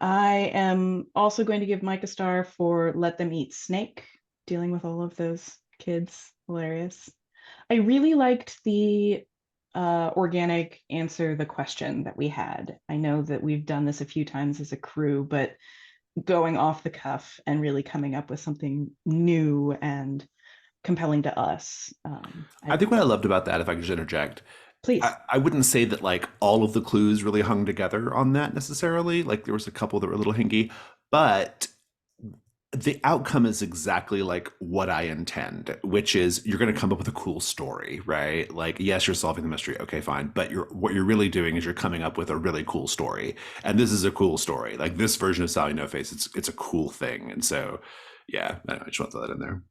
I am also going to give Mike a star for Let Them Eat Snake, dealing with all of those kids. Hilarious. I really liked the organic answer the question that we had. I know that we've done this a few times as a crew, but going off the cuff and really coming up with something new and compelling to us. I think what I loved about that, if I could just interject, Please. I wouldn't say that like all of the clues really hung together on that necessarily. Like there was a couple that were a little hinky, but the outcome is exactly like what I intend, which is you're going to come up with a cool story, right? Like, yes, you're solving the mystery. Okay, fine. But what you're really doing is you're coming up with a really cool story. And this is a cool story. Like this version of Sally No Face, it's a cool thing. And so, yeah, I just want to throw that in there.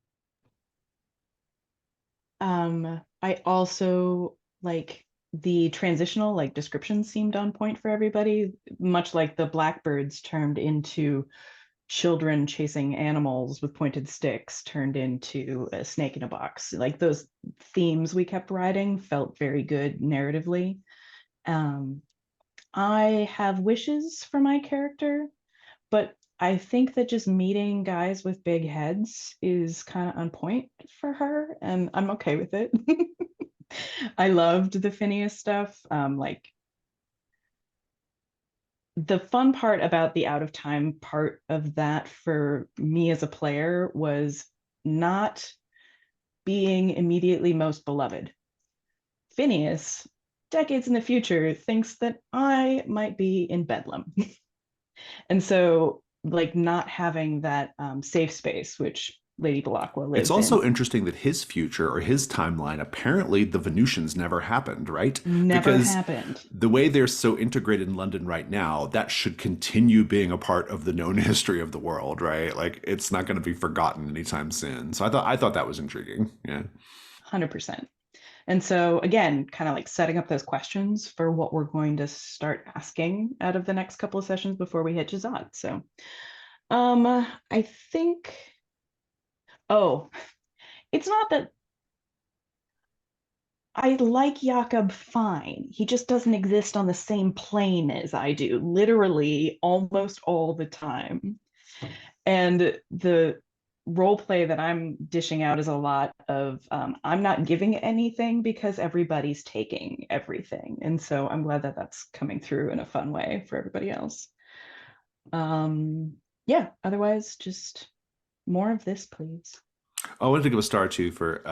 I also like the transitional like description seemed on point for everybody, much like the blackbirds turned into children chasing animals with pointed sticks turned into a snake in a box. Like those themes we kept riding felt very good narratively. Um, I have wishes for my character, but I think that just meeting guys with big heads is kind of on point for her, and I'm okay with it. I loved the Phineas stuff. Like the fun part about the out of time part of that for me as a player was not being immediately most beloved. Phineas, decades in the future, thinks that I might be in Bedlam. And so, like, not having that safe space, which Lady Belacqua It's lives also in, interesting that his future or his timeline, apparently the Venusians never happened, right? never Because happened. the way they're so integrated in London right now, that should continue being a part of the known history of the world, right? Like it's not going to be forgotten anytime soon. So I thought that was intriguing. Yeah. 100%. And so, again, kind of like setting up those questions for what we're going to start asking out of the next couple of sessions before we hit Jazad. So, I think, oh, it's not that I like Jakob fine. He just doesn't exist on the same plane as I do, literally almost all the time. And the role play that I'm dishing out is a lot of I'm not giving anything because everybody's taking everything. And so I'm glad that that's coming through in a fun way for everybody else. Yeah, otherwise, just more of this, please. I wanted to give a star too for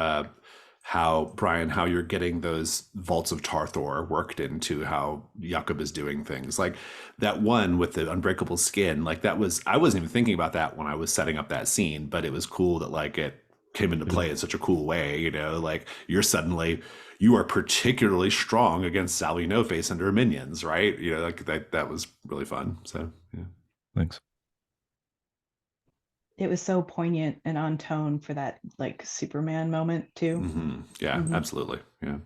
how Brian, how you're getting those vaults of Tarthor worked into how Jakob is doing things. Like that one with the unbreakable skin, like that was I wasn't even thinking about that when I was setting up that scene, but it was cool that like it came into play in such a cool way, you know, like you are particularly strong against Sally No Face and her minions, right? You know, like that was really fun. So yeah. Thanks. It was so poignant and on tone for that like Superman moment too. Yeah, Mhm. absolutely. Yeah.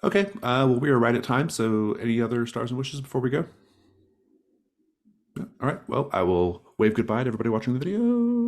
Okay. Well, we are right at time. So, any other stars and wishes before we go? All right. Well, I will wave goodbye to everybody watching the video.